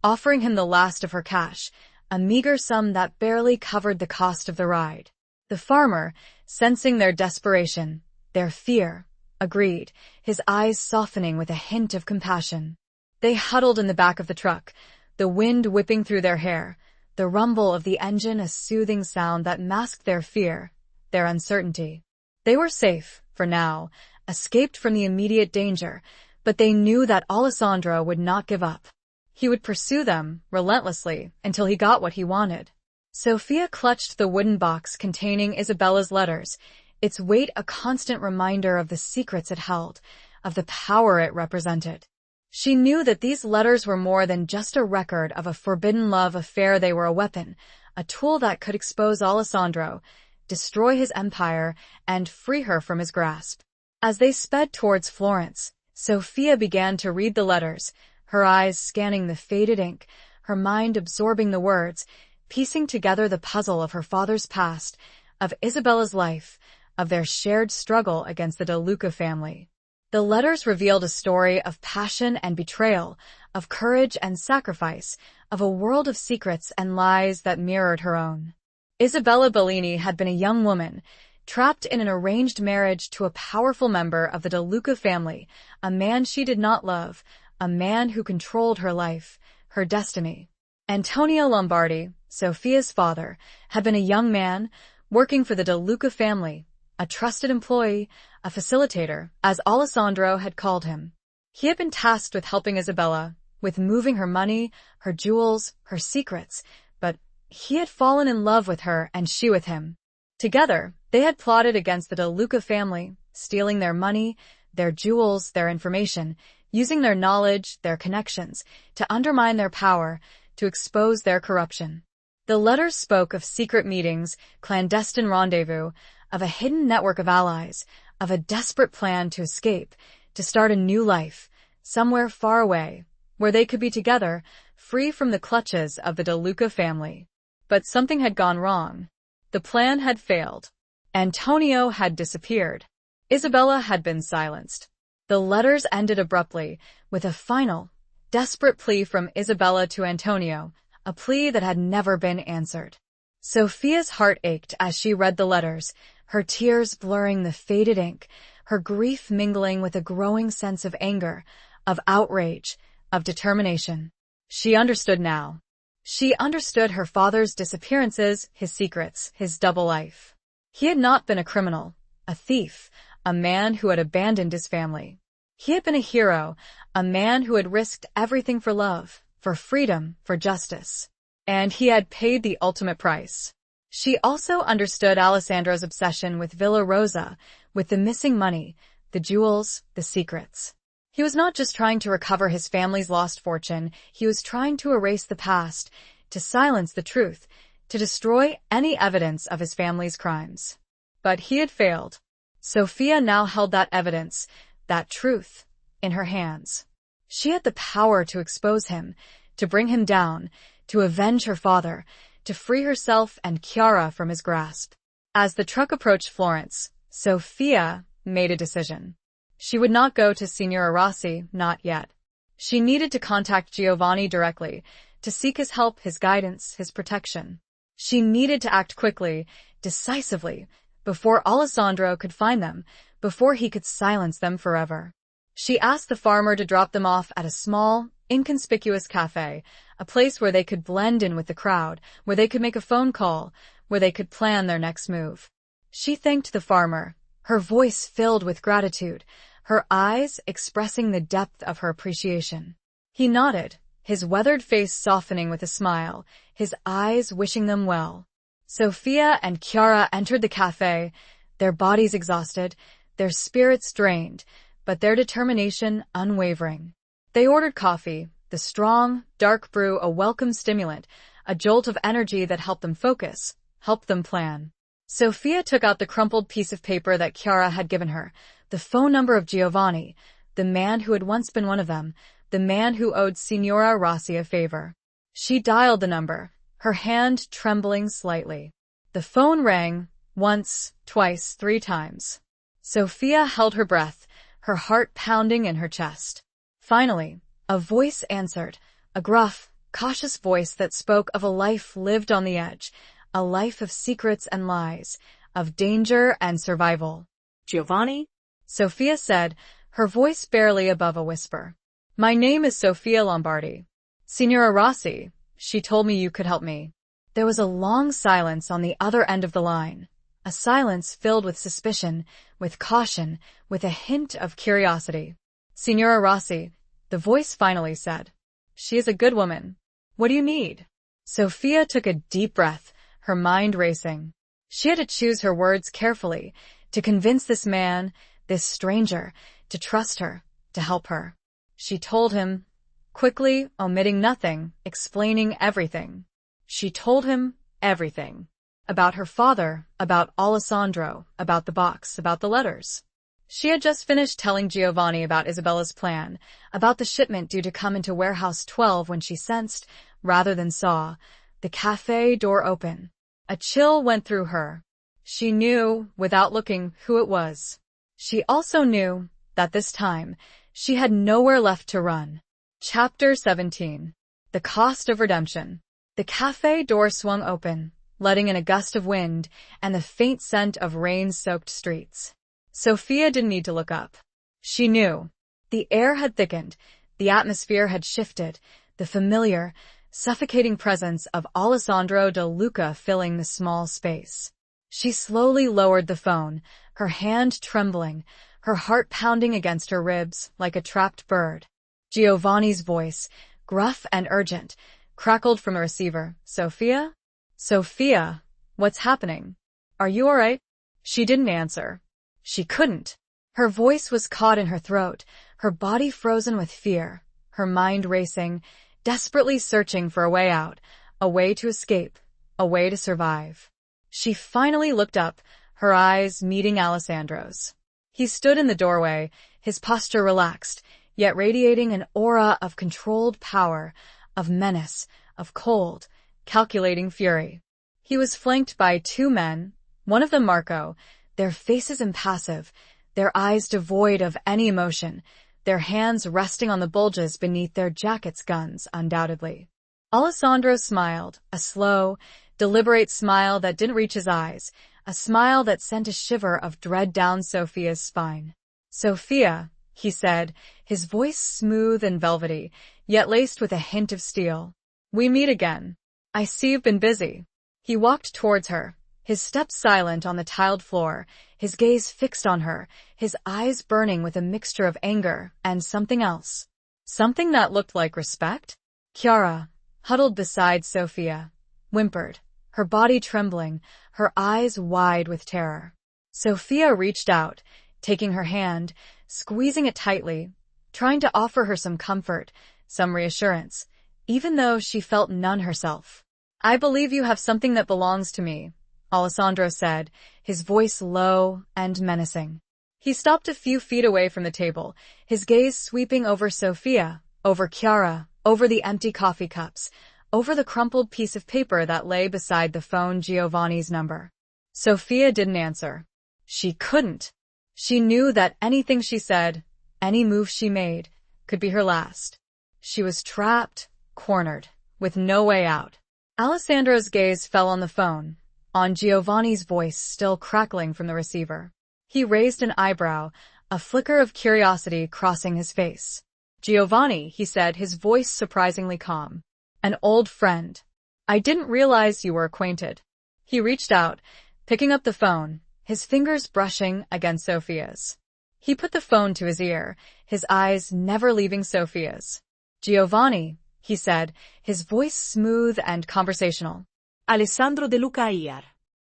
offering him the last of her cash, a meager sum that barely covered the cost of the ride. The farmer, sensing their desperation, their fear, agreed, his eyes softening with a hint of compassion. They huddled in the back of the truck, the wind whipping through their hair, the rumble of the engine a soothing sound that masked their fear, their uncertainty. They were safe, for now, escaped from the immediate danger, but they knew that Alessandro would not give up. He would pursue them, relentlessly, until he got what he wanted. Sophia clutched the wooden box containing Isabella's letters, its weight a constant reminder of the secrets it held, of the power it represented. She knew that these letters were more than just a record of a forbidden love affair. They were a weapon, a tool that could expose Alessandro, destroy his empire, and free her from his grasp. As they sped towards Florence, Sophia began to read the letters, her eyes scanning the faded ink, her mind absorbing the words, piecing together the puzzle of her father's past, of Isabella's life, of their shared struggle against the De Luca family. The letters revealed a story of passion and betrayal, of courage and sacrifice, of a world of secrets and lies that mirrored her own. Isabella Bellini had been a young woman, trapped in an arranged marriage to a powerful member of the De Luca family, a man she did not love, a man who controlled her life, her destiny. Antonio Lombardi, Sophia's father, had been a young man, working for the De Luca family, a trusted employee, a facilitator, as Alessandro had called him. He had been tasked with helping Isabella, with moving her money, her jewels, her secrets, but he had fallen in love with her and she with him. Together, they had plotted against the De Luca family, stealing their money, their jewels, their information, using their knowledge, their connections, to undermine their power, to expose their corruption. The letters spoke of secret meetings, clandestine rendezvous, of a hidden network of allies, of a desperate plan to escape, to start a new life, somewhere far away, where they could be together, free from the clutches of the De Luca family. But something had gone wrong. The plan had failed. Antonio had disappeared. Isabella had been silenced. The letters ended abruptly, with a final, desperate plea from Isabella to Antonio, a plea that had never been answered. Sophia's heart ached as she read the letters, her tears blurring the faded ink, her grief mingling with a growing sense of anger, of outrage, of determination. She understood now. She understood her father's disappearances, his secrets, his double life. He had not been a criminal, a thief, a man who had abandoned his family. He had been a hero, a man who had risked everything for love, for freedom, for justice. And he had paid the ultimate price. She also understood Alessandro's obsession with Villa Rosa, with the missing money, the jewels, the secrets. He was not just trying to recover his family's lost fortune, he was trying to erase the past, to silence the truth, to destroy any evidence of his family's crimes. But he had failed. Sophia now held that evidence, that truth, in her hands. She had the power to expose him, to bring him down, to avenge her father, to free herself and Chiara from his grasp. As the truck approached Florence, Sophia made a decision. She would not go to Signora Rossi, not yet. She needed to contact Giovanni directly, to seek his help, his guidance, his protection. She needed to act quickly, decisively, before Alessandro could find them, before he could silence them forever. She asked the farmer to drop them off at a small, inconspicuous cafe, a place where they could blend in with the crowd, where they could make a phone call, where they could plan their next move. She thanked the farmer, her voice filled with gratitude, her eyes expressing the depth of her appreciation. He nodded, his weathered face softening with a smile, his eyes wishing them well. Sophia and Chiara entered the cafe, their bodies exhausted, their spirits drained, but their determination unwavering. They ordered coffee, the strong, dark brew, a welcome stimulant, a jolt of energy that helped them focus, helped them plan. Sophia took out the crumpled piece of paper that Chiara had given her, the phone number of Giovanni, the man who had once been one of them, the man who owed Signora Rossi a favor. She dialed the number, her hand trembling slightly. The phone rang, once, twice, 3 times. Sophia held her breath, her heart pounding in her chest. Finally, a voice answered, a gruff, cautious voice that spoke of a life lived on the edge, a life of secrets and lies, of danger and survival. Giovanni? Sophia said, her voice barely above a whisper. My name is Sophia Lombardi. Signora Rossi, she told me you could help me. There was a long silence on the other end of the line, a silence filled with suspicion, with caution, with a hint of curiosity. Signora Rossi, the voice finally said. She is a good woman. What do you need? Sophia took a deep breath, her mind racing. She had to choose her words carefully, to convince this man, this stranger, to trust her, to help her. She told him, quickly, omitting nothing, explaining everything. She told him everything. About her father, about Alessandro, about the box, about the letters. She had just finished telling Giovanni about Isabella's plan, about the shipment due to come into warehouse 12 when she sensed, rather than saw, the cafe door open. A chill went through her. She knew, without looking, who it was. She also knew that this time, she had nowhere left to run. Chapter 17. The Cost of Redemption. The cafe door swung open, letting in a gust of wind and the faint scent of rain-soaked streets. Sophia didn't need to look up. She knew. The air had thickened, the atmosphere had shifted, the familiar, suffocating presence of Alessandro de Luca filling the small space. She slowly lowered the phone, her hand trembling, her heart pounding against her ribs like a trapped bird. Giovanni's voice, gruff and urgent, crackled from the receiver. Sophia? Sophia, what's happening? Are you all right? She didn't answer. She couldn't. Her voice was caught in her throat, her body frozen with fear, her mind racing, desperately searching for a way out, a way to escape, a way to survive. She finally looked up, her eyes meeting Alessandro's. He stood in the doorway, his posture relaxed, yet radiating an aura of controlled power, of menace, of cold, calculating fury. He was flanked by 2 men, one of them Marco, their faces impassive, their eyes devoid of any emotion, their hands resting on the bulges beneath their jackets' guns, undoubtedly. Alessandro smiled, a slow, deliberate smile that didn't reach his eyes, a smile that sent a shiver of dread down Sophia's spine. Sophia, he said, his voice smooth and velvety, yet laced with a hint of steel. We meet again. I see you've been busy. He walked towards her, his steps silent on the tiled floor, his gaze fixed on her, his eyes burning with a mixture of anger and something else. Something that looked like respect? Chiara, huddled beside Sophia, whimpered, her body trembling, her eyes wide with terror. Sophia reached out, taking her hand, squeezing it tightly, trying to offer her some comfort, some reassurance, even though she felt none herself. I believe you have something that belongs to me, Alessandro said, his voice low and menacing. He stopped a few feet away from the table, his gaze sweeping over Sophia, over Chiara, over the empty coffee cups, over the crumpled piece of paper that lay beside the phone Giovanni's number. Sophia didn't answer. She couldn't. She knew that anything she said, any move she made, could be her last. She was trapped, cornered, with no way out. Alessandro's gaze fell on the phone, on Giovanni's voice still crackling from the receiver. He raised an eyebrow, a flicker of curiosity crossing his face. Giovanni, he said, his voice surprisingly calm. An old friend. I didn't realize you were acquainted. He reached out, picking up the phone, his fingers brushing against Sophia's. He put the phone to his ear, his eyes never leaving Sophia's. Giovanni, he said, his voice smooth and conversational. Alessandro de Luca here.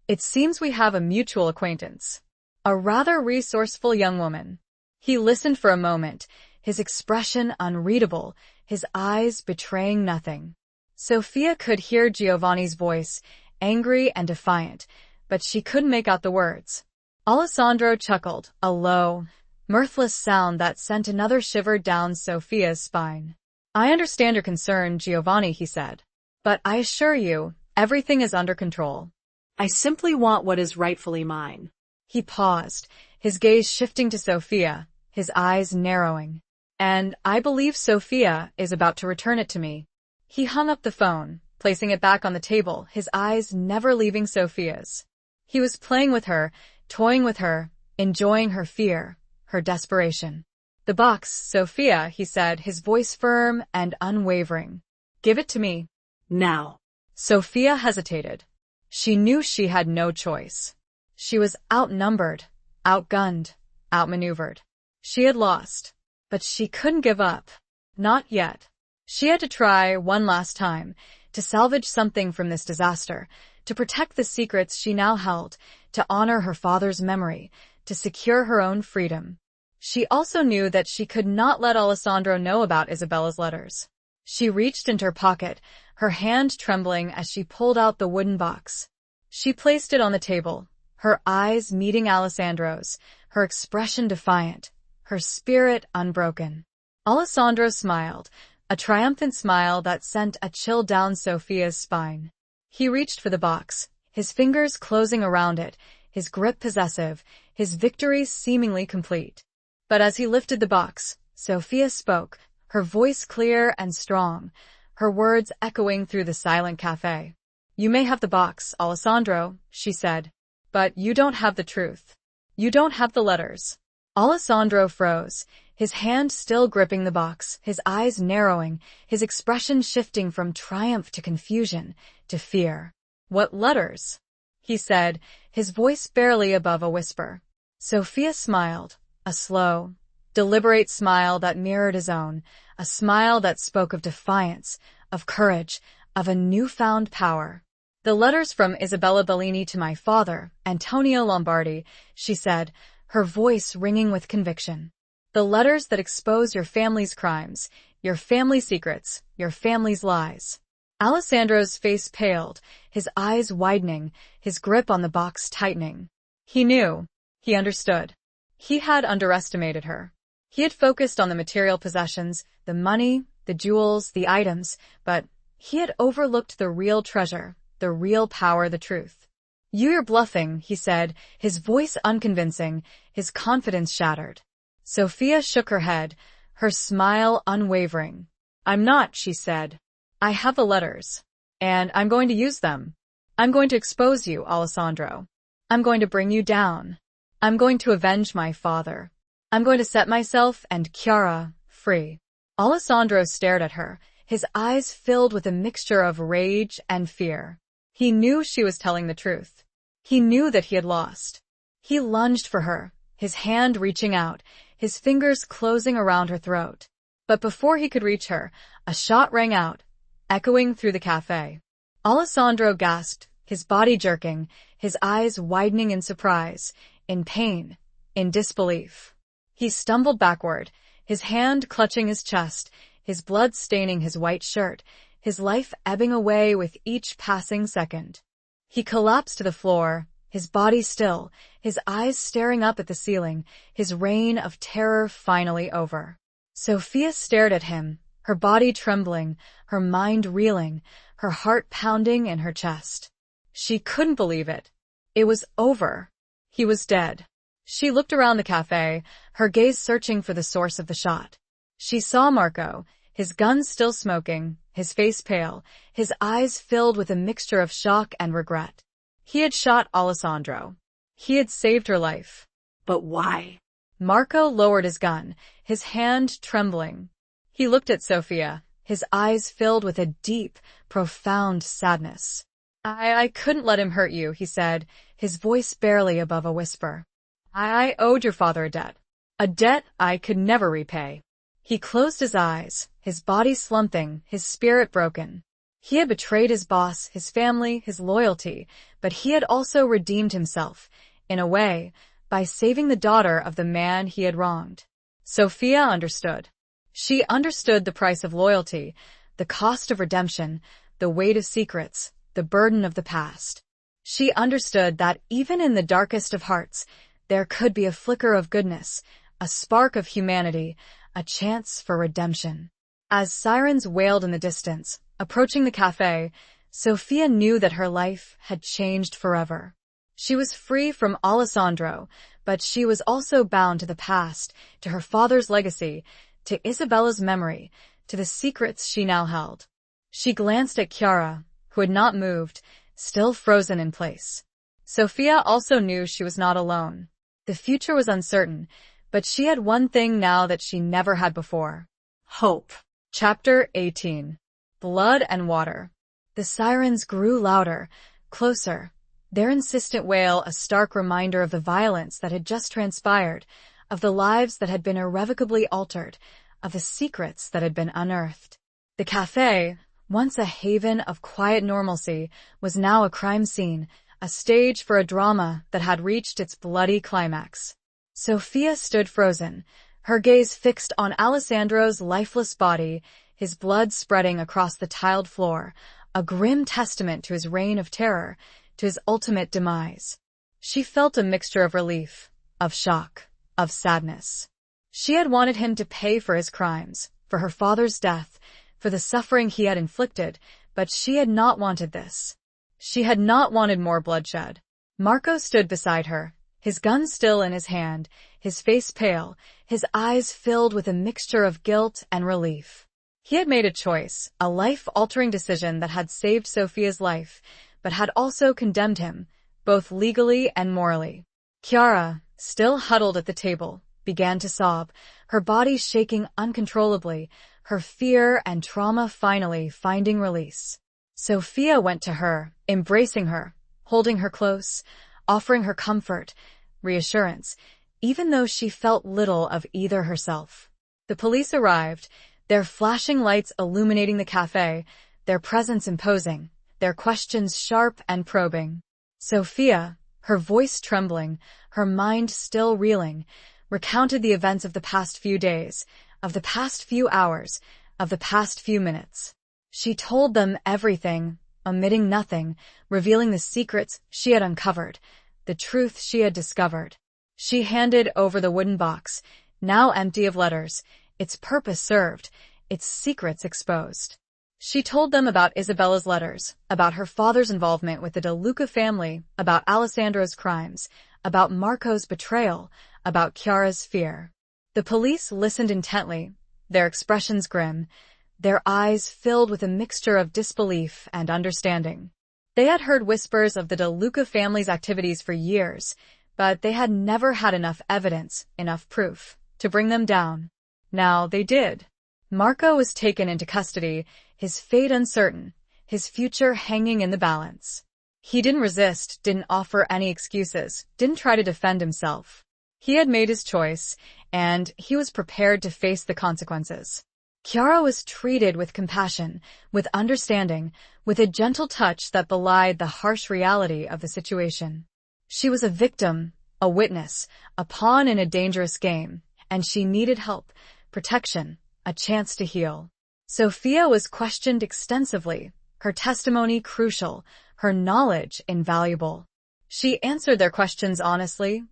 It seems we have a mutual acquaintance. A rather resourceful young woman. He listened for a moment, his expression unreadable, his eyes betraying nothing. Sophia could hear Giovanni's voice, angry and defiant, but she couldn't make out the words. Alessandro chuckled, a low, mirthless sound that sent another shiver down Sophia's spine. I understand your concern, Giovanni, he said. But I assure you, everything is under control. I simply want what is rightfully mine. He paused, his gaze shifting to Sophia, his eyes narrowing. And I believe Sophia is about to return it to me. He hung up the phone, placing it back on the table, his eyes never leaving Sophia's. He was playing with her, toying with her, enjoying her fear, her desperation. The box, Sophia, he said, his voice firm and unwavering. Give it to me. Now. Sophia hesitated. She knew she had no choice. She was outnumbered, outgunned, outmaneuvered. She had lost, but she couldn't give up. Not yet. She had to try one last time, to salvage something from this disaster, to protect the secrets she now held, to honor her father's memory, to secure her own freedom. She also knew that she could not let Alessandro know about Isabella's letters. She reached into her pocket, her hand trembling as she pulled out the wooden box. She placed it on the table, her eyes meeting Alessandro's, her expression defiant, her spirit unbroken. Alessandro smiled, a triumphant smile that sent a chill down Sophia's spine. He reached for the box, his fingers closing around it, his grip possessive, his victory seemingly complete. But as he lifted the box, Sophia spoke, her voice clear and strong, her words echoing through the silent cafe. You may have the box, Alessandro, she said, but you don't have the truth. You don't have the letters. Alessandro froze, his hand still gripping the box, his eyes narrowing, his expression shifting from triumph to confusion, to fear. What letters? He said, his voice barely above a whisper. Sophia smiled, a slow, deliberate smile that mirrored his own, a smile that spoke of defiance, of courage, of a newfound power. The letters from Isabella Bellini to my father, Antonio Lombardi, she said, her voice ringing with conviction. The letters that expose your family's crimes, your family's secrets, your family's lies. Alessandro's face paled, his eyes widening, his grip on the box tightening. He knew. He understood. He had underestimated her. He had focused on the material possessions, the money, the jewels, the items, but he had overlooked the real treasure, the real power, the truth. You're bluffing, he said, his voice unconvincing, his confidence shattered. Sophia shook her head, her smile unwavering. I'm not, she said. I have the letters, and I'm going to use them. I'm going to expose you, Alessandro. I'm going to bring you down. I'm going to avenge my father. I'm going to set myself and Chiara free. Alessandro stared at her, his eyes filled with a mixture of rage and fear. He knew she was telling the truth. He knew that he had lost. He lunged for her, his hand reaching out, his fingers closing around her throat. But before he could reach her, a shot rang out, echoing through the cafe. Alessandro gasped, his body jerking, his eyes widening in surprise, in pain, in disbelief. He stumbled backward, his hand clutching his chest, his blood staining his white shirt, his life ebbing away with each passing second. He collapsed to the floor, his body still, his eyes staring up at the ceiling, his reign of terror finally over. Sophia stared at him, her body trembling, her mind reeling, her heart pounding in her chest. She couldn't believe it. It was over. He was dead. She looked around the cafe, her gaze searching for the source of the shot. She saw Marco, his gun still smoking, his face pale, his eyes filled with a mixture of shock and regret. He had shot Alessandro. He had saved her life. But why? Marco lowered his gun, his hand trembling. He looked at Sophia, his eyes filled with a deep, profound sadness. I couldn't let him hurt you, he said, his voice barely above a whisper. I owed your father a debt I could never repay. He closed his eyes, his body slumping, his spirit broken. He had betrayed his boss, his family, his loyalty, but he had also redeemed himself, in a way, by saving the daughter of the man he had wronged. Sophia understood. She understood the price of loyalty, the cost of redemption, the weight of secrets, the burden of the past. She understood that even in the darkest of hearts, there could be a flicker of goodness, a spark of humanity, a chance for redemption. As sirens wailed in the distance, approaching the cafe, Sophia knew that her life had changed forever. She was free from Alessandro, but she was also bound to the past, to her father's legacy, to Isabella's memory, to the secrets she now held. She glanced at Chiara, who had not moved, still frozen in place. Sophia also knew she was not alone. The future was uncertain, but she had one thing now that she never had before. Hope. Chapter 18. Blood and Water. The sirens grew louder, closer, their insistent wail a stark reminder of the violence that had just transpired, of the lives that had been irrevocably altered, of the secrets that had been unearthed. The cafe, once a haven of quiet normalcy, was now a crime scene, a stage for a drama that had reached its bloody climax. Sophia stood frozen, her gaze fixed on Alessandro's lifeless body, his blood spreading across the tiled floor, a grim testament to his reign of terror, to his ultimate demise. She felt a mixture of relief, of shock, of sadness. She had wanted him to pay for his crimes, for her father's death, for the suffering he had inflicted, but she had not wanted this. She had not wanted more bloodshed. Marco stood beside her, his gun still in his hand, his face pale, his eyes filled with a mixture of guilt and relief. He had made a choice, a life-altering decision that had saved Sophia's life, but had also condemned him, both legally and morally. Chiara, still huddled at the table, began to sob, her body shaking uncontrollably, her fear and trauma finally finding release. Sophia went to her, embracing her, holding her close, offering her comfort, reassurance, even though she felt little of either herself. The police arrived, their flashing lights illuminating the cafe, their presence imposing, their questions sharp and probing. Sophia, her voice trembling, her mind still reeling, recounted the events of the past few days, of the past few hours, of the past few minutes. She told them everything, omitting nothing, revealing the secrets she had uncovered, the truth she had discovered. She handed over the wooden box, now empty of letters, its purpose served, its secrets exposed. She told them about Isabella's letters, about her father's involvement with the De Luca family, about Alessandro's crimes, about Marco's betrayal, about Chiara's fear. The police listened intently, their expressions grim, their eyes filled with a mixture of disbelief and understanding. They had heard whispers of the De Luca family's activities for years, but they had never had enough evidence, enough proof, to bring them down. Now they did. Marco was taken into custody, his fate uncertain, his future hanging in the balance. He didn't resist, didn't offer any excuses, didn't try to defend himself. He had made his choice, and he was prepared to face the consequences. Chiara was treated with compassion, with understanding, with a gentle touch that belied the harsh reality of the situation. She was a victim, a witness, a pawn in a dangerous game, and she needed help, protection, a chance to heal. Sophia was questioned extensively, her testimony crucial, her knowledge invaluable. She answered their questions honestly,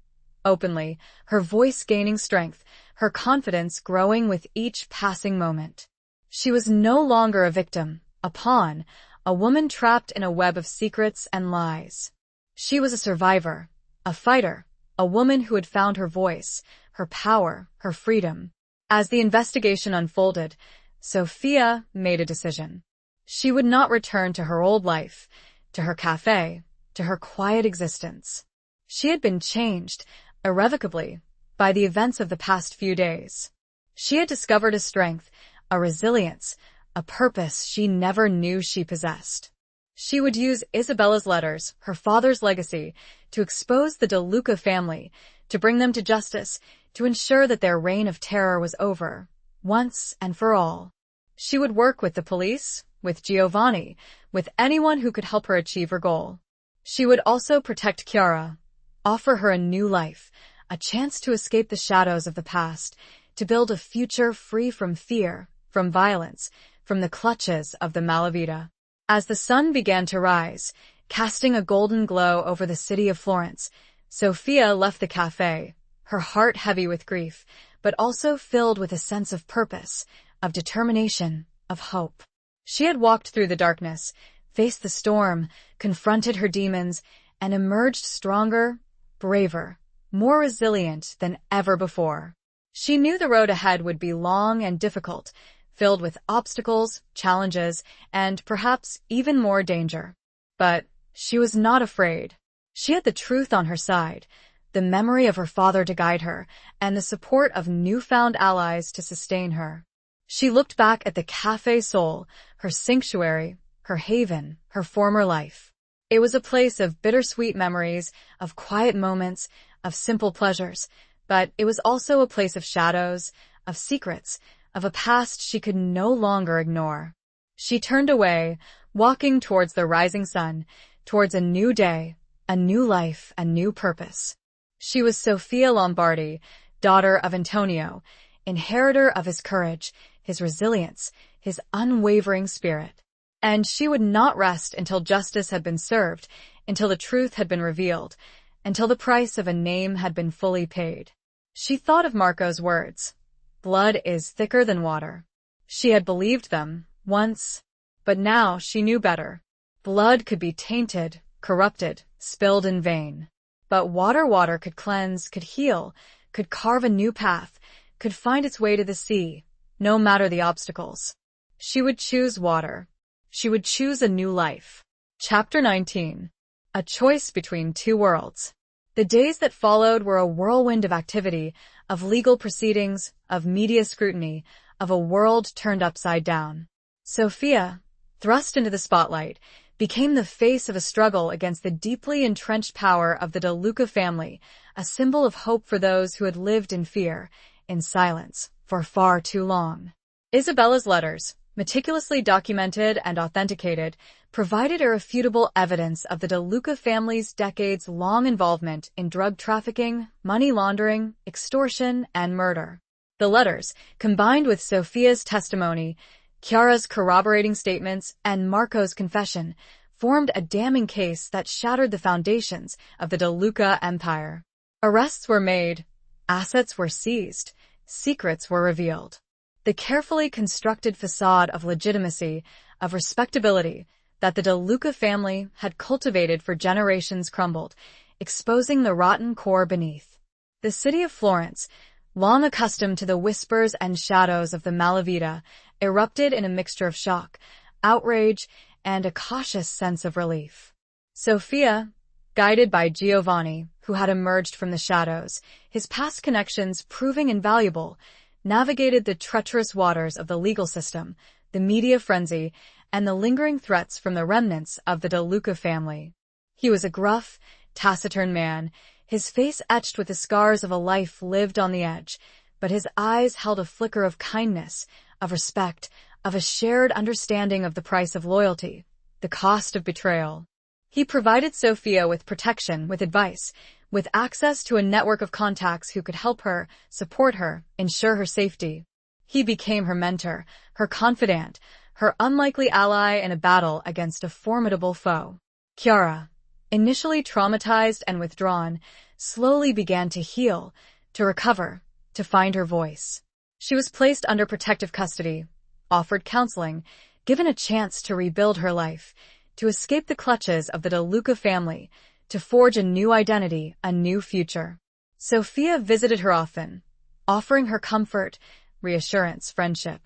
openly, her voice gaining strength, her confidence growing with each passing moment. She was no longer a victim, a pawn, a woman trapped in a web of secrets and lies. She was a survivor, a fighter, a woman who had found her voice, her power, her freedom. As the investigation unfolded, Sophia made a decision. She would not return to her old life, to her cafe, to her quiet existence. She had been changed, irrevocably, by the events of the past few days. She had discovered a strength, a resilience, a purpose she never knew she possessed. She would use Isabella's letters, her father's legacy, to expose the De Luca family, to bring them to justice, to ensure that their reign of terror was over, once and for all. She would work with the police, with Giovanni, with anyone who could help her achieve her goal. She would also protect Chiara, offer her a new life, a chance to escape the shadows of the past, to build a future free from fear, from violence, from the clutches of the Malavita. As the sun began to rise, casting a golden glow over the city of Florence. Sophia left the cafe, her heart heavy with grief, but also filled with a sense of purpose, of determination, of hope. She had walked through the darkness, faced the storm, confronted her demons, and emerged stronger, braver, more resilient than ever before. She knew the road ahead would be long and difficult, filled with obstacles, challenges, and perhaps even more danger. But she was not afraid. She had the truth on her side, the memory of her father to guide her, and the support of newfound allies to sustain her. She looked back at the Café Sol, her sanctuary, her haven, her former life. It was a place of bittersweet memories, of quiet moments, of simple pleasures, but it was also a place of shadows, of secrets, of a past she could no longer ignore. She turned away, walking towards the rising sun, towards a new day, a new life, a new purpose. She was Sophia Lombardi, daughter of Antonio, inheritor of his courage, his resilience, his unwavering spirit. And she would not rest until justice had been served, until the truth had been revealed, until the price of a name had been fully paid. She thought of Marco's words, "Blood is thicker than water." She had believed them, once, but now she knew better. Blood could be tainted, corrupted, spilled in vain. But water could cleanse, could heal, could carve a new path, could find its way to the sea, no matter the obstacles. She would choose water. She would choose a new life. Chapter 19. A choice between two worlds. The days that followed were a whirlwind of activity, of legal proceedings, of media scrutiny, of a world turned upside down. Sophia, thrust into the spotlight, became the face of a struggle against the deeply entrenched power of the De Luca family, a symbol of hope for those who had lived in fear, in silence, for far too long. Isabella's letters, meticulously documented and authenticated, provided irrefutable evidence of the De Luca family's decades-long involvement in drug trafficking, money laundering, extortion, and murder. The letters, combined with Sophia's testimony, Chiara's corroborating statements, and Marco's confession, formed a damning case that shattered the foundations of the De Luca empire. Arrests were made, assets were seized, secrets were revealed. The carefully constructed facade of legitimacy, of respectability, that the De Luca family had cultivated for generations crumbled, exposing the rotten core beneath. The city of Florence, long accustomed to the whispers and shadows of the Malavita, erupted in a mixture of shock, outrage, and a cautious sense of relief. Sophia, guided by Giovanni, who had emerged from the shadows, his past connections proving invaluable, navigated the treacherous waters of the legal system, the media frenzy, and the lingering threats from the remnants of the De Luca family. He was a gruff, taciturn man, his face etched with the scars of a life lived on the edge, but his eyes held a flicker of kindness, of respect, of a shared understanding of the price of loyalty, the cost of betrayal. He provided Sophia with protection, with advice, with access to a network of contacts who could help her, support her, ensure her safety. He became her mentor, her confidant, her unlikely ally in a battle against a formidable foe. Chiara, initially traumatized and withdrawn, slowly began to heal, to recover, to find her voice. She was placed under protective custody, offered counseling, given a chance to rebuild her life, to escape the clutches of the De Luca family, to forge a new identity, a new future. Sophia visited her often, offering her comfort, reassurance, friendship.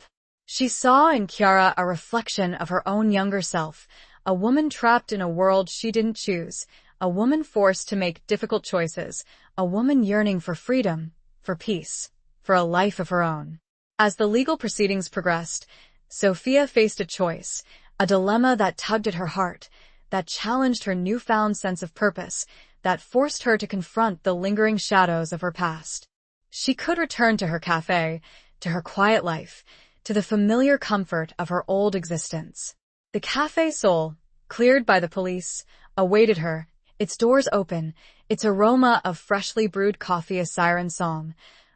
She saw in Chiara a reflection of her own younger self, a woman trapped in a world she didn't choose, a woman forced to make difficult choices, a woman yearning for freedom, for peace, for a life of her own. As the legal proceedings progressed, Sophia faced a choice, a dilemma that tugged at her heart, that challenged her newfound sense of purpose, that forced her to confront the lingering shadows of her past. She could return to her cafe, to her quiet life, to the familiar comfort of her old existence. The Café Sol, cleared by the police, awaited her, its doors open, its aroma of freshly brewed coffee a siren song,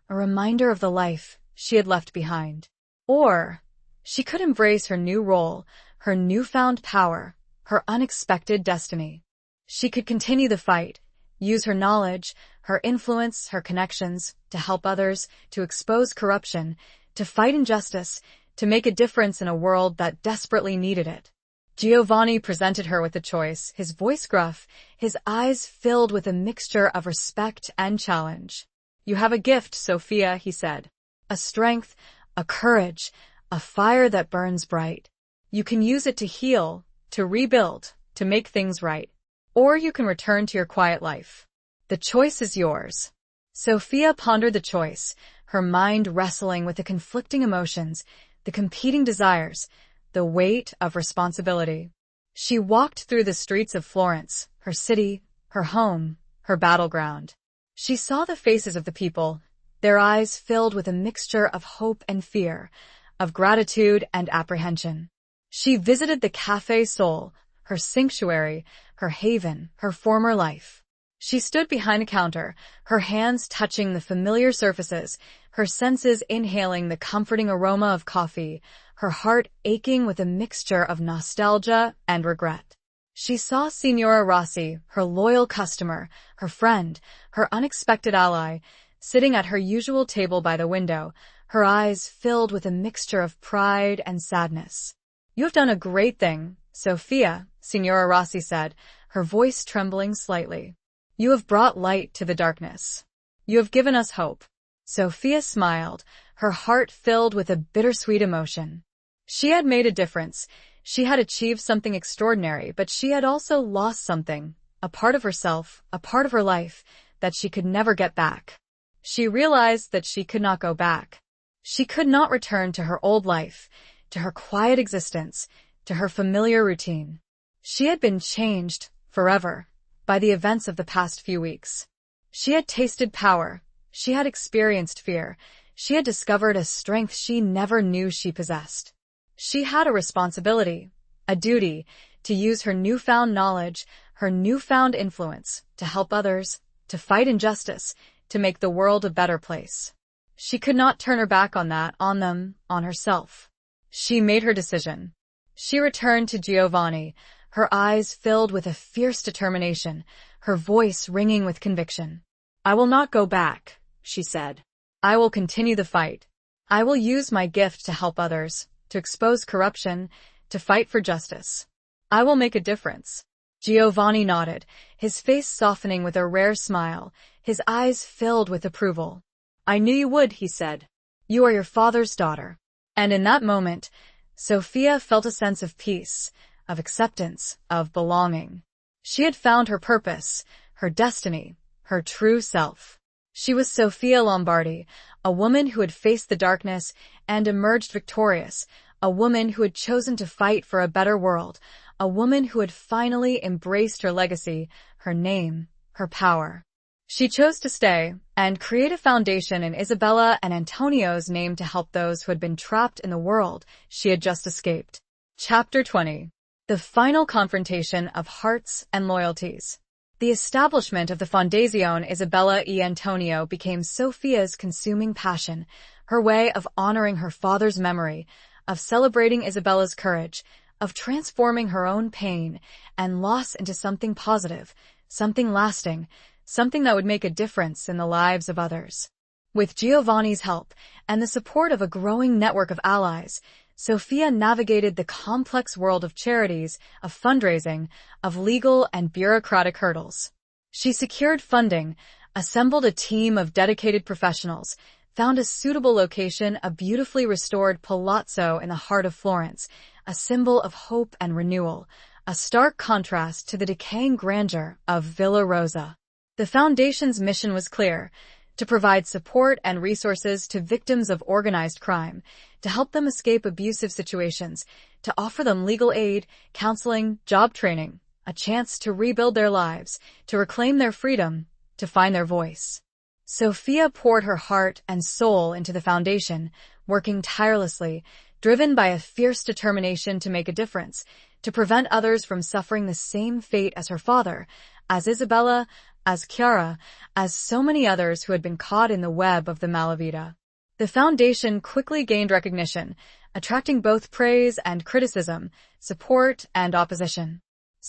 a reminder of the life she had left behind. Or she could embrace her new role, her newfound power, her unexpected destiny. She could continue the fight, use her knowledge, her influence, her connections, to help others, to expose corruption, to fight injustice, to make a difference in a world that desperately needed it. Giovanni presented her with a choice, his voice gruff, his eyes filled with a mixture of respect and challenge. "You have a gift, Sophia," he said. "A strength, a courage, a fire that burns bright. You can use it to heal, to rebuild, to make things right. Or you can return to your quiet life. The choice is yours." Sophia pondered the choice, her mind wrestling with the conflicting emotions, the competing desires, the weight of responsibility. She walked through the streets of Florence, her city, her home, her battleground. She saw the faces of the people, their eyes filled with a mixture of hope and fear, of gratitude and apprehension. She visited the Café Sol, her sanctuary, her haven, her former life. She stood behind a counter, her hands touching the familiar surfaces, her senses inhaling the comforting aroma of coffee, her heart aching with a mixture of nostalgia and regret. She saw Signora Rossi, her loyal customer, her friend, her unexpected ally, sitting at her usual table by the window, her eyes filled with a mixture of pride and sadness. "You have done a great thing, Sophia," Signora Rossi said, her voice trembling slightly. "You have brought light to the darkness. You have given us hope." Sophia smiled, her heart filled with a bittersweet emotion. She had made a difference. She had achieved something extraordinary, but she had also lost something, a part of herself, a part of her life, that she could never get back. She realized that she could not go back. She could not return to her old life, to her quiet existence, to her familiar routine. She had been changed, forever, by the events of the past few weeks. She had tasted power. She had experienced fear. She had discovered a strength she never knew she possessed. She had a responsibility, a duty, to use her newfound knowledge, her newfound influence, to help others, to fight injustice, to make the world a better place. She could not turn her back on that, on them, on herself. She made her decision. She returned to Giovanni, her eyes filled with a fierce determination, her voice ringing with conviction. "I will not go back," she said. "I will continue the fight. I will use my gift to help others, to expose corruption, to fight for justice. I will make a difference." Giovanni nodded, his face softening with a rare smile, his eyes filled with approval. "I knew you would," he said. "You are your father's daughter." And in that moment, Sophia felt a sense of peace, of acceptance, of belonging. She had found her purpose, her destiny, her true self. She was Sophia Lombardi, a woman who had faced the darkness and emerged victorious, a woman who had chosen to fight for a better world, a woman who had finally embraced her legacy, her name, her power. She chose to stay and create a foundation in Isabella and Antonio's name to help those who had been trapped in the world she had just escaped. Chapter 20. The final confrontation of hearts and loyalties. The establishment of the Fondazione Isabella e Antonio became Sophia's consuming passion, her way of honoring her father's memory, of celebrating Isabella's courage, of transforming her own pain and loss into something positive, something lasting, something that would make a difference in the lives of others. With Giovanni's help and the support of a growing network of allies, Sophia navigated the complex world of charities, of fundraising, of legal and bureaucratic hurdles. She secured funding, assembled a team of dedicated professionals, found a suitable location, a beautifully restored palazzo in the heart of Florence, a symbol of hope and renewal, a stark contrast to the decaying grandeur of Villa Rosa. The Foundation's mission was clear: to provide support and resources to victims of organized crime, to help them escape abusive situations, to offer them legal aid, counseling, job training, a chance to rebuild their lives, to reclaim their freedom, to find their voice. Sophia poured her heart and soul into the Foundation, working tirelessly, driven by a fierce determination to make a difference, to prevent others from suffering the same fate as her father, as Isabella, as Chiara, as so many others who had been caught in the web of the Malavita. The Foundation quickly gained recognition, attracting both praise and criticism, support and opposition.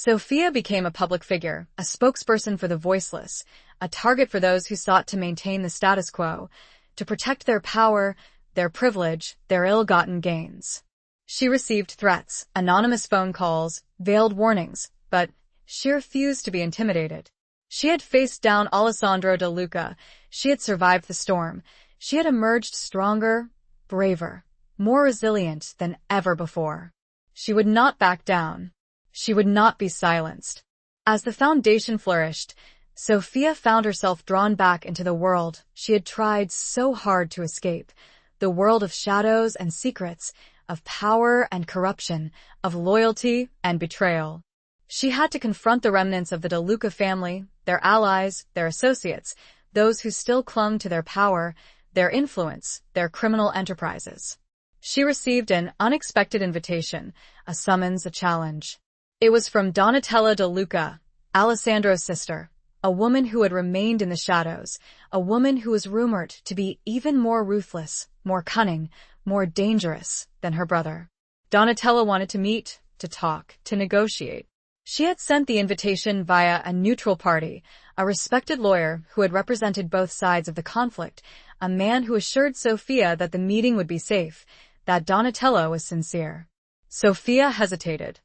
Sophia became a public figure, a spokesperson for the voiceless, a target for those who sought to maintain the status quo, to protect their power, their privilege, their ill-gotten gains. She received threats, anonymous phone calls, veiled warnings, but she refused to be intimidated. She had faced down Alessandro De Luca. She had survived the storm. She had emerged stronger, braver, more resilient than ever before. She would not back down. She would not be silenced. As the foundation flourished, Sophia found herself drawn back into the world she had tried so hard to escape, the world of shadows and secrets, of power and corruption, of loyalty and betrayal. She had to confront the remnants of the De Luca family, their allies, their associates, those who still clung to their power, their influence, their criminal enterprises. She received an unexpected invitation, a summons, a challenge. It was from Donatella De Luca, Alessandro's sister, a woman who had remained in the shadows, a woman who was rumored to be even more ruthless, more cunning, more dangerous than her brother. Donatella wanted to meet, to talk, to negotiate. She had sent the invitation via a neutral party, a respected lawyer who had represented both sides of the conflict, a man who assured Sophia that the meeting would be safe, that Donatella was sincere. Sophia hesitated.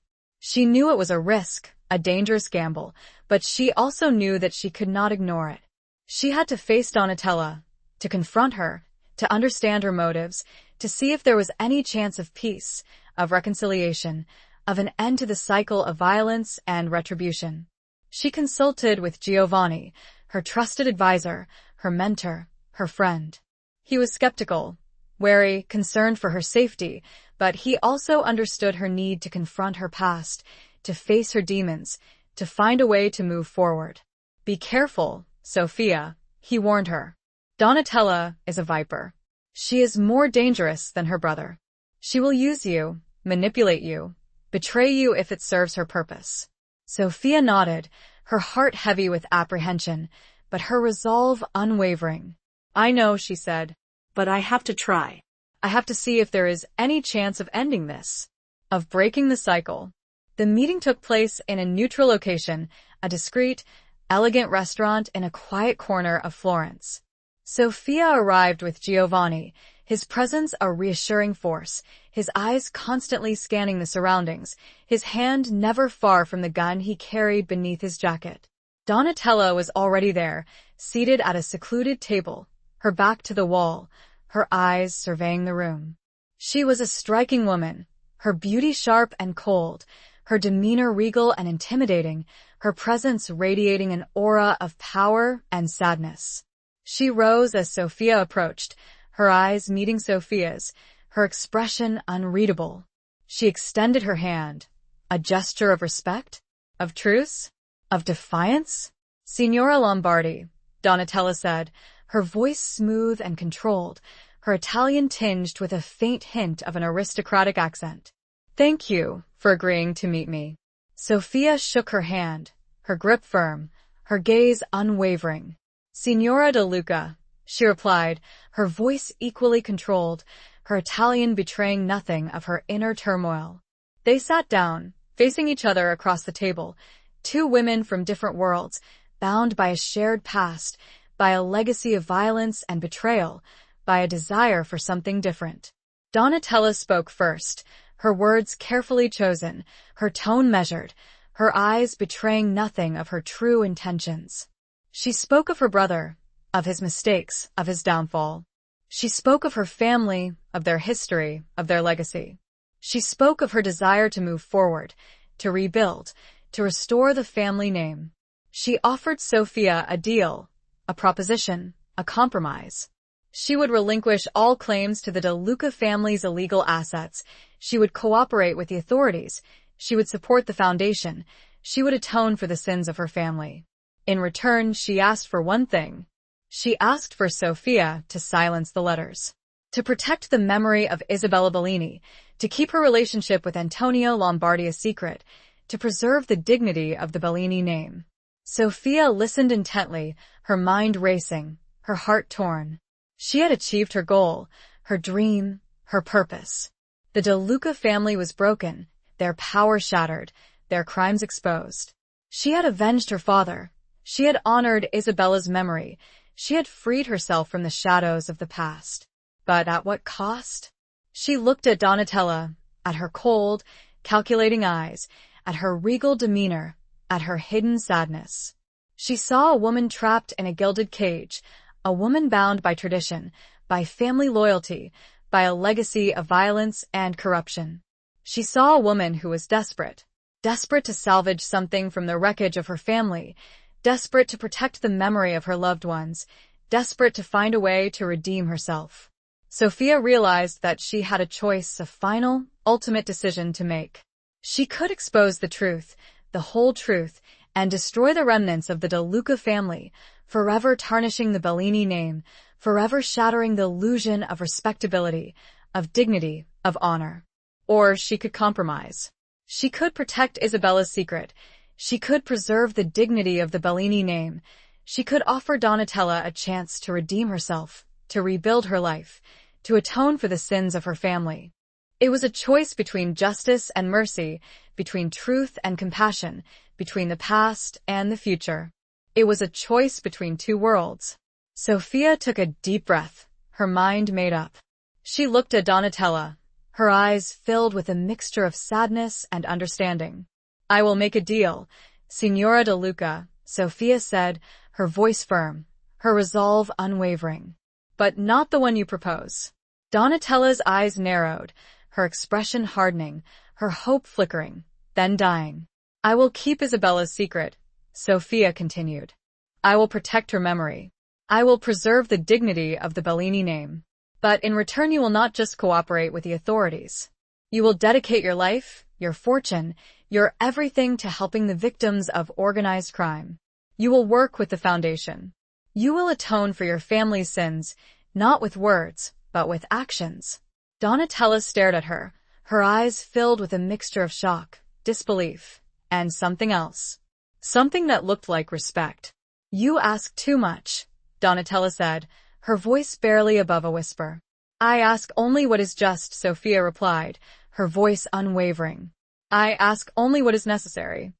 She knew it was a risk, a dangerous gamble, but she also knew that she could not ignore it. She had to face Donatella, to confront her, to understand her motives, to see if there was any chance of peace, of reconciliation, of an end to the cycle of violence and retribution. She consulted with Giovanni, her trusted advisor, her mentor, her friend. He was skeptical, wary, concerned for her safety, but he also understood her need to confront her past, to face her demons, to find a way to move forward. Be careful, Sophia, he warned her. Donatella is a viper. She is more dangerous than her brother. She will use you, manipulate you, betray you if it serves her purpose. Sophia nodded, her heart heavy with apprehension, but her resolve unwavering. I know, she said, but I have to try. I have to see if there is any chance of ending this, of breaking the cycle. The meeting took place in a neutral location, a discreet, elegant restaurant in a quiet corner of Florence. Sophia arrived with Giovanni, his presence a reassuring force, his eyes constantly scanning the surroundings, his hand never far from the gun he carried beneath his jacket. Donatella was already there, seated at a secluded table, her back to the wall, her eyes surveying the room. She was a striking woman, her beauty sharp and cold, her demeanor regal and intimidating, her presence radiating an aura of power and sadness. She rose as Sophia approached, her eyes meeting Sophia's, her expression unreadable. She extended her hand, a gesture of respect, of truce, of defiance. Signora Lombardi, Donatella said, her voice smooth and controlled, her Italian tinged with a faint hint of an aristocratic accent. Thank you for agreeing to meet me. Sophia shook her hand, her grip firm, her gaze unwavering. Signora De Luca, she replied, her voice equally controlled, her Italian betraying nothing of her inner turmoil. They sat down, facing each other across the table, two women from different worlds, bound by a shared past, by a legacy of violence and betrayal, by a desire for something different. Donatella spoke first, her words carefully chosen, her tone measured, her eyes betraying nothing of her true intentions. She spoke of her brother, of his mistakes, of his downfall. She spoke of her family, of their history, of their legacy. She spoke of her desire to move forward, to rebuild, to restore the family name. She offered Sophia a deal, a proposition, a compromise. She would relinquish all claims to the De Luca family's illegal assets. She would cooperate with the authorities. She would support the foundation. She would atone for the sins of her family. In return, she asked for one thing. She asked for Sophia to silence the letters, to protect the memory of Isabella Bellini, to keep her relationship with Antonio Lombardi a secret, to preserve the dignity of the Bellini name. Sophia listened intently, her mind racing, her heart torn. She had achieved her goal, her dream, her purpose. The De Luca family was broken, their power shattered, their crimes exposed. She had avenged her father. She had honored Isabella's memory. She had freed herself from the shadows of the past. But at what cost? She looked at Donatella, at her cold, calculating eyes, at her regal demeanor, at her hidden sadness. She saw a woman trapped in a gilded cage, a woman bound by tradition, by family loyalty, by a legacy of violence and corruption. She saw a woman who was desperate to salvage something from the wreckage of her family, desperate to protect the memory of her loved ones, desperate to find a way to redeem herself. Sophia realized that she had a choice, a final, ultimate decision to make. She could expose the truth, the whole truth, and destroy the remnants of the De Luca family, forever tarnishing the Bellini name, forever shattering the illusion of respectability, of dignity, of honor. Or she could compromise. She could protect Isabella's secret. She could preserve the dignity of the Bellini name. She could offer Donatella a chance to redeem herself, to rebuild her life, to atone for the sins of her family. It was a choice between justice and mercy, between truth and compassion, between the past and the future. It was a choice between two worlds. Sophia took a deep breath, her mind made up. She looked at Donatella, her eyes filled with a mixture of sadness and understanding. "I will make a deal, Signora De Luca," Sophia said, her voice firm, her resolve unwavering. "But not the one you propose." Donatella's eyes narrowed, her expression hardening, her hope flickering, then dying. "I will keep Isabella's secret," Sophia continued. "I will protect her memory. I will preserve the dignity of the Bellini name. But in return you will not just cooperate with the authorities. You will dedicate your life, your fortune, your everything to helping the victims of organized crime. You will work with the foundation. You will atone for your family's sins, not with words, but with actions." Donatella stared at her, her eyes filled with a mixture of shock, disbelief, and something else. Something that looked like respect. "You ask too much," Donatella said, her voice barely above a whisper. "I ask only what is just," Sophia replied, her voice unwavering. "I ask only what is necessary.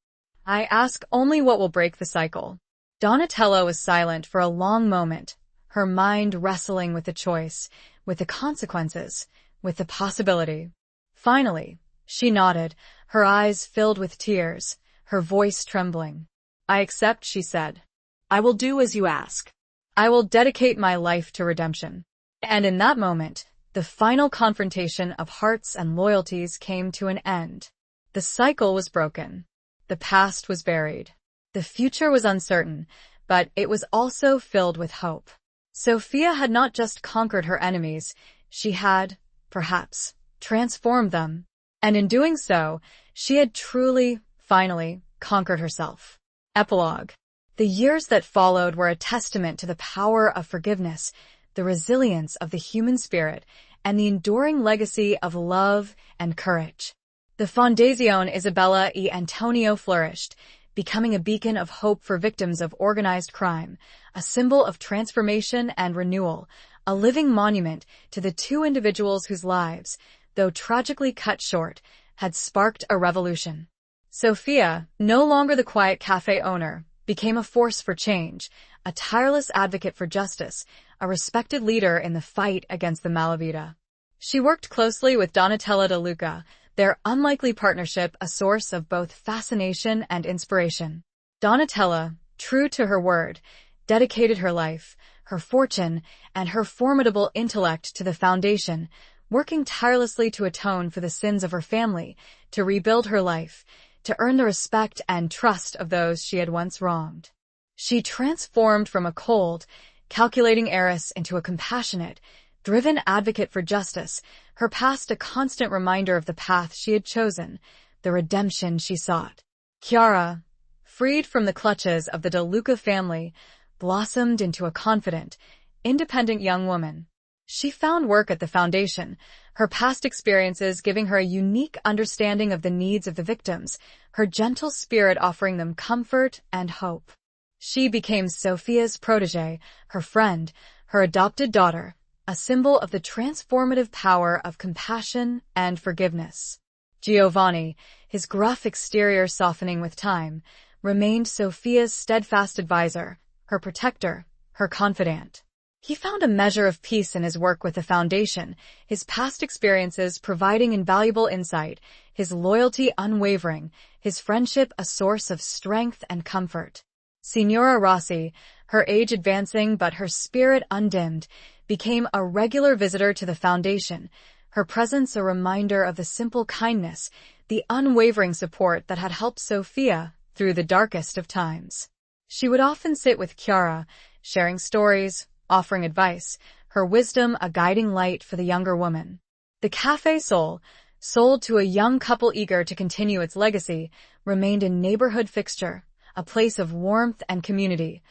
I ask only what will break the cycle." Donatella was silent for a long moment, her mind wrestling with the choice, with the consequences, with the possibility. Finally, she nodded, her eyes filled with tears, her voice trembling. "I accept," she said. "I will do as you ask." "I will dedicate my life to redemption." And in that moment, the final confrontation of hearts and loyalties came to an end. The cycle was broken. The past was buried. The future was uncertain, but it was also filled with hope. Sophia had not just conquered her enemies, she had, perhaps, transformed them. And in doing so, she had truly, finally, conquered herself. Epilogue. The years that followed were a testament to the power of forgiveness, the resilience of the human spirit, and the enduring legacy of love and courage. The Fondazione Isabella e Antonio flourished, becoming a beacon of hope for victims of organized crime, a symbol of transformation and renewal, a living monument to the two individuals whose lives, though tragically cut short, had sparked a revolution. Sophia, no longer the quiet cafe owner, became a force for change, a tireless advocate for justice, a respected leader in the fight against the malavita. She worked closely with Donatella De Luca, their unlikely partnership a source of both fascination and inspiration. Donatella, true to her word, dedicated her life, her fortune, and her formidable intellect to the foundation, working tirelessly to atone for the sins of her family, to rebuild her life, to earn the respect and trust of those she had once wronged. She transformed from a cold, calculating heiress into a compassionate, driven advocate for justice, her past a constant reminder of the path she had chosen, the redemption she sought. Chiara, freed from the clutches of the De Luca family, blossomed into a confident, independent young woman. She found work at the foundation, her past experiences giving her a unique understanding of the needs of the victims, her gentle spirit offering them comfort and hope. She became Sophia's protégée, her friend, her adopted daughter, a symbol of the transformative power of compassion and forgiveness. Giovanni, his gruff exterior softening with time, remained Sophia's steadfast advisor, her protector, her confidant. He found a measure of peace in his work with the Foundation, his past experiences providing invaluable insight, his loyalty unwavering, his friendship a source of strength and comfort. Signora Rossi, her age advancing but her spirit undimmed, became a regular visitor to the Foundation, her presence a reminder of the simple kindness, the unwavering support that had helped Sophia through the darkest of times. She would often sit with Chiara, sharing stories, offering advice, her wisdom a guiding light for the younger woman. The Café Sol, sold to a young couple eager to continue its legacy, remained a neighborhood fixture, a place of warmth and community,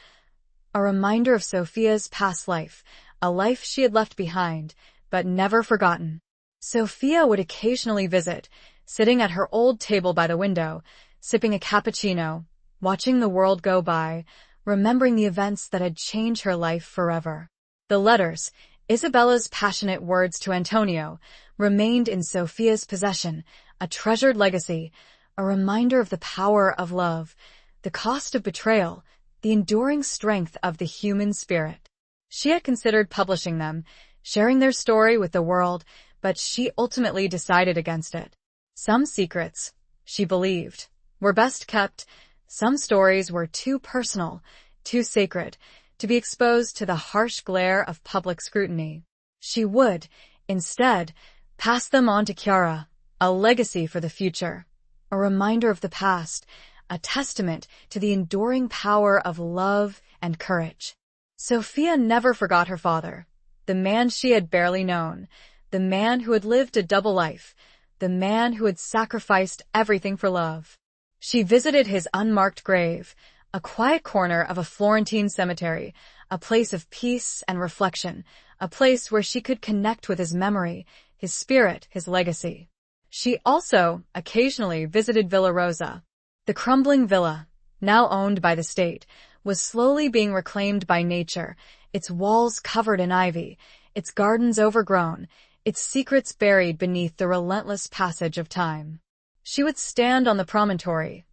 a reminder of Sophia's past life, a life she had left behind, but never forgotten. Sophia would occasionally visit, sitting at her old table by the window, sipping a cappuccino, watching the world go by, remembering the events that had changed her life forever. The letters, Isabella's passionate words to Antonio, remained in Sophia's possession, a treasured legacy, a reminder of the power of love, the cost of betrayal, the enduring strength of the human spirit. She had considered publishing them, sharing their story with the world, but she ultimately decided against it. Some secrets, she believed, were best kept. Some stories were too personal, too sacred, to be exposed to the harsh glare of public scrutiny. She would, instead, pass them on to Chiara, a legacy for the future, a reminder of the past, a testament to the enduring power of love and courage. Sophia never forgot her father, the man she had barely known, the man who had lived a double life, the man who had sacrificed everything for love. She visited his unmarked grave, a quiet corner of a Florentine cemetery, a place of peace and reflection, a place where she could connect with his memory, his spirit, his legacy. She also occasionally visited Villa Rosa. The crumbling villa, now owned by the state, was slowly being reclaimed by nature, its walls covered in ivy, its gardens overgrown, its secrets buried beneath the relentless passage of time. She would stand on the promontory,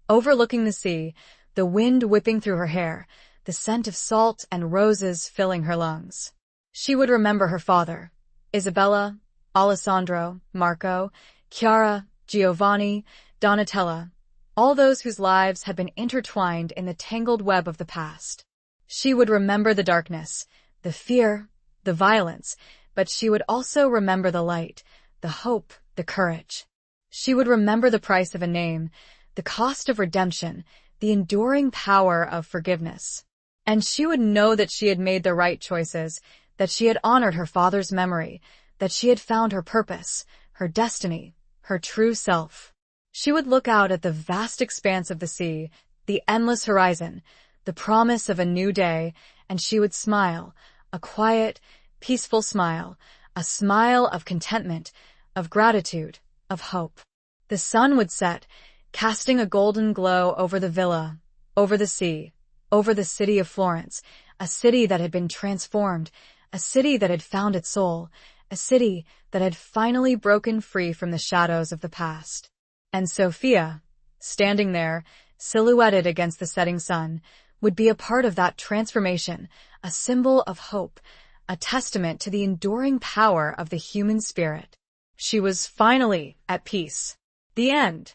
overlooking the sea, the wind whipping through her hair, the scent of salt and roses filling her lungs. She would remember her father, Isabella, Alessandro, Marco, Chiara, Giovanni, Donatella, all those whose lives had been intertwined in the tangled web of the past. She would remember the darkness, the fear, the violence, but she would also remember the light, the hope, the courage. She would remember the price of a name, the cost of redemption, the enduring power of forgiveness. And she would know that she had made the right choices, that she had honored her father's memory, that she had found her purpose, her destiny, her true self. She would look out at the vast expanse of the sea, the endless horizon, the promise of a new day, and she would smile, a quiet, peaceful smile, a smile of contentment, of gratitude, of hope. The sun would set, casting a golden glow over the villa, over the sea, over the city of Florence, a city that had been transformed, a city that had found its soul, a city that had finally broken free from the shadows of the past. And Sophia, standing there, silhouetted against the setting sun, would be a part of that transformation, a symbol of hope, a testament to the enduring power of the human spirit. She was finally at peace. The end.